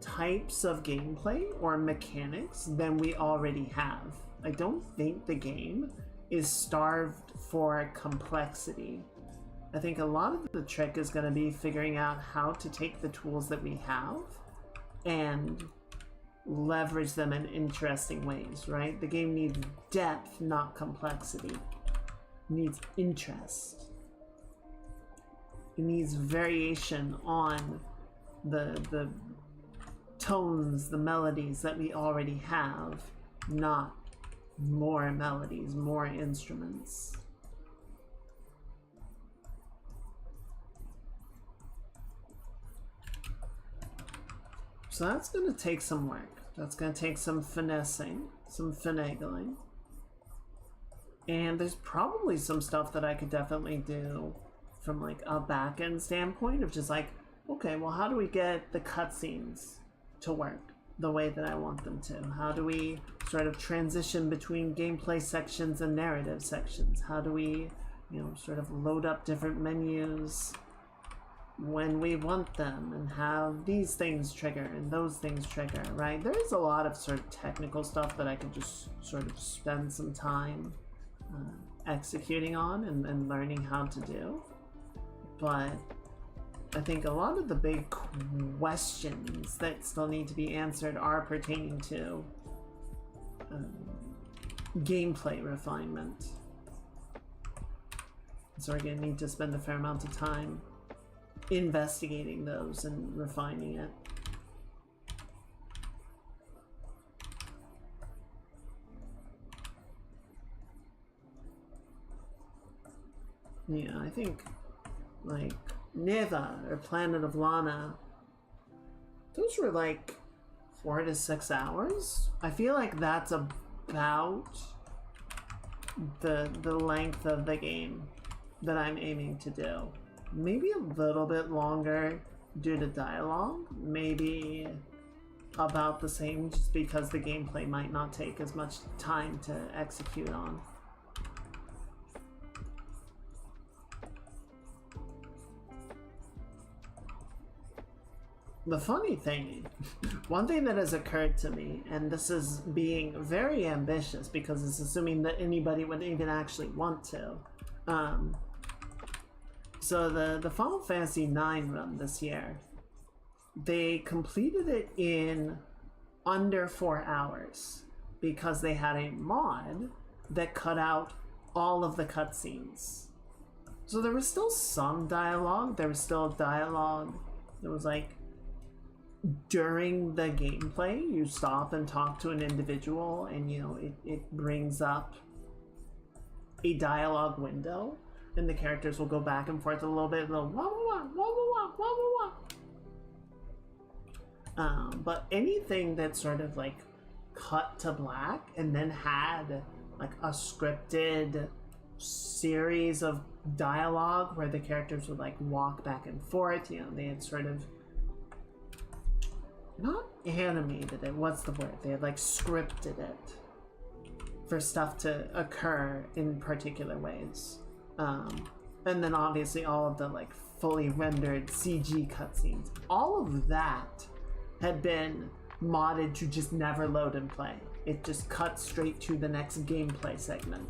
types of gameplay or mechanics than we already have. I don't think the game is starved for complexity. I think a lot of the trick is going to be figuring out how to take the tools that we have and leverage them in interesting ways, right? The game needs depth, not complexity. It needs interest. It needs variation on the tones, the melodies that we already have, not more melodies, more instruments. So that's going to take some work. That's going to take some finessing, some finagling. And there's probably some stuff that I could definitely do from like a back-end standpoint of just like, okay, well, how do we get the cutscenes to work the way that I want them to? How do we sort of transition between gameplay sections and narrative sections? How do we, sort of load up different menus when we want them and have these things trigger and those things trigger, right? There is a lot of sort of technical stuff that I could just sort of spend some time executing on and learning how to do. But I think a lot of the big questions that still need to be answered are pertaining to gameplay refinement. So we're going to need to spend a fair amount of time investigating those and refining it. Yeah, I think like Neva or Planet of Lana, those were like 4 to 6 hours. I feel like that's about the length of the game that I'm aiming to do. Maybe a little bit longer due to dialogue, maybe about the same just because the gameplay might not take as much time to execute on. The funny thing, one thing that has occurred to me, and this is being very ambitious because it's assuming that anybody would even actually want to, so the Final Fantasy IX run this year, they completed it in under 4 hours because they had a mod that cut out all of the cutscenes. So there was still some dialogue, there was still dialogue that was like, during the gameplay, you stop and talk to an individual and it brings up a dialogue window and the characters will go back and forth a little bit, wah, wah, wah, wah, wah, wah, wah, wah. But anything that sort of like cut to black and then had like a scripted series of dialogue where the characters would like walk back and forth, they had sort of not animated it, what's the word? They had like scripted it for stuff to occur in particular ways. And then obviously all of the like fully rendered CG cutscenes, all of that had been modded to just never load and play. It just cuts straight to the next gameplay segment.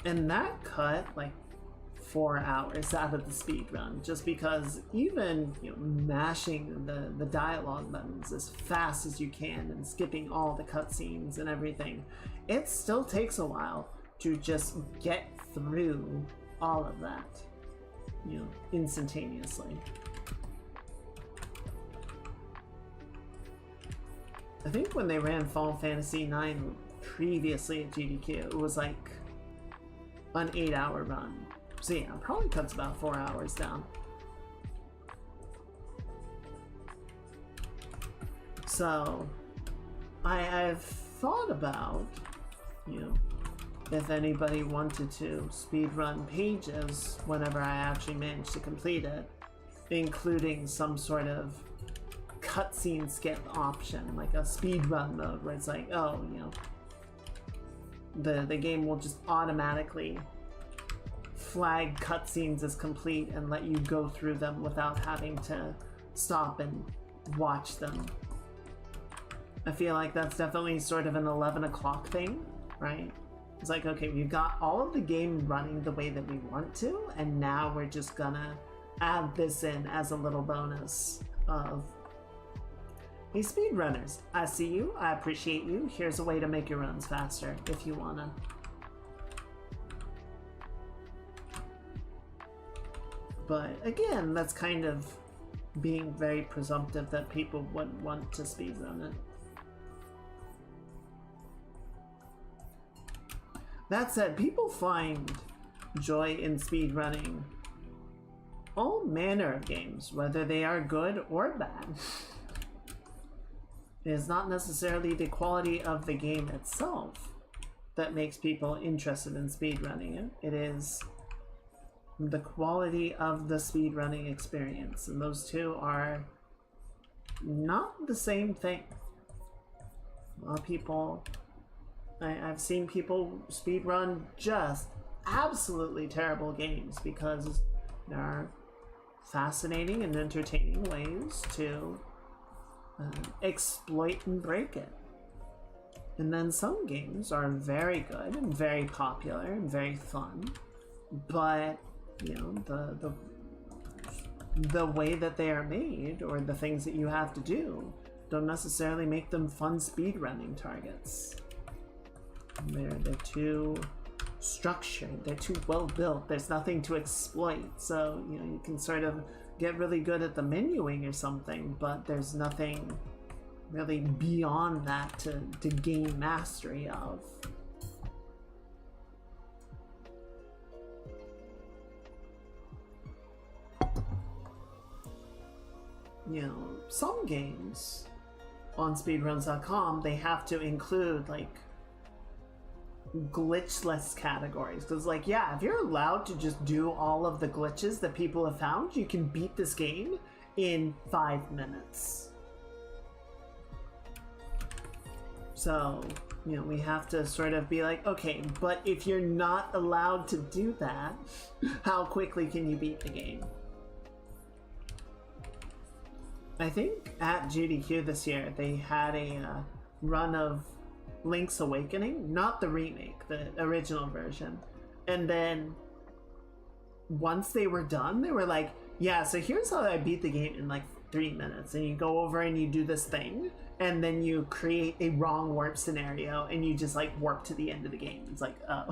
And that cut like 4 hours out of the speed run, just because even mashing the dialogue buttons as fast as you can and skipping all the cutscenes and everything, it still takes a while to just get through all of that, instantaneously. I think when they ran Final Fantasy IX previously at GDQ, it was like an 8-hour run. So yeah, it probably cuts about 4 hours down. So I've thought about, if anybody wanted to speedrun Pages whenever I actually managed to complete it, including some sort of cutscene skip option, like a speedrun mode where it's like, oh, the game will just automatically flag cutscenes as complete and let you go through them without having to stop and watch them. I feel like that's definitely sort of an 11 o'clock thing, right? It's like, okay, we've got all of the game running the way that we want to, and now we're just gonna add this in as a little bonus of, hey speedrunners, I see you, I appreciate you, here's a way to make your runs faster if you wanna. But again, that's kind of being very presumptive that people wouldn't want to speedrun it. That said, people find joy in speedrunning all manner of games, whether they are good or bad. It is not necessarily the quality of the game itself that makes people interested in speedrunning it. It is the quality of the speedrunning experience, and those two are not the same thing. A lot of people, I've seen people speedrun just absolutely terrible games because there are fascinating and entertaining ways to exploit and break it. And then some games are very good and very popular and very fun, but the way that they are made or the things that you have to do don't necessarily make them fun speedrunning targets. They're too structured, they're too well built, there's nothing to exploit, so you can sort of get really good at the menuing or something, but there's nothing really beyond that to gain mastery of. Some games on speedruns.com, they have to include like glitchless categories, because like, yeah, if you're allowed to just do all of the glitches that people have found, you can beat this game in 5 minutes. So we have to sort of be like, okay, but if you're not allowed to do that, how quickly can you beat the game? I think at GDQ this year, they had a run of Link's Awakening, not the remake, the original version. And then once they were done, they were like, yeah, so here's how I beat the game in like 3 minutes. And you go over and you do this thing, and then you create a wrong warp scenario, and you just like warp to the end of the game. It's like, oh.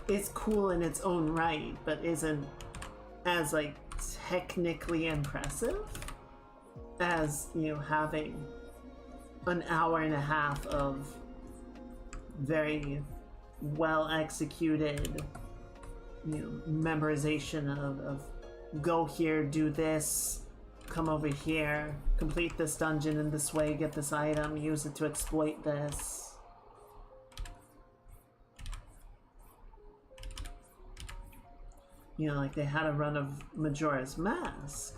It's cool in its own right, but isn't as like technically impressive as having an hour and a half of very well executed memorization of go here, do this, come over here, complete this dungeon in this way, get this item, use it to exploit this. Like they had a run of Majora's Mask.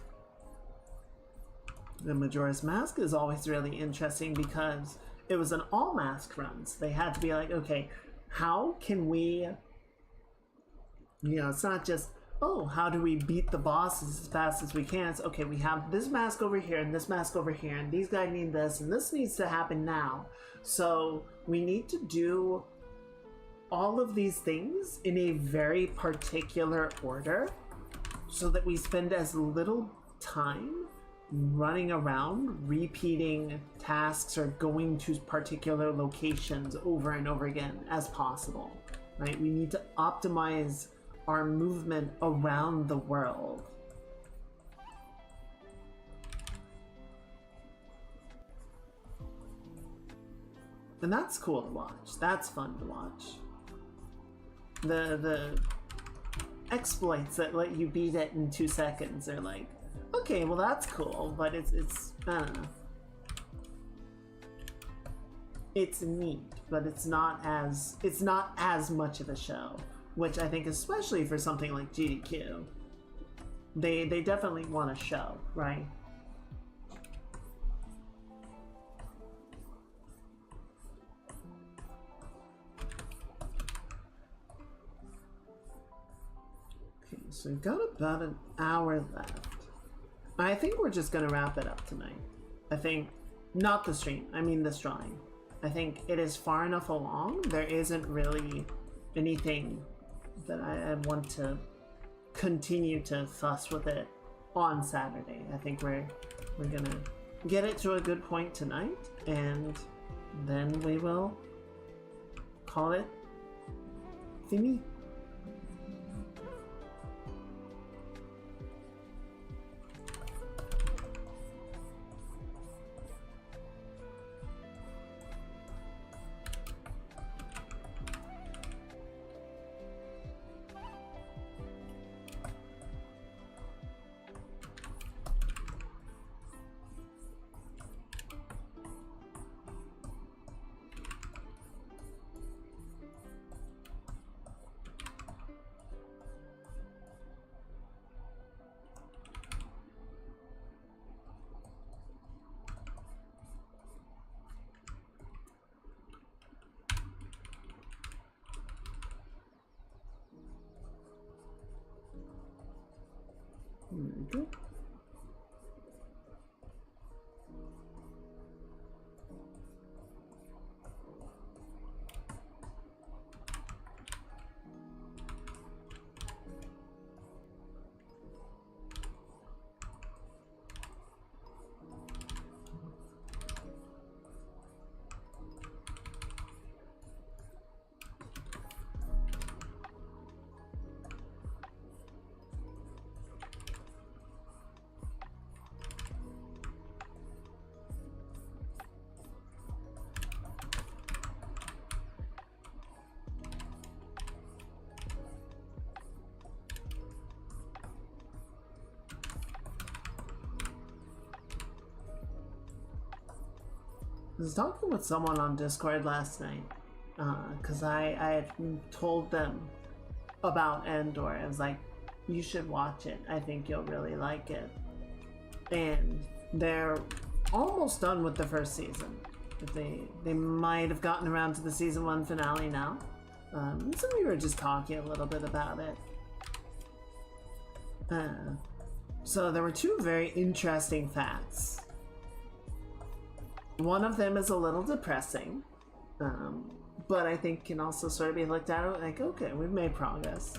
The Majora's Mask is always really interesting because it was an all mask runs. They had to be like, okay, how can we, it's not just, oh, how do we beat the bosses as fast as we can? It's, okay, we have this mask over here and this mask over here, and these guys need this, and this needs to happen now. So we need to do all of these things in a very particular order so that we spend as little time running around repeating tasks or going to particular locations over and over again as possible, right? We need to optimize our movement around the world. And that's cool to watch. That's fun to watch. The exploits that let you beat it in 2 seconds are like, okay, well that's cool, but it's I don't know. It's neat, but it's not as much of a show, which I think especially for something like GDQ, they definitely want a show, right? Okay, so we've got about an hour left. I think we're just gonna wrap it up tonight. I think, not the stream, I mean this drawing. I think it is far enough along. There isn't really anything that I want to continue to fuss with it on Saturday. I think we're gonna get it to a good point tonight, and then we will call it fini. Good. I was talking with someone on Discord last night, because I had told them about Endor. I was like, you should watch it. I think you'll really like it. And they're almost done with the first season. They might have gotten around to the season 1 finale now. So we were just talking a little bit about it. So there were 2 very interesting facts. One of them is a little depressing, but I think can also sort of be looked at like, okay, we've made progress.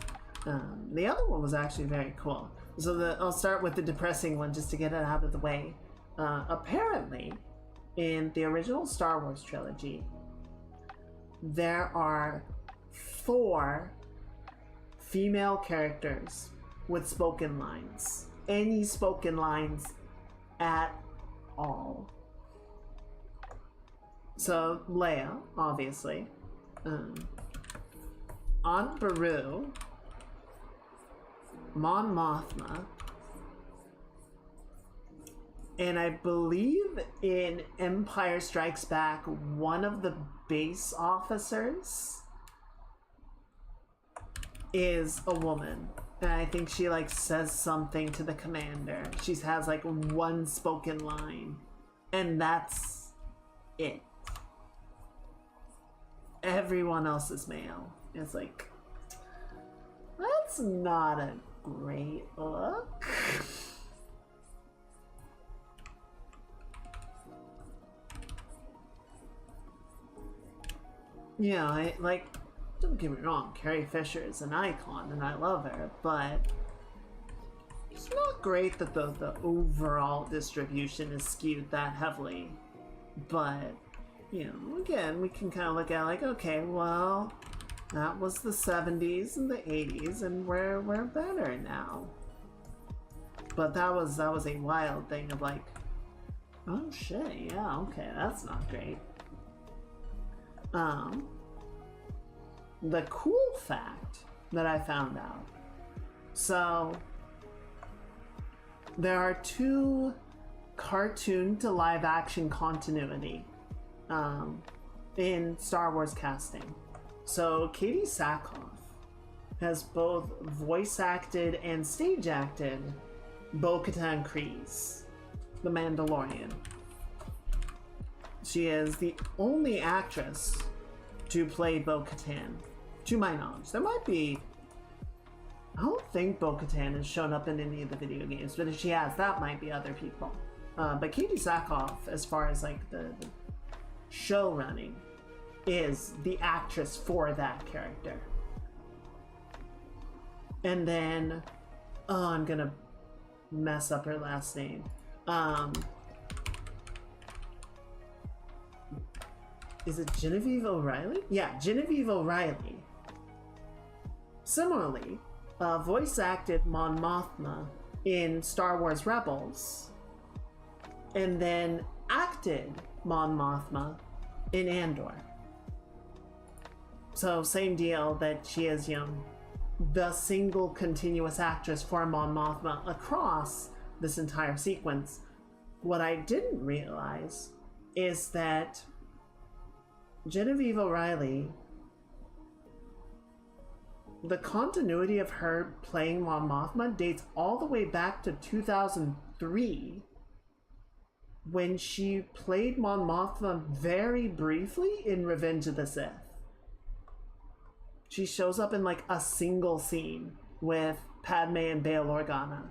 The other one was actually very cool. So I'll start with the depressing one just to get it out of the way. Apparently, in the original Star Wars trilogy, there are 4 female characters with spoken lines. Any spoken lines at all. So Leia, obviously, Aunt Beru, Mon Mothma. And I believe in Empire Strikes Back, one of the base officers is a woman. And I think she like says something to the commander. She has like one spoken line. And that's it. Everyone else is male. It's like, that's not a great look. Yeah, I like, don't get me wrong, Carrie Fisher is an icon and I love her, but it's not great that the overall distribution is skewed that heavily. But, you know, again, we can kind of look at like, okay, well, that was the 70s and the 80s and we're better now. But that was a wild thing of like, oh shit, yeah, okay, that's not great. The cool fact that I found out. So, there are two cartoon to live action continuity in Star Wars casting. So, Katie Sackhoff has both voice acted and stage acted Bo-Katan Kryze, the Mandalorian. She is the only actress to play Bo-Katan, to my knowledge. There might be... I don't think Bo-Katan has shown up in any of the video games, but if she has, that might be other people. But Katie Sackhoff, as far as like the show running, is the actress for that character. And then... Oh, I'm gonna mess up her last name. Is it Genevieve O'Reilly? Yeah, Genevieve O'Reilly. Similarly, voice acted Mon Mothma in Star Wars Rebels, and then acted Mon Mothma in Andor. So same deal that she is, you know, the single continuous actress for Mon Mothma across this entire sequence. What I didn't realize is that Genevieve O'Reilly, the continuity of her playing Mon Mothma dates all the way back to 2003, when she played Mon Mothma very briefly in Revenge of the Sith. She shows up in like a single scene with Padme and Bail Organa.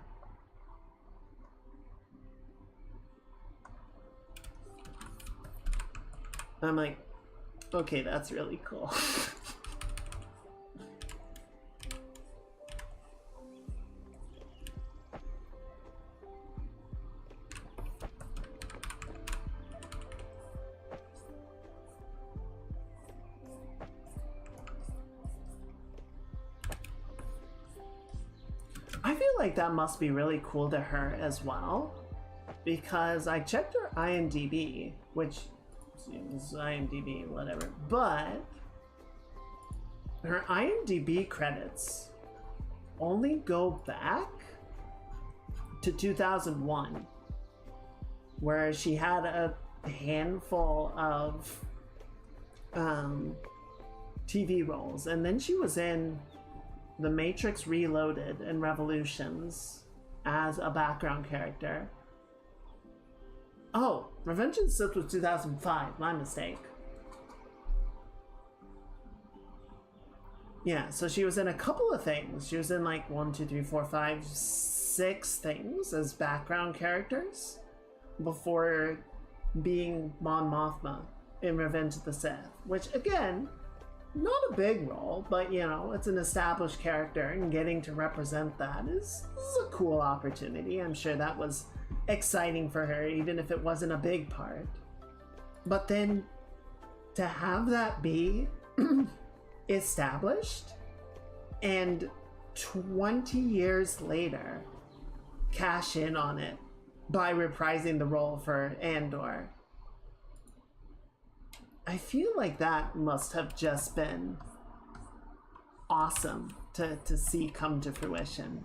I'm like, okay, that's really cool. I feel like that must be really cool to her as well, because I checked her IMDb, which is IMDb, whatever, but her IMDb credits only go back to 2001, where she had a handful of TV roles, and then she was in The Matrix Reloaded and Revolutions as a background character. Oh, Revenge of the Sith was 2005, my mistake. Yeah, so she was in a couple of things. She was in like 1, 2, 3, 4, 5, 6 things as background characters before being Mon Mothma in Revenge of the Sith, which again, not a big role, but you know, it's an established character, and getting to represent that is a cool opportunity. I'm sure that was exciting for her, even if it wasn't a big part. But then to have that be established and 20 years later cash in on it by reprising the role for Andor, I feel like that must have just been awesome to see come to fruition.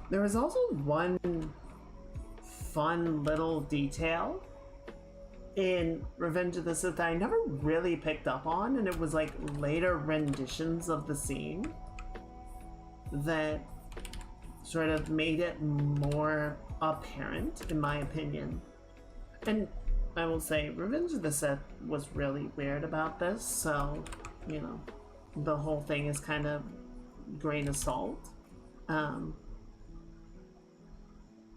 There was also one fun little detail in Revenge of the Sith that I never really picked up on, and it was like later renditions of the scene that sort of made it more apparent, in my opinion. And I will say, Revenge of the Sith was really weird about this, so, you know, the whole thing is kind of grain of salt.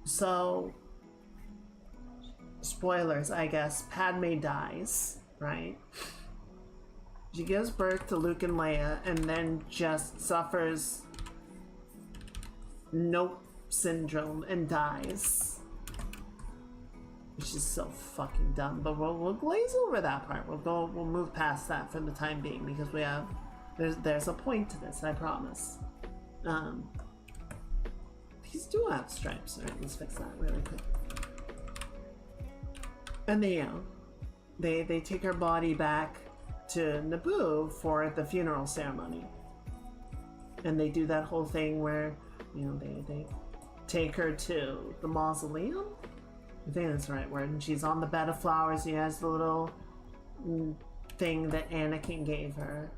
So, spoilers, I guess. Padme dies, right? She gives birth to Luke and Leia, and then just suffers Nope syndrome and dies, which is so fucking dumb. But we'll glaze over that part. We'll move past that for the time being because we have there's a point to this. I promise. These do have stripes. All right, let's fix that really quick. And they take her body back to Naboo for the funeral ceremony, and they do that whole thing where, you know, they take her to the mausoleum. I think that's the right word. And she's on the bed of flowers. She has the little thing that Anakin gave her.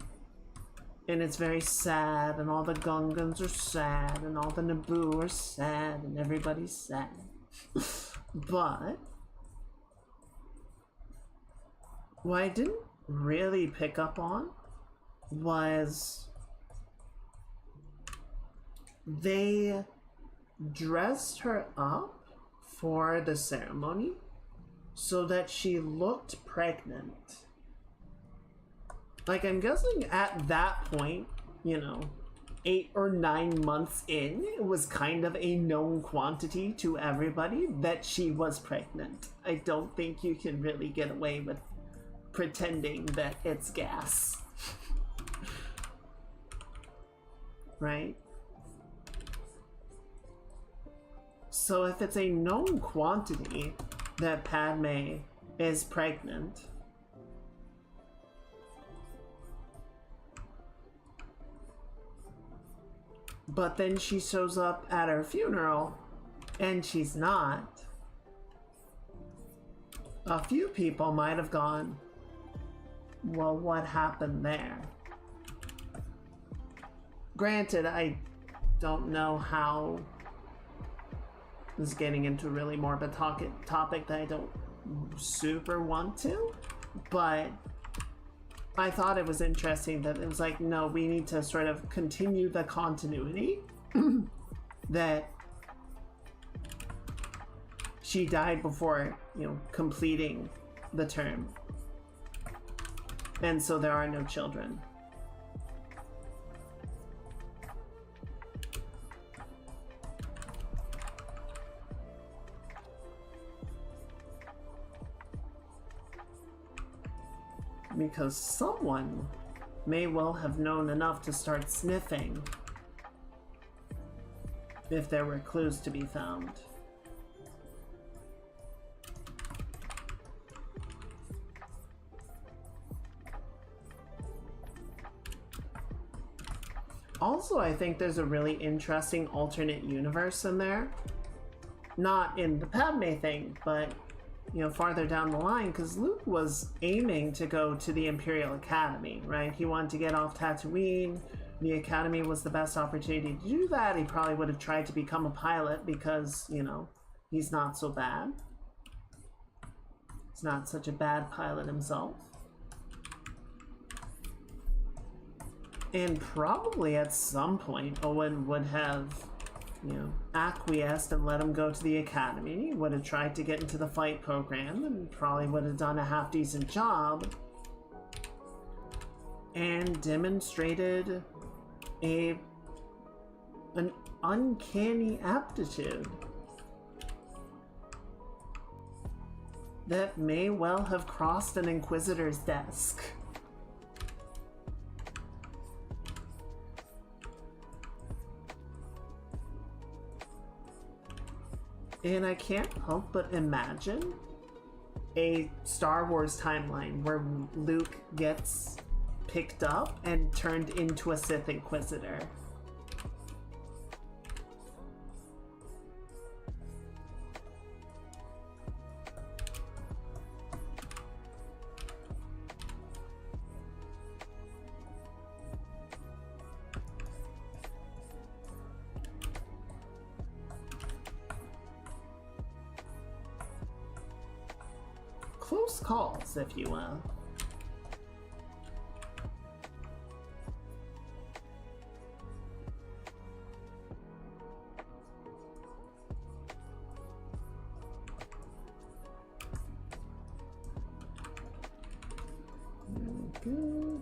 And it's very sad, and all the Gungans are sad, and all the Naboo are sad, and everybody's sad. But what I didn't really pick up on was they dressed her up for the ceremony so that she looked pregnant. Like, I'm guessing at that point, you know, 8 or 9 months in, it was kind of a known quantity to everybody that she was pregnant. I don't think you can really get away with pretending that it's gas. Right? So if it's a known quantity that Padme is pregnant, but then she shows up at her funeral and she's not, a few people might have gone, well, what happened there? Granted, I don't know how this is getting into a really morbid topic that I don't super want to, but I thought it was interesting that it was like, no, we need to sort of continue the continuity that she died before, you know, completing the term. And so there are no children. Because someone may well have known enough to start sniffing if there were clues to be found. Also, I think there's a really interesting alternate universe in there. Not in the Padme thing, but, you know, farther down the line, because Luke was aiming to go to the Imperial Academy, right? He wanted to get off Tatooine. The Academy was the best opportunity to do that. He probably would have tried to become a pilot because, you know, he's not so bad. He's not such a bad pilot himself. And probably at some point, Owen would have, you know, acquiesced and let him go to the academy. He would have tried to get into the fight program and probably would have done a half-decent job and demonstrated an uncanny aptitude that may well have crossed an Inquisitor's desk. And I can't help but imagine a Star Wars timeline where Luke gets picked up and turned into a Sith Inquisitor. close calls, if you will. Good.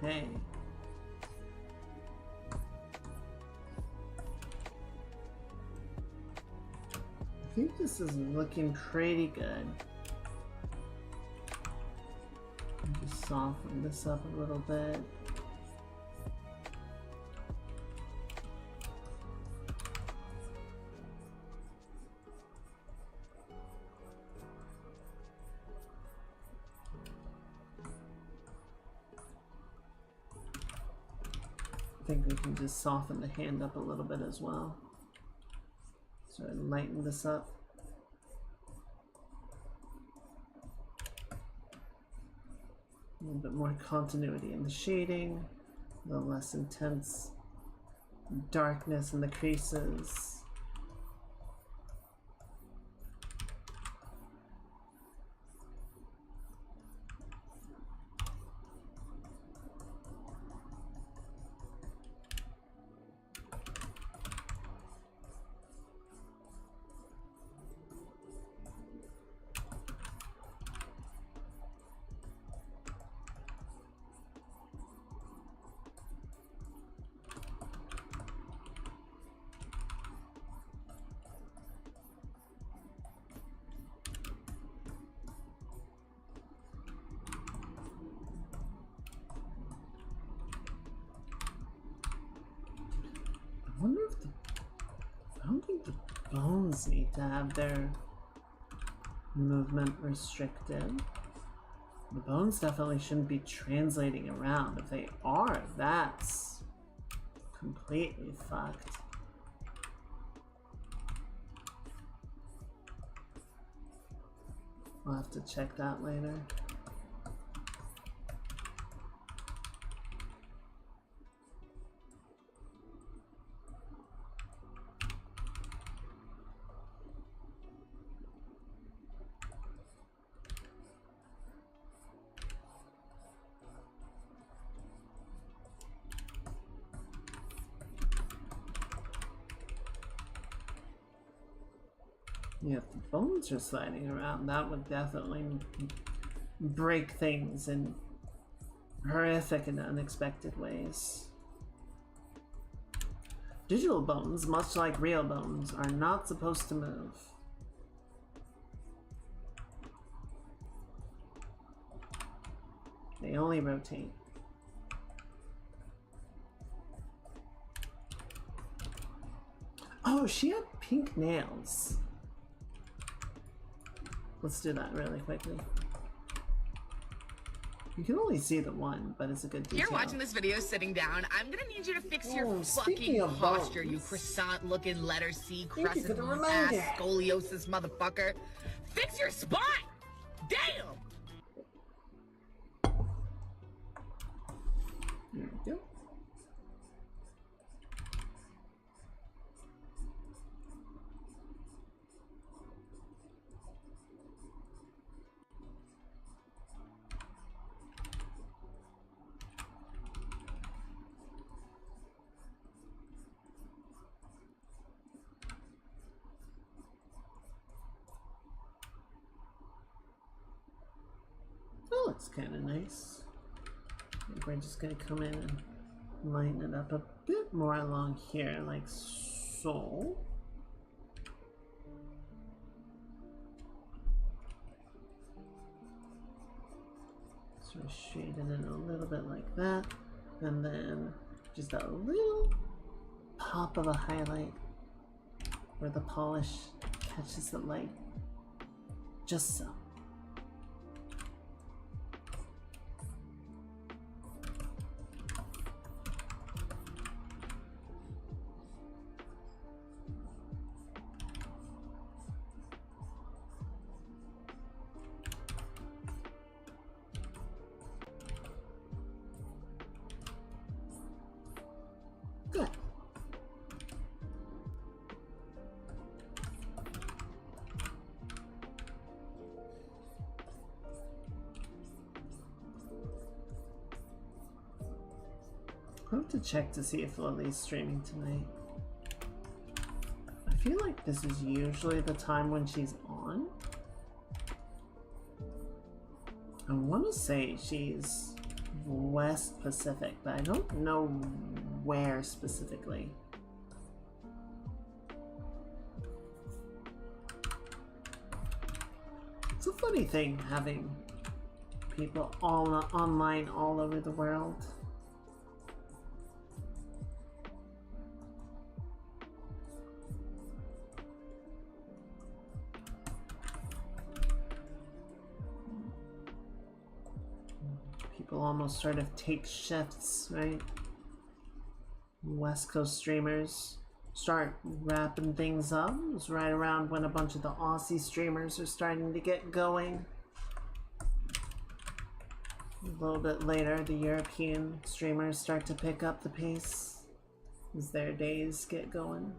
Okay. I think this is looking pretty good. Just soften this up a little bit. I think we can just soften the hand up a little bit as well. So lighten this up. A little bit more continuity in the shading, a little less intense darkness in the creases. I don't think the bones need to have their movement restricted. The bones definitely shouldn't be translating around. If they are, that's completely fucked. I'll have to check that later. Yeah, if the bones are sliding around, that would definitely break things in horrific and unexpected ways. Digital bones, much like real bones, are not supposed to move. They only rotate. Oh, she had pink nails. Let's do that really quickly. You can only see the one, but it's a good detail. You're watching this video sitting down. I'm gonna need you to fix your fucking posture, you croissant-looking letter C crescent ass scoliosis motherfucker. Fix your spine! Damn! There we go. That looks kind of nice. I think we're just going to come in and lighten it up a bit more along here, like so. Sort of shade it in a little bit like that. And then just a little pop of a highlight where the polish catches the light. Just so. to check to see if Lily's streaming tonight. I feel like this is usually the time when she's on. I want to say she's West Pacific, but I don't know where specifically. It's a funny thing having people all online all over the world. People almost sort of take shifts, right? West Coast streamers start wrapping things up. It's right around when a bunch of the Aussie streamers are starting to get going. A little bit later, the European streamers start to pick up the pace as their days get going.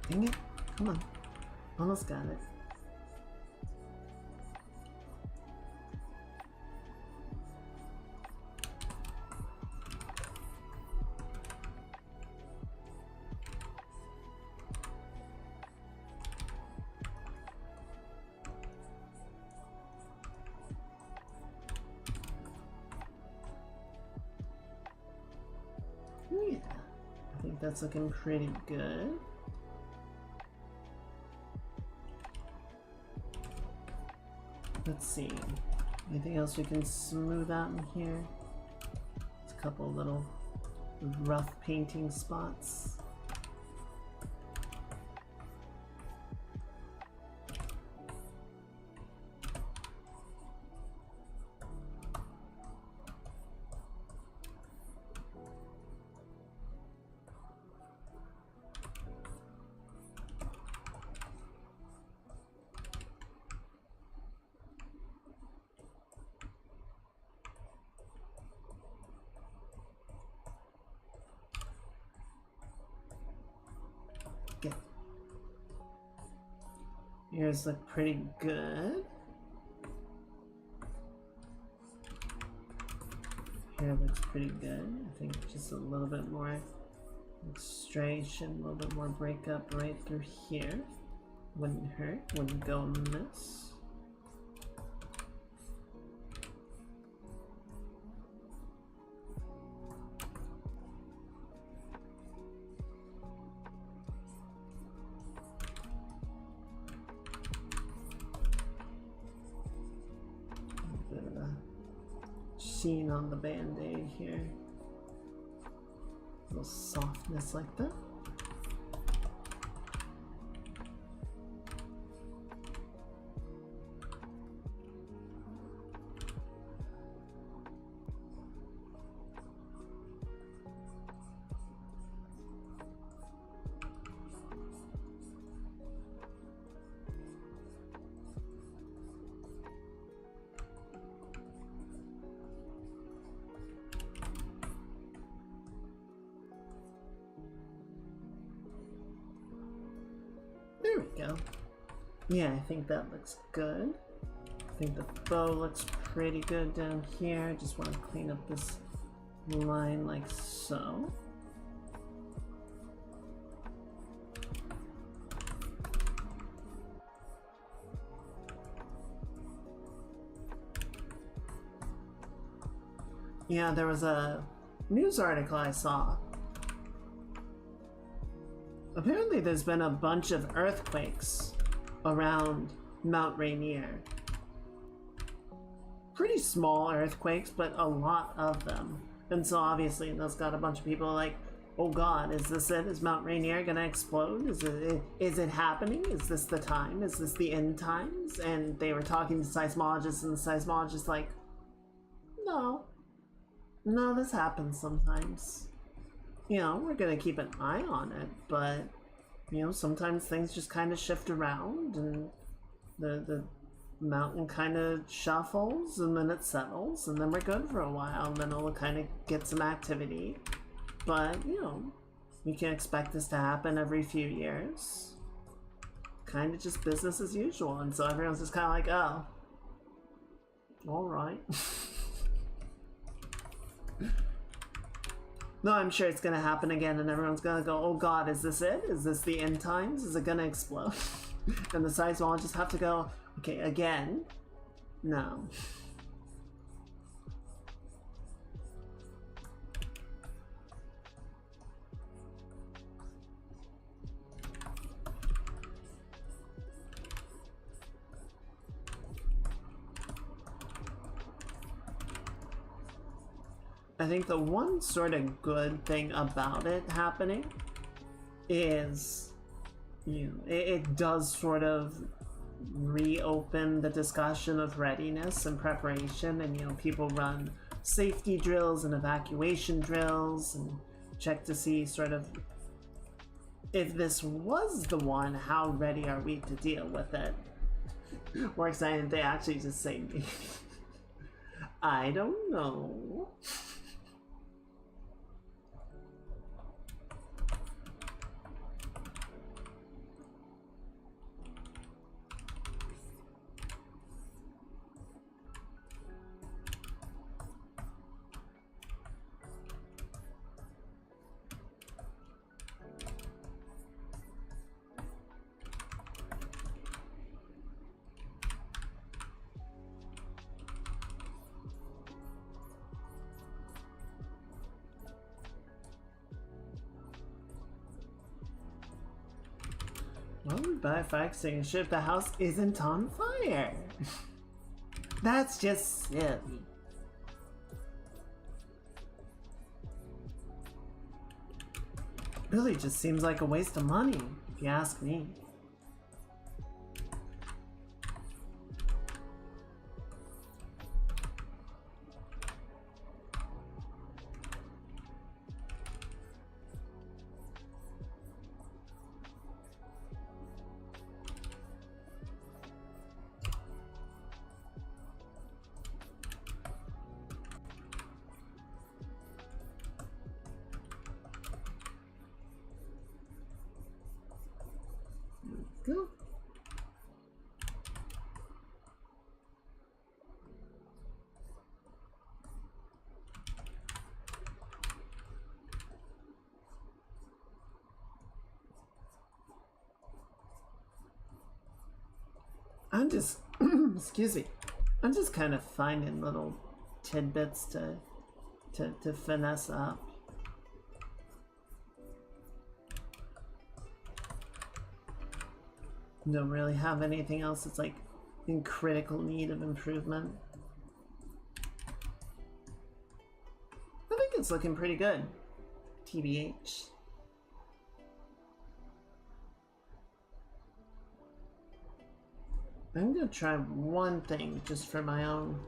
Dang it. Come on. Almost got it. Yeah. I think that's looking pretty good. Let's see. Anything else we can smooth out in here? Just a couple little rough painting spots. Ears look pretty good. Hair looks pretty good. I think just a little bit more illustration, a little bit more breakup right through here. Wouldn't hurt, wouldn't go amiss. Sheen on the band-aid here. A little softness like that. There we go. Yeah, I think that looks good. I think the bow looks pretty good down here. I just want to clean up this line like so. Yeah, there was a news article I saw. Apparently there's been a bunch of earthquakes around Mount Rainier. Pretty small earthquakes, but a lot of them. And so obviously that's got a bunch of people like, oh god, is this it? Is Mount Rainier gonna explode? Is it happening? Is this the time? Is this the end times? And they were talking to seismologists, and the seismologists like, no, this happens sometimes. You know, we're gonna keep an eye on it, but you know, sometimes things just kind of shift around, and the mountain kind of shuffles, and then it settles, and then we're good for a while, and then it'll kind of get some activity. But, you know, we can expect this to happen every few years. Kind of just business as usual. And so everyone's just kind of like, oh, alright. No, I'm sure it's going to happen again, and everyone's going to go, oh god, is this it? Is this the end times? Is it going to explode? And the seismologists have to go, okay, again? No. I think the one sort of good thing about it happening is, you know, it does sort of reopen the discussion of readiness and preparation, and you know, people run safety drills and evacuation drills and check to see sort of if this was the one, how ready are we to deal with it. More excited, they actually just say me. I don't know. Why would we buy a fire extinguisher if the house isn't on fire? That's just silly. Really just seems like a waste of money, if you ask me. Go. I'm just, excuse me, I'm just kind of finding little tidbits to finesse up. Don't really have anything else that's like in critical need of improvement. I think it's looking pretty good, TBH. I'm gonna try one thing just for my own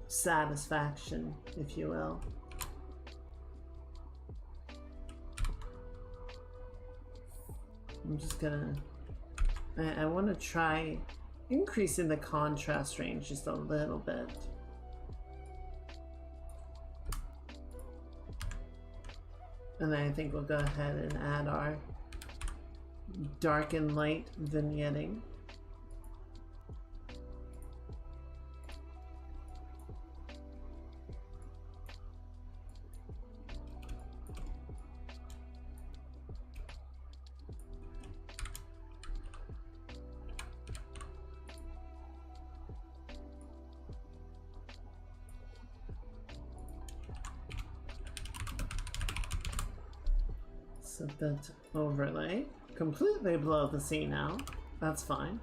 satisfaction, if you will. I'm just gonna... I want to try increasing the contrast range just a little bit. And then I think we'll go ahead and add our dark and light vignetting. Set that overlay completely below the sea now. That's fine.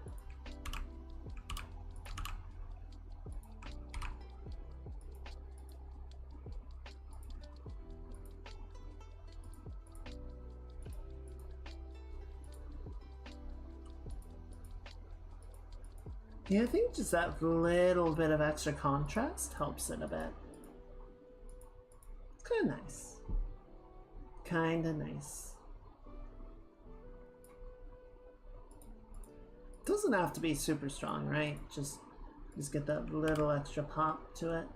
Yeah, I think just that little bit of extra contrast helps it a bit. It's kind of nice. Kind of nice. Doesn't have to be super strong, right? Just get that little extra pop to it.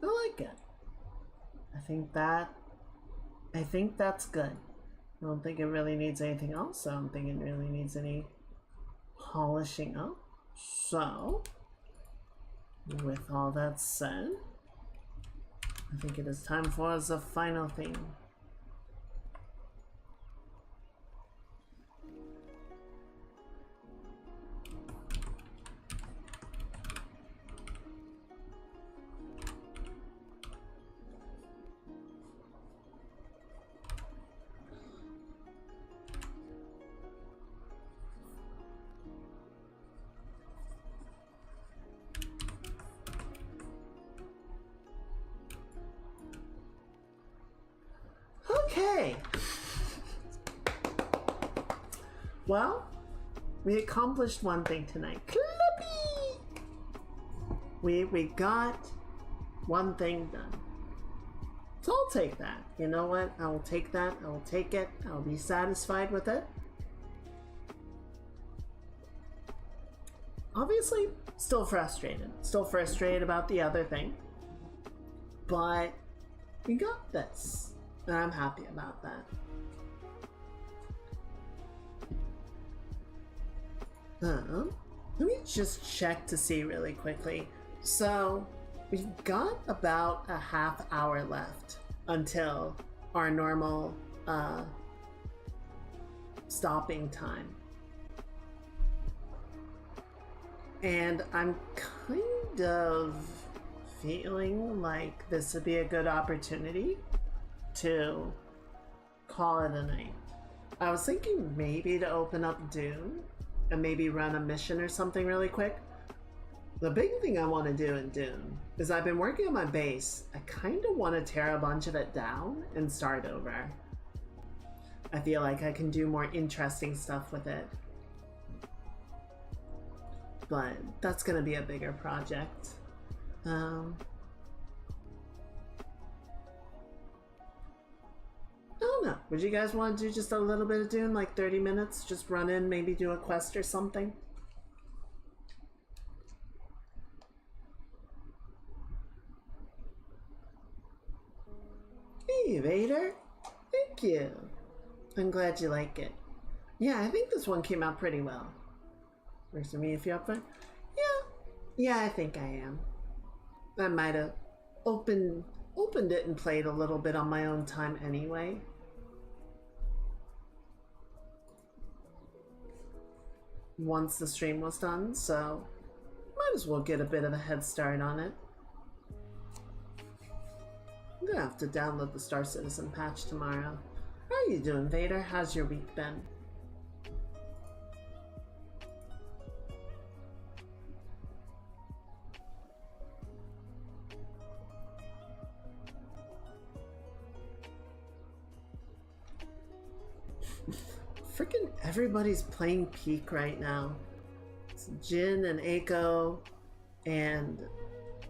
I like it. I think that's good. I don't think it really needs anything else. I don't think it really needs any polishing up. So, with all that said, I think it is time for the final thing. Okay. Well, we accomplished one thing tonight. Clippy! We got one thing done. So I'll take that. You know what? I will take that. I will take it. I'll be satisfied with it. Obviously, still frustrated. Still frustrated about the other thing. But we got this. And I'm happy about that. Let me just check to see really quickly. So, we've got about a half hour left until our normal stopping time. And I'm kind of feeling like this would be a good opportunity to call it a night. I was thinking maybe to open up Dune and maybe run a mission or something really quick. The big thing I want to do in Dune is I've been working on my base. I kind of want to tear a bunch of it down and start over. I feel like I can do more interesting stuff with it. But that's going to be a bigger project. I don't know. Would you guys want to do just a little bit of Dune, like 30 minutes? Just run in, maybe do a quest or something? Hey, Vader. Thank you. I'm glad you like it. Yeah, I think this one came out pretty well. Works for me if you're up for it. Yeah, I think I am. I might have opened it and played a little bit on my own time anyway. Once the stream was done, so might as well get a bit of a head start on it. I'm gonna have to download the Star Citizen patch tomorrow. How are you doing, Vader? How's your week been? Freaking everybody's playing Peak right now. It's Jin and Eiko and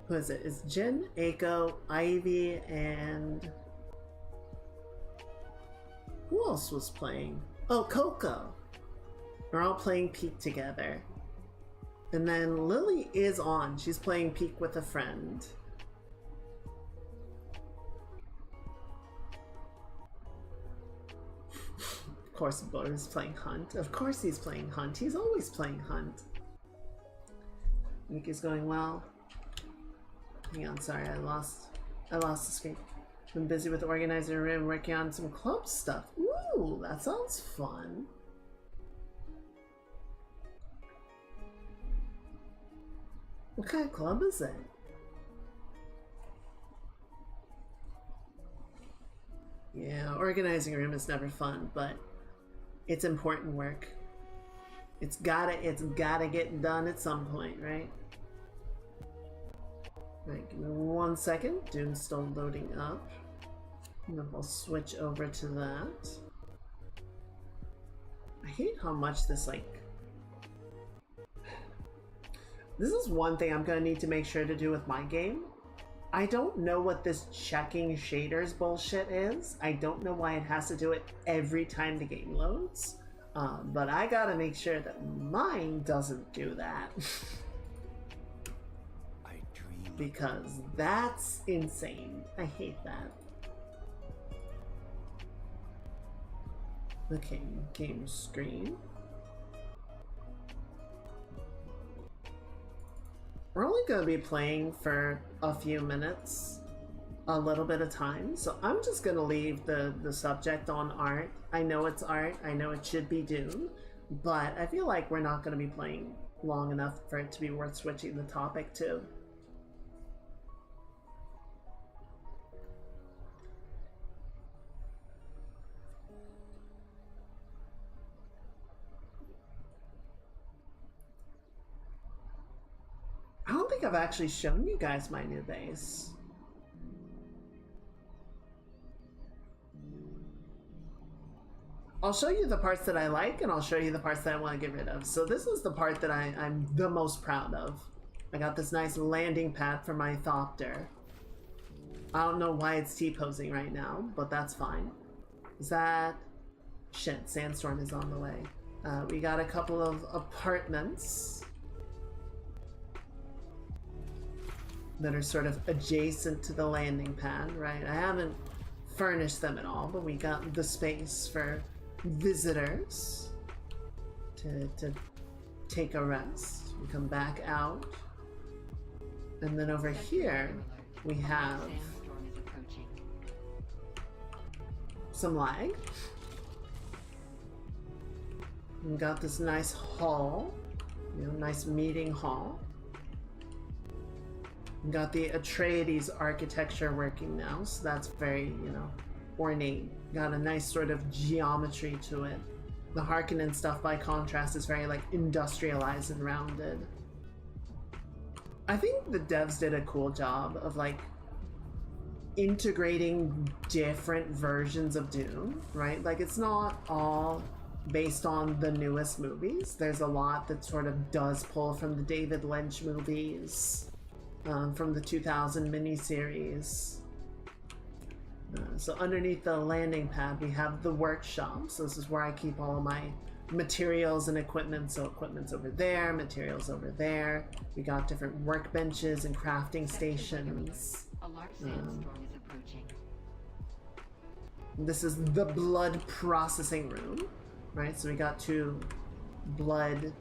who is it? It's Jin, Eiko, Ivy, and who else was playing? Oh, Coco. They're all playing Peak together. And then Lily is on. She's playing Peak with a friend. Of course, Bo's playing Hunt. Of course he's playing Hunt. He's always playing Hunt. Week is going well. Hang on, sorry, I lost the screen. Been busy with organizing a room, working on some club stuff. Ooh, that sounds fun. What kind of club is it? Yeah, organizing a room is never fun, but it's important work. It's gotta get done at some point, right? Right, give me 1 second. Dune's still loading up. And then we'll switch over to that. I hate how much this, like... This is one thing I'm gonna need to make sure to do with my game. I don't know what this checking shaders bullshit is. I don't know why it has to do it every time the game loads. But I gotta make sure that mine doesn't do that. Because that's insane. I hate that. Okay, game screen. We're only going to be playing for a few minutes, a little bit of time, so I'm just going to leave the subject on art. I know it's art, I know it should be Dune, but I feel like we're not going to be playing long enough for it to be worth switching the topic to. I don't think I've actually shown you guys my new base. I'll show you the parts that I like, and I'll show you the parts that I want to get rid of. So this is the part that I'm the most proud of. I got this nice landing pad for my Thopter. I don't know why it's T-posing right now, but that's fine. Is that... Shit, Sandstorm is on the way. We got a couple of apartments that are sort of adjacent to the landing pad, right? I haven't furnished them at all, but we got the space for visitors to take a rest. We come back out, and then over here we have some lag. We got this nice hall, you know, nice meeting hall. Got the Atreides architecture working now, so that's very, you know, ornate. Got a nice sort of geometry to it. The Harkonnen stuff, by contrast, is very, like, industrialized and rounded. I think the devs did a cool job of, like, integrating different versions of Dune, right? Like, it's not all based on the newest movies. There's a lot that sort of does pull from the David Lynch movies. From the 2000 miniseries. So underneath the landing pad we have the workshop. So this is where I keep all of my materials and equipment. So equipment's over there, materials over there. We got different workbenches and crafting stations. This is the blood processing room, right? So we got two blood,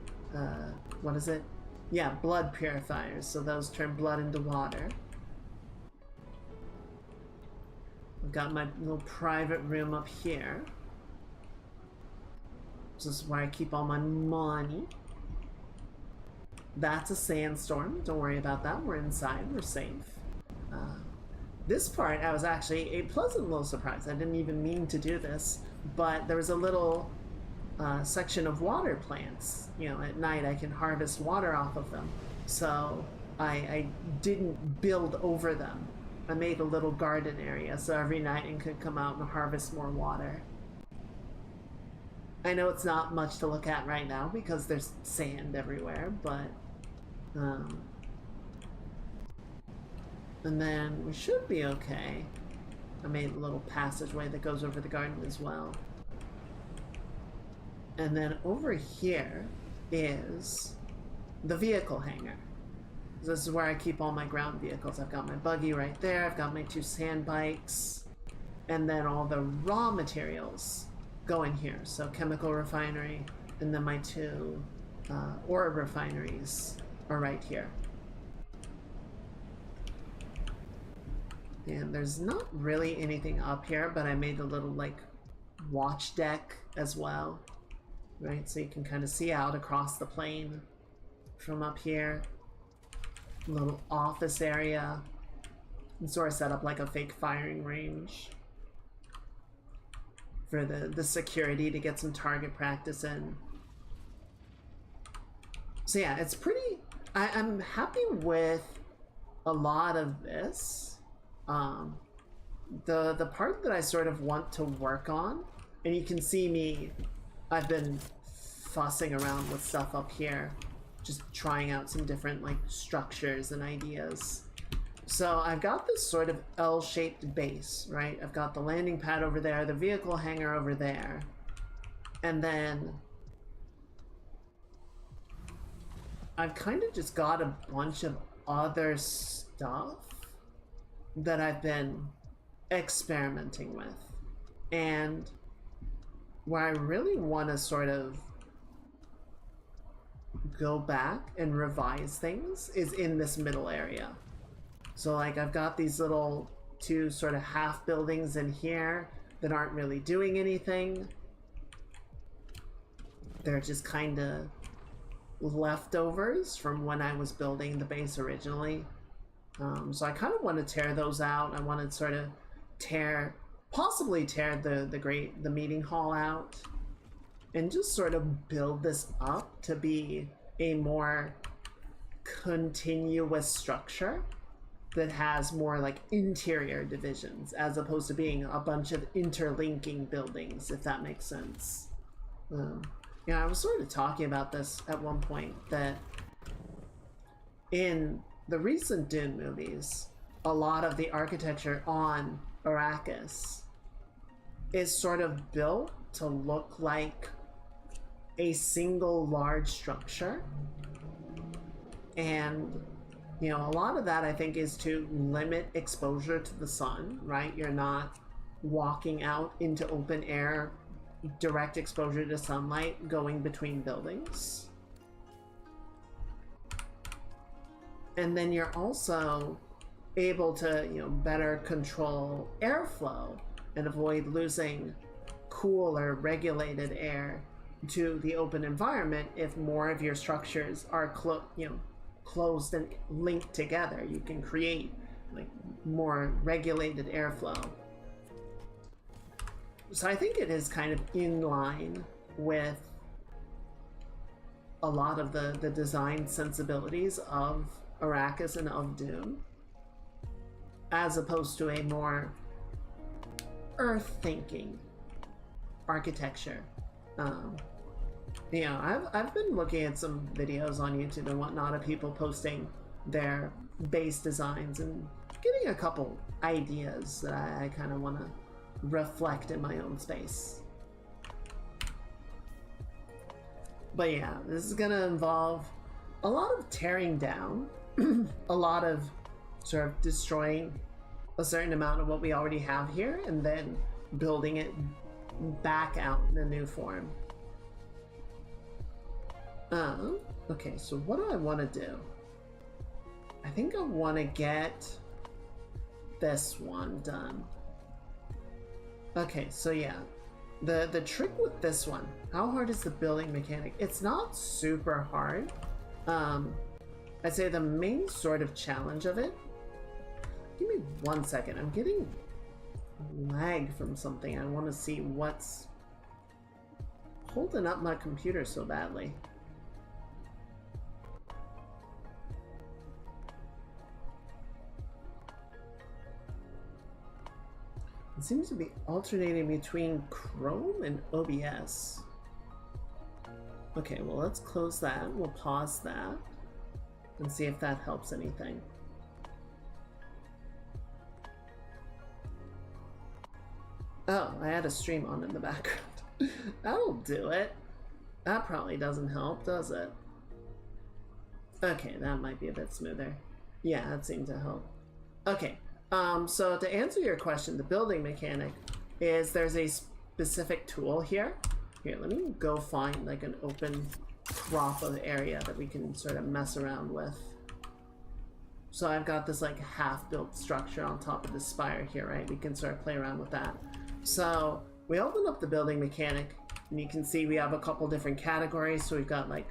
what is it? Yeah, blood purifiers, so those turn blood into water. I've got my little private room up here. This is where I keep all my money. That's a sandstorm, don't worry about that, we're inside, we're safe. This part, I was actually a pleasant little surprise. I didn't even mean to do this, but there was a little section of water plants. You know, at night I can harvest water off of them. So I didn't build over them. I made a little garden area so every night I could come out and harvest more water. I know it's not much to look at right now because there's sand everywhere, but and then we should be okay. I made a little passageway that goes over the garden as well. And then over here is the vehicle hangar. This is where I keep all my ground vehicles. I've got my buggy right there, I've got my two sand bikes, and then all the raw materials go in here. So chemical refinery, and then my two ore refineries are right here. And there's not really anything up here, but I made a little like watch deck as well. Right, so you can kind of see out across the plain from up here. A little office area. And sort of set up like a fake firing range for the security to get some target practice in. So yeah, it's pretty... I'm happy with a lot of this, the part that I sort of want to work on, and you can see me, I've been fussing around with stuff up here, just trying out some different like structures and ideas. So I've got this sort of L-shaped base, right? I've got the landing pad over there, the vehicle hangar over there, and then I've kind of just got a bunch of other stuff that I've been experimenting with, and where I really want to sort of go back and revise things is in this middle area. So like I've got these little two sort of half buildings in here that aren't really doing anything. They're just kind of leftovers from when I was building the base originally. So I kind of want to tear those out. I want to sort of possibly tear the meeting hall out and just sort of build this up to be a more continuous structure that has more like interior divisions as opposed to being a bunch of interlinking buildings, if that makes sense. Yeah, I was sort of talking about this at one point, that in the recent Dune movies, a lot of the architecture on Arrakis is sort of built to look like a single large structure. And, you know, a lot of that I think is to limit exposure to the sun, right? You're not walking out into open air, direct exposure to sunlight going between buildings. And then you're also able to, you know, better control airflow and avoid losing cool or regulated air to the open environment if more of your structures are closed and linked together. You can create like more regulated airflow. So I think it is kind of in line with a lot of the design sensibilities of Arrakis and of Dune, as opposed to a more earth-thinking architecture. You know, I've been looking at some videos on YouTube and whatnot of people posting their base designs and getting a couple ideas that I kind of want to reflect in my own space. But yeah, this is gonna involve a lot of tearing down, a lot of sort of destroying a certain amount of what we already have here and then building it back out in a new form. Okay, so what do I want to do? I think I want to get this one done. Okay, so yeah, the trick with this one, how hard is the building mechanic? It's not super hard. I'd say the main sort of challenge of it, give me 1 second, I'm getting lag from something. I want to see what's holding up my computer so badly. It seems to be alternating between Chrome and OBS. Okay, well, let's close that. We'll pause that and see if that helps anything. Oh, I had a stream on in the background. That'll do it. That probably doesn't help, does it? Okay, that might be a bit smoother. Yeah, that seemed to help. Okay. So to answer your question, the building mechanic is there's a specific tool here. Here, let me go find like an open crop of area that we can sort of mess around with. So I've got this like half-built structure on top of the spire here, right? We can sort of play around with that. So we open up the building mechanic and you can see we have a couple different categories. So we've got like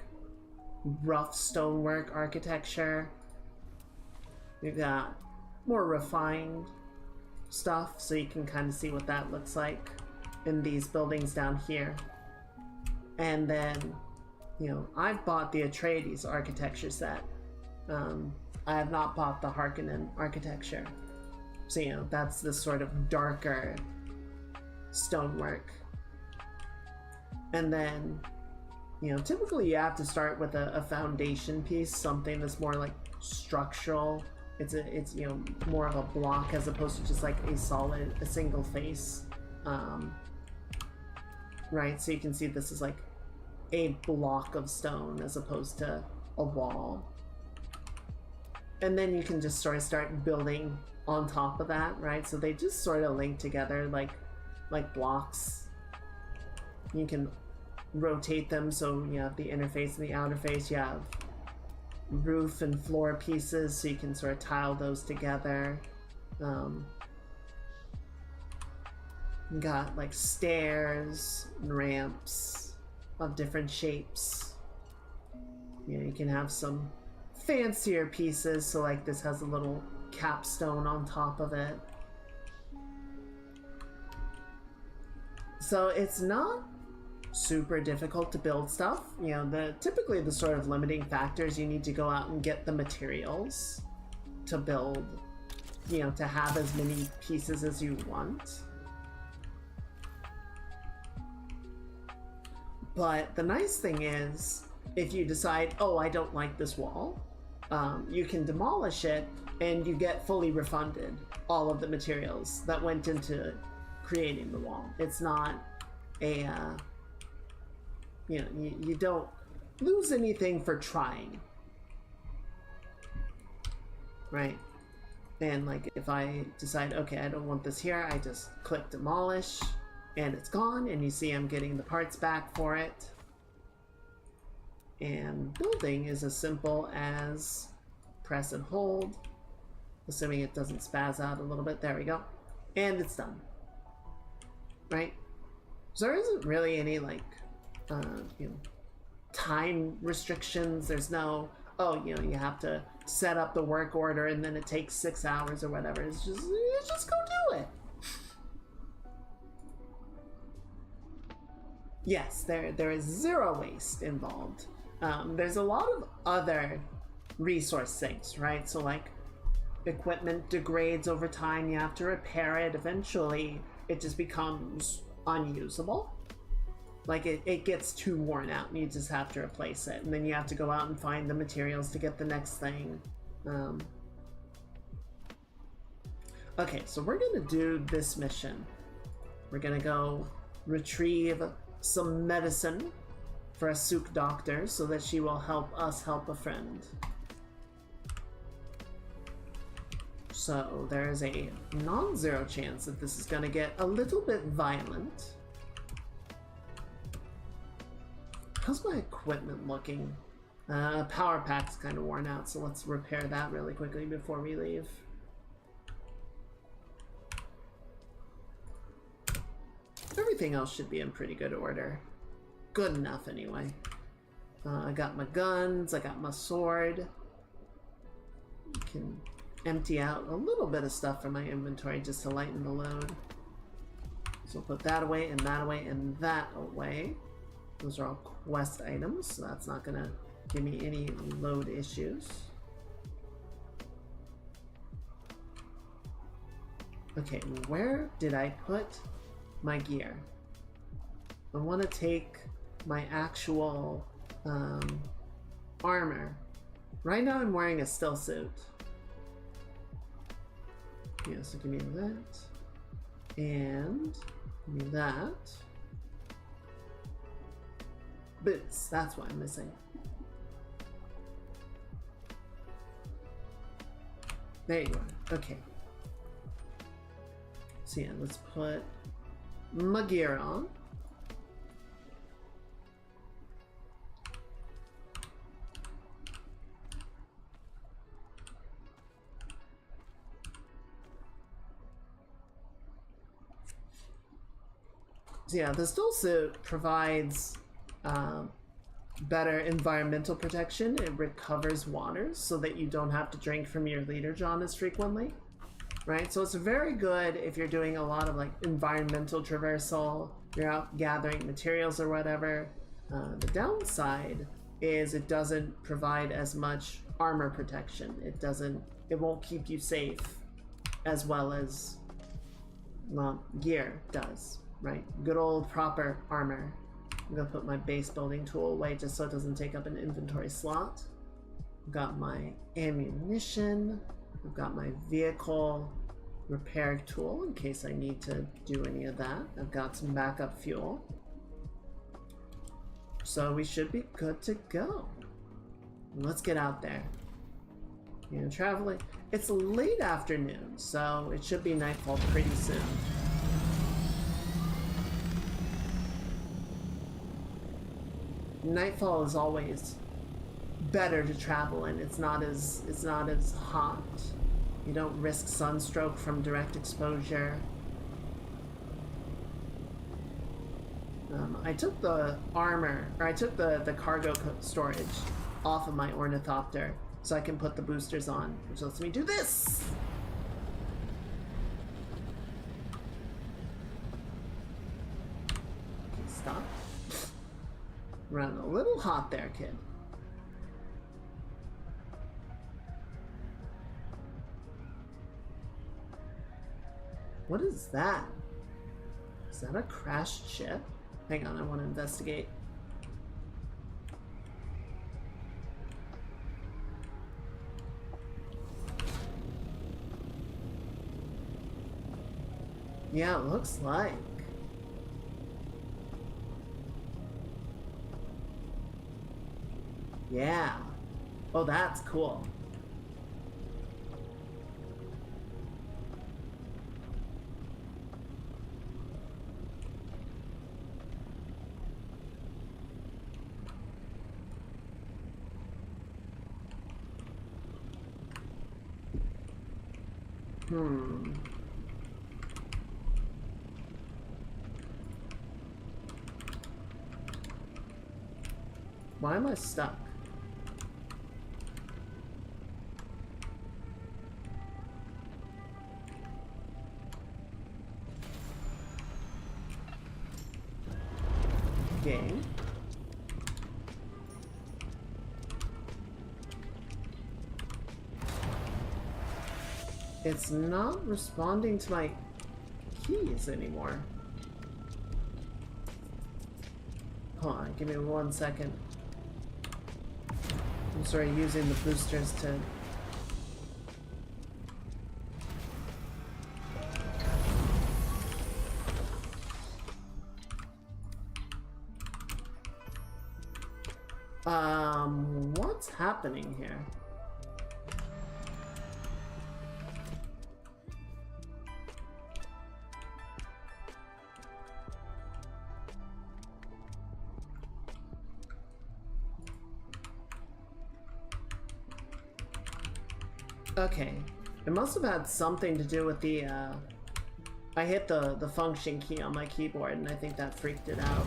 rough stonework architecture. We've got more refined stuff, so you can kind of see what that looks like in these buildings down here. And then, you know, I've bought the Atreides architecture set, I have not bought the Harkonnen architecture. So, you know, that's this sort of darker stonework. And then, you know, typically you have to start with a foundation piece, something that's more like structural. It's you know, more of a block as opposed to just like a single face. Right, so you can see this is like a block of stone as opposed to a wall. And then you can just sort of start building on top of that, right? So they just sort of link together like blocks. You can rotate them so you have the inner face and the outer face. You have roof and floor pieces so you can sort of tile those together. You got like stairs and ramps of different shapes. You know, you can have some fancier pieces, so like this has a little capstone on top of it. So it's not super difficult to build stuff. You know, typically the sort of limiting factors, you need to go out and get the materials to build, you know, to have as many pieces as you want. But the nice thing is, if you decide, oh, I don't like this wall, you can demolish it and you get fully refunded all of the materials that went into creating the wall. It's not a, you know, you don't lose anything for trying. Right? And like if I decide, okay, I don't want this here, I just click demolish and it's gone, and you see I'm getting the parts back for it. And building is as simple as press and hold, assuming it doesn't spaz out a little bit. There we go. And it's done. Right? So there isn't really any like, you know, time restrictions. There's no, oh, you know, you have to set up the work order and then it takes 6 hours or whatever. It's just go do it. Yes, there is zero waste involved. There's a lot of other resource sinks, right? So like equipment degrades over time, you have to repair it. Eventually it just becomes unusable. Like it gets too worn out and you just have to replace it. And then you have to go out and find the materials to get the next thing. Okay, so we're gonna do this mission. We're gonna go retrieve some medicine for a Sook doctor so that she will help us help a friend. So there is a non-zero chance that this is going to get a little bit violent. How's my equipment looking? Power pack's kind of worn out, so let's repair that really quickly before we leave. Everything else should be in pretty good order. Good enough, anyway. I got my guns, I got my sword. I can empty out a little bit of stuff from my inventory just to lighten the load. So we'll put that away, and that away, and that away. Those are all quest items, so that's not gonna give me any load issues. Okay, where did I put my gear? I want to take my actual armor. Right now I'm wearing a still suit. Yeah, so give me that. And give me that. Boots, that's what I'm missing. There you are. Okay. So yeah, let's put my gear on. So yeah, the still suit provides better environmental protection. It recovers water so that you don't have to drink from your leader John as frequently. Right, so it's very good if you're doing a lot of like environmental traversal, you're out gathering materials or whatever. The downside is it doesn't provide as much armor protection. It won't keep you safe as well as, well, gear does, right? Good old proper armor. I'm gonna put my base building tool away just so it doesn't take up an inventory slot. I've got my ammunition. I've got my vehicle repair tool in case I need to do any of that. I've got some backup fuel. So we should be good to go. Let's get out there. You know, traveling. It's late afternoon, so it should be nightfall pretty soon. Nightfall is always better to travel in. It's not as hot. You don't risk sunstroke from direct exposure. I took the armor, or I took the cargo storage off of my ornithopter so I can put the boosters on, which lets me do this. Okay, stop. Running a little hot there, kid. What is that? Is that a crashed ship? Hang on, I want to investigate. Yeah, it looks like. Yeah. Oh, that's cool. Why am I stuck? Game. It's not responding to my keys anymore. Hold on, give me 1 second. I'm sorry, using the boosters to... What's happening here? Okay, it must have had something to do with the, I hit the function key on my keyboard and I think that freaked it out.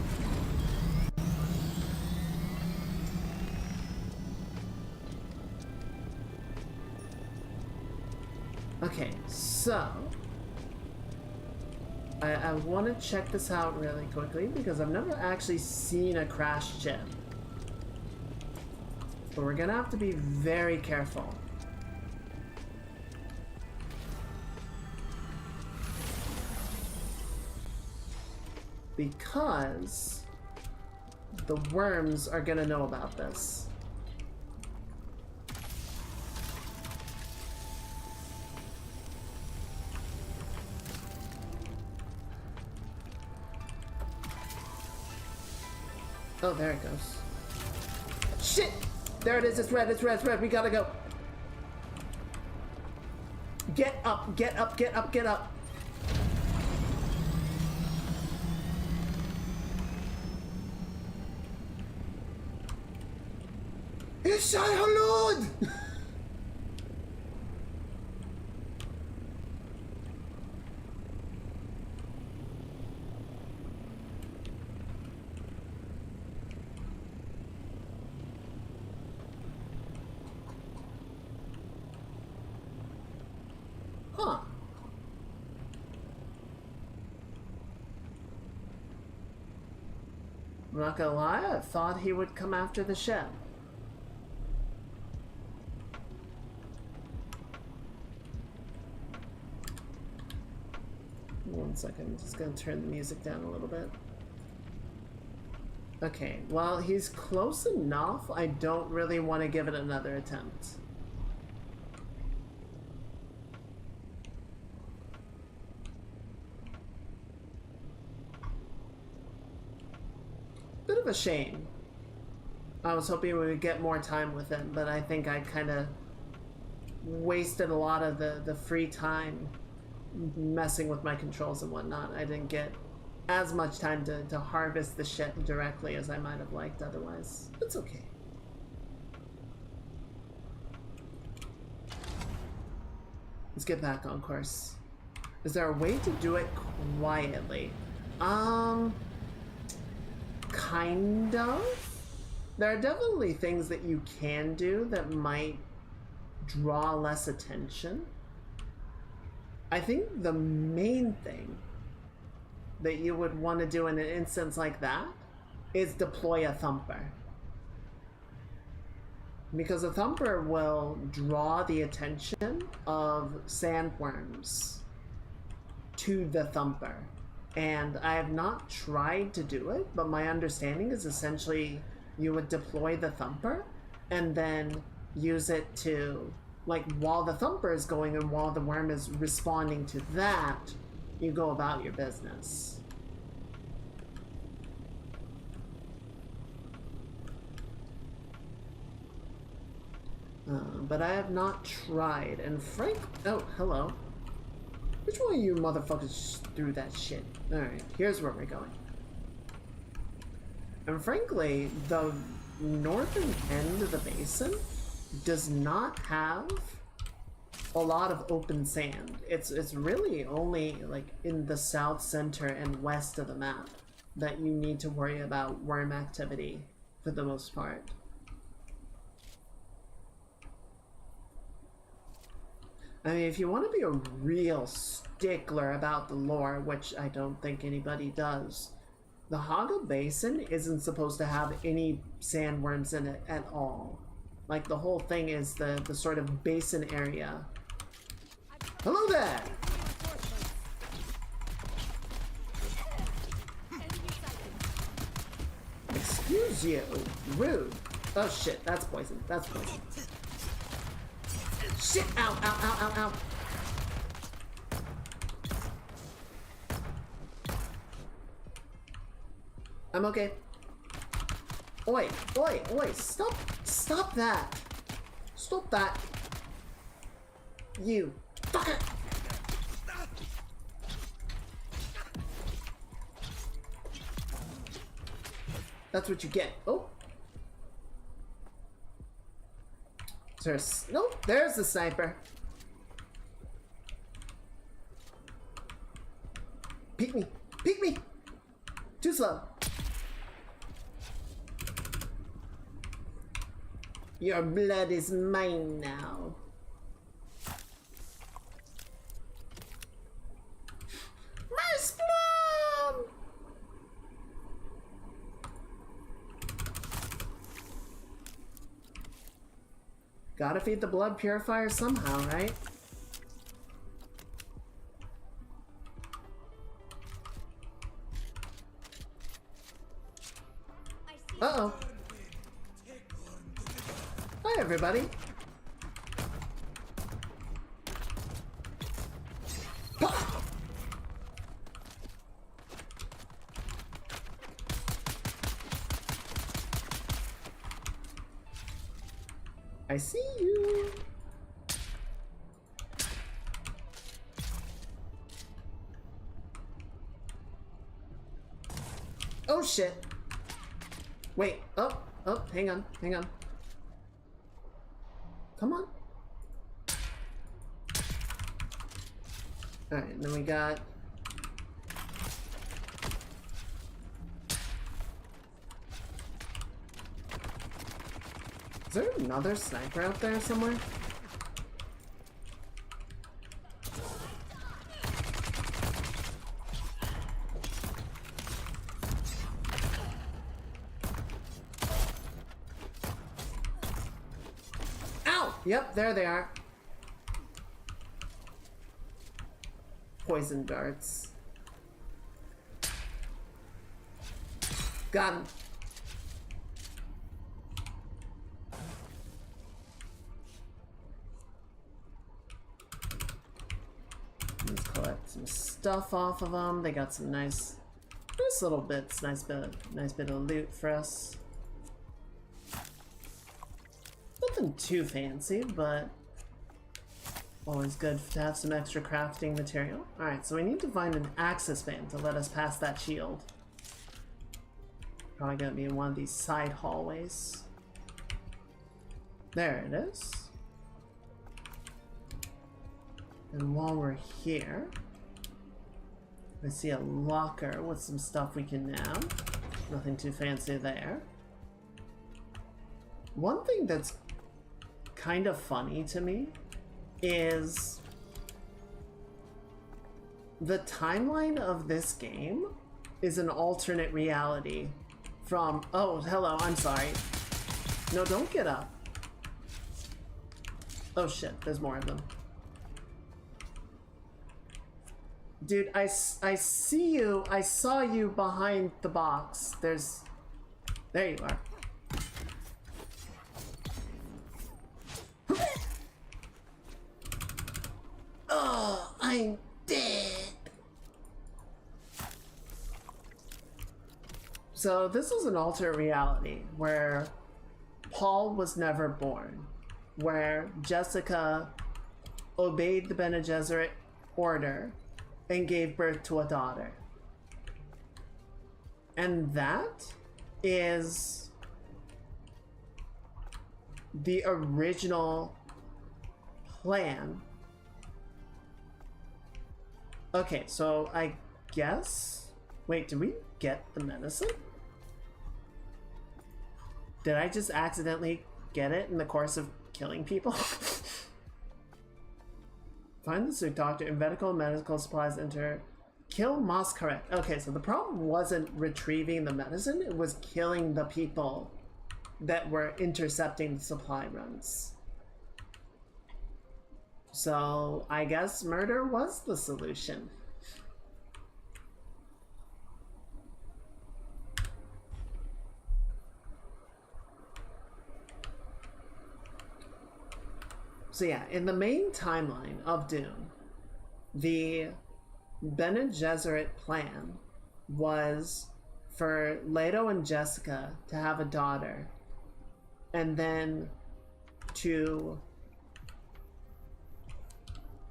Okay, so I want to check this out really quickly because I've never actually seen a crashed ship. But we're gonna have to be very careful. Because the worms are gonna know about this. Oh, there it goes. Shit! There it is, it's red, it's red, it's red, we gotta go. Get up, get up, get up, get up. Ishai Halud! Huh. I'm not gonna lie, I thought he would come after the ship. 1 second, I'm just gonna turn the music down a little bit. Okay, well, he's close enough. I don't really want to give it another attempt. Bit of a shame. I was hoping we would get more time with him, but I think I kind of wasted a lot of the free time messing with my controls and whatnot. I didn't get as much time to harvest the shit directly as I might have liked otherwise. It's okay. Let's get back on course. Is there a way to do it quietly? Kind of. There are definitely things that you can do that might draw less attention. I think the main thing that you would want to do in an instance like that is deploy a thumper. Because a thumper will draw the attention of sandworms to the thumper. And I have not tried to do it, but my understanding is essentially you would deploy the thumper and then use it to, like, while the thumper is going and while the worm is responding to that, you go about your business. But I have not tried, and Frank... Oh, hello. Which one of you motherfuckers threw that shit? Alright, here's where we're going. And frankly, the northern end of the basin does not have a lot of open sand. It's really only like in the south center and west of the map that you need to worry about worm activity for the most part. I mean, if you want to be a real stickler about the lore, which I don't think anybody does, the Haga Basin isn't supposed to have any sandworms in it at all. Like, the whole thing is the sort of basin area. Hello there! Excuse you. Rude. Oh shit, that's poison. That's poison. Shit! Ow, ow, ow, ow, ow. I'm okay. Oi, oi, oi, stop that. Stop that. You. Fuck it. That's what you get. Oh. Nope, there's the sniper. Peek me. Peek me. Too slow. Your blood is mine now. My splum! Gotta feed the blood purifier somehow, right? Uh-oh. Hi, everybody. I see you. Oh shit. Wait. Oh, hang on. Come on. Alright, and then we got... Is there another sniper out there somewhere? Ow! Yep, there they are. Poison darts. Got him. Let's collect some stuff off of them. They got some nice little bits. Nice bit of loot for us. Nothing too fancy, but always good to have some extra crafting material. Alright, so we need to find an access band to let us pass that shield. Probably gonna be in one of these side hallways. There it is. And while we're here, I see a locker with some stuff we can nab. Nothing too fancy there. One thing that's kind of funny to me is the timeline of this game is an alternate reality from... Oh, hello, I'm sorry. No, don't get up. Oh shit, there's more of them. Dude, I see you. I saw you behind the box. There you are. Oh, I'm dead. So this is an alternate reality where Paul was never born, where Jessica obeyed the Bene Gesserit order and gave birth to a daughter. And that is the original plan. Okay, so I guess... Wait, did we get the medicine? Did I just accidentally get it in the course of killing people? Find the Sook Doctor in medical supplies, enter. Kill Masquerade. Okay, so the problem wasn't retrieving the medicine, it was killing the people that were intercepting the supply runs. So I guess murder was the solution. So yeah, in the main timeline of Doom, the Bene Gesserit plan was for Leto and Jessica to have a daughter, and then to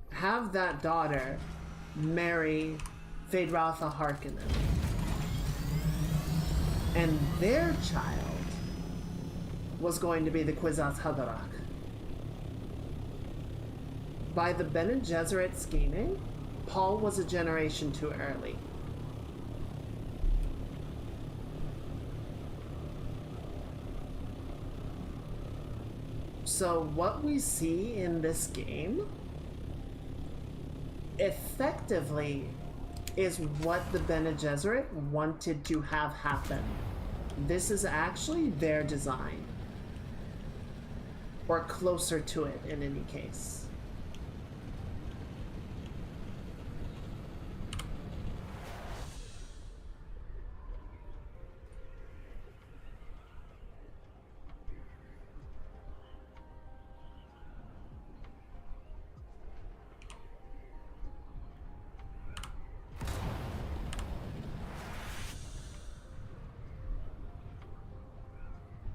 have that daughter marry Feyd-Rautha Harkonnen. And their child was going to be the Kwisatz Haderach. By the Bene Gesserit scheming, Paul was a generation too early. So what we see in this game effectively is what the Bene Gesserit wanted to have happen. This is actually their design. Or closer to it in any case.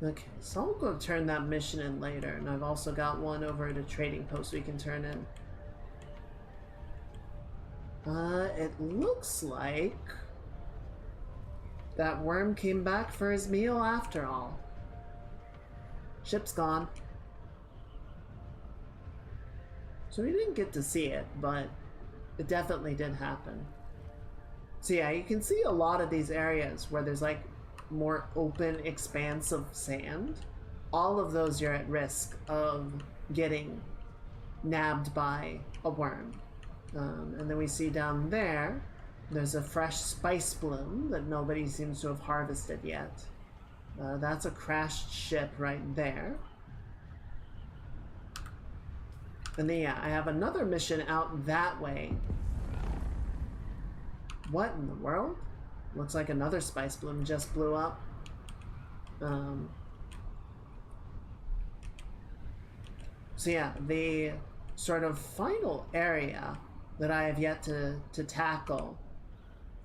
Okay, so I'll go turn that mission in later, and I've also got one over at a trading post we can turn in. It looks like that worm came back for his meal after all. Ship's gone. So we didn't get to see it, but it definitely did happen. So yeah, you can see a lot of these areas where there's like more open expanse of sand. All of those you're at risk of getting nabbed by a worm. And then we see down there, there's a fresh spice bloom that nobody seems to have harvested yet. That's a crashed ship right there. And then yeah, I have another mission out that way. What in the world? looks like another spice bloom just blew up. So yeah, the sort of final area that I have yet to tackle,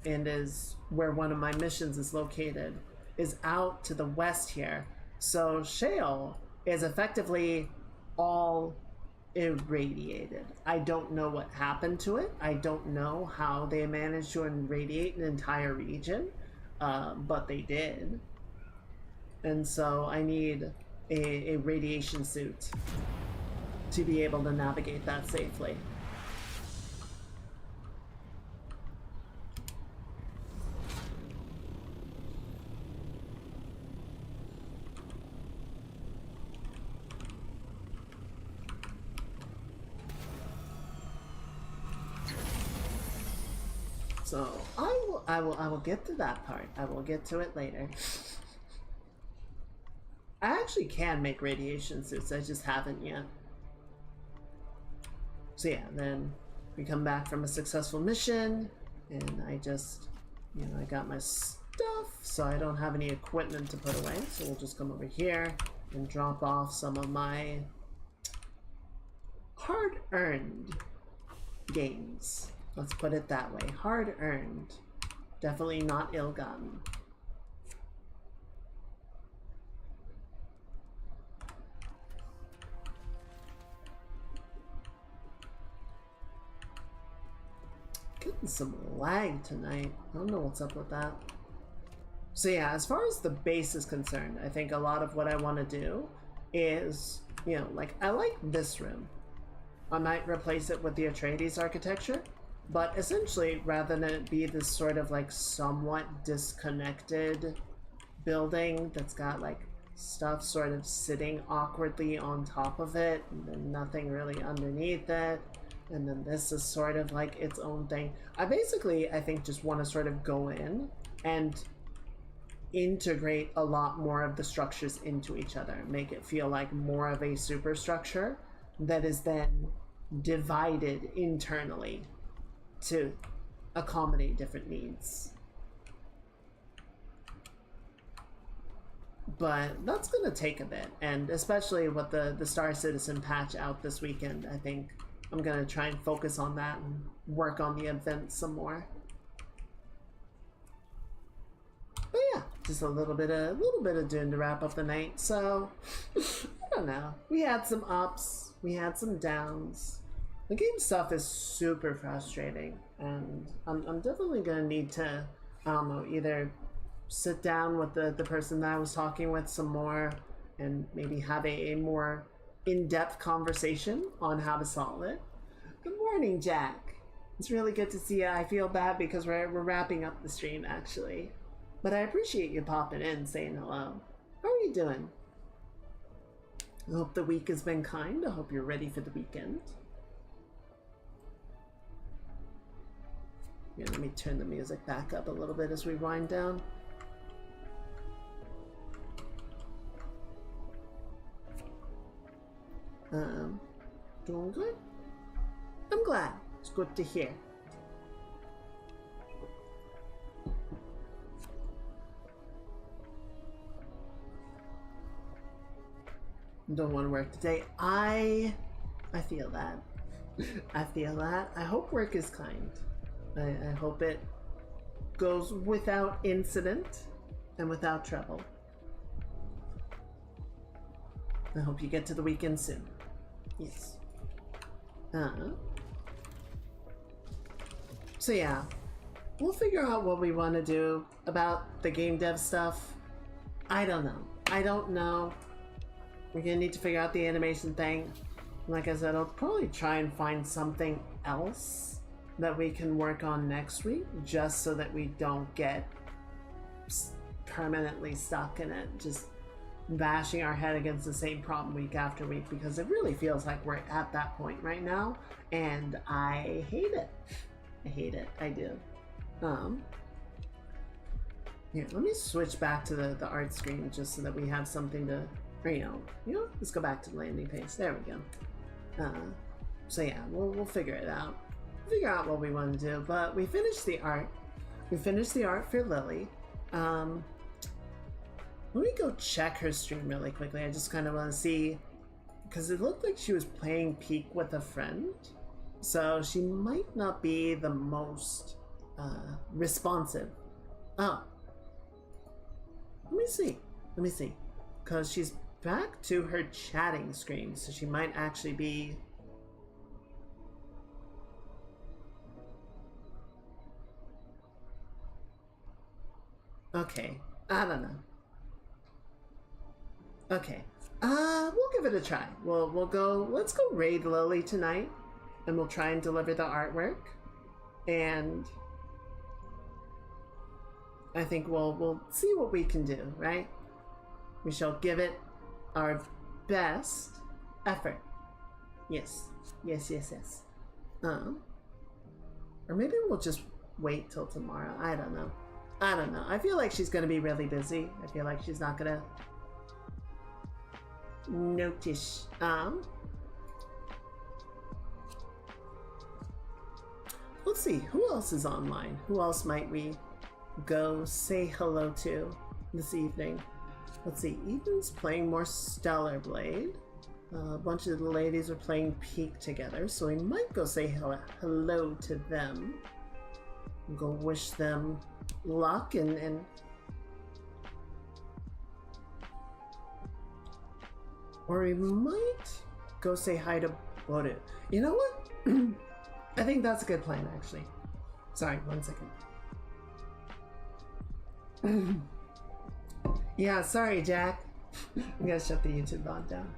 and is where one of my missions is located, is out to the west here. So Shale is effectively all irradiated. I don't know what happened to it. I don't know how they managed to irradiate an entire region, but they did. And so I need a radiation suit to be able to navigate that safely. So I will get to that part. I will get to it later. I actually can make radiation suits, I just haven't yet. So yeah, then we come back from a successful mission, and I just, you know, I got my stuff, so I don't have any equipment to put away, so we'll just come over here and drop off some of my hard-earned gains. Let's put it that way. Hard-earned. Definitely not ill-gotten. Getting some lag tonight. I don't know what's up with that. So yeah, as far as the base is concerned, I think a lot of what I want to do is, you know, like, I like this room. I might replace it with the Atreides architecture, but essentially, rather than it be this sort of like somewhat disconnected building that's got like stuff sort of sitting awkwardly on top of it and then nothing really underneath it, and then this is sort of like its own thing. I think just want to sort of go in and integrate a lot more of the structures into each other, make it feel like more of a superstructure that is then divided internally to accommodate different needs. But that's gonna take a bit, and especially with the Star Citizen patch out this weekend, I think I'm gonna try and focus on that and work on the event some more. But yeah, just a little bit of doing to wrap up the night. So I don't know. We had some ups, we had some downs. The game stuff is super frustrating, and I'm definitely gonna need to, I don't know, either sit down with the person that I was talking with some more and maybe have a more in-depth conversation on how to solve it. Good morning, Jack. It's really good to see you. I feel bad because we're wrapping up the stream, actually. But I appreciate you popping in, saying hello. How are you doing? I hope the week has been kind. I hope you're ready for the weekend. Yeah, let me turn the music back up a little bit as we wind down. Doing good? I'm glad. It's good to hear. Don't want to work today. I feel that. I feel that. I hope work is kind. I hope it goes without incident and without trouble. I hope you get to the weekend soon. Yes. So yeah, we'll figure out what we want to do about the game dev stuff. I don't know. We're gonna need to figure out the animation thing. Like I said, I'll probably try and find something else that we can work on next week, just so that we don't get permanently stuck in it, just bashing our head against the same problem week after week, because it really feels like we're at that point right now, and I hate it. I hate it. I do. Here, let me switch back to the art screen just so that we have something to, let's go back to the landing page. There we go. So yeah, we'll figure it out. Figure out what we want to do, but we finished the art. We finished the art for Lily. Let me go check her stream really quickly. I just kind of want to see, because it looked like she was playing Peek with a friend, so she might not be the most responsive. Oh, let me see. Because she's back to her chatting screen, so she might actually be. Okay, I don't know. Okay, we'll give it a try. Let's go raid Lily tonight, and we'll try and deliver the artwork, and I think we'll see what we can do, right? We shall give it our best effort. Yes. Or maybe we'll just wait till tomorrow. I don't know. I feel like she's gonna be really busy. I feel like she's not gonna notice. Let's see, who else is online? Who else might we go say hello to this evening? Let's see, Eden's playing more Stellar Blade. A bunch of the ladies are playing Peek together, so we might go say hello to them. Go wish them luck and or we might go say hi to Boru. You know what? I think that's a good plan, actually. Sorry, 1 second. Yeah, sorry, Jack. I'm gonna shut the YouTube bot down.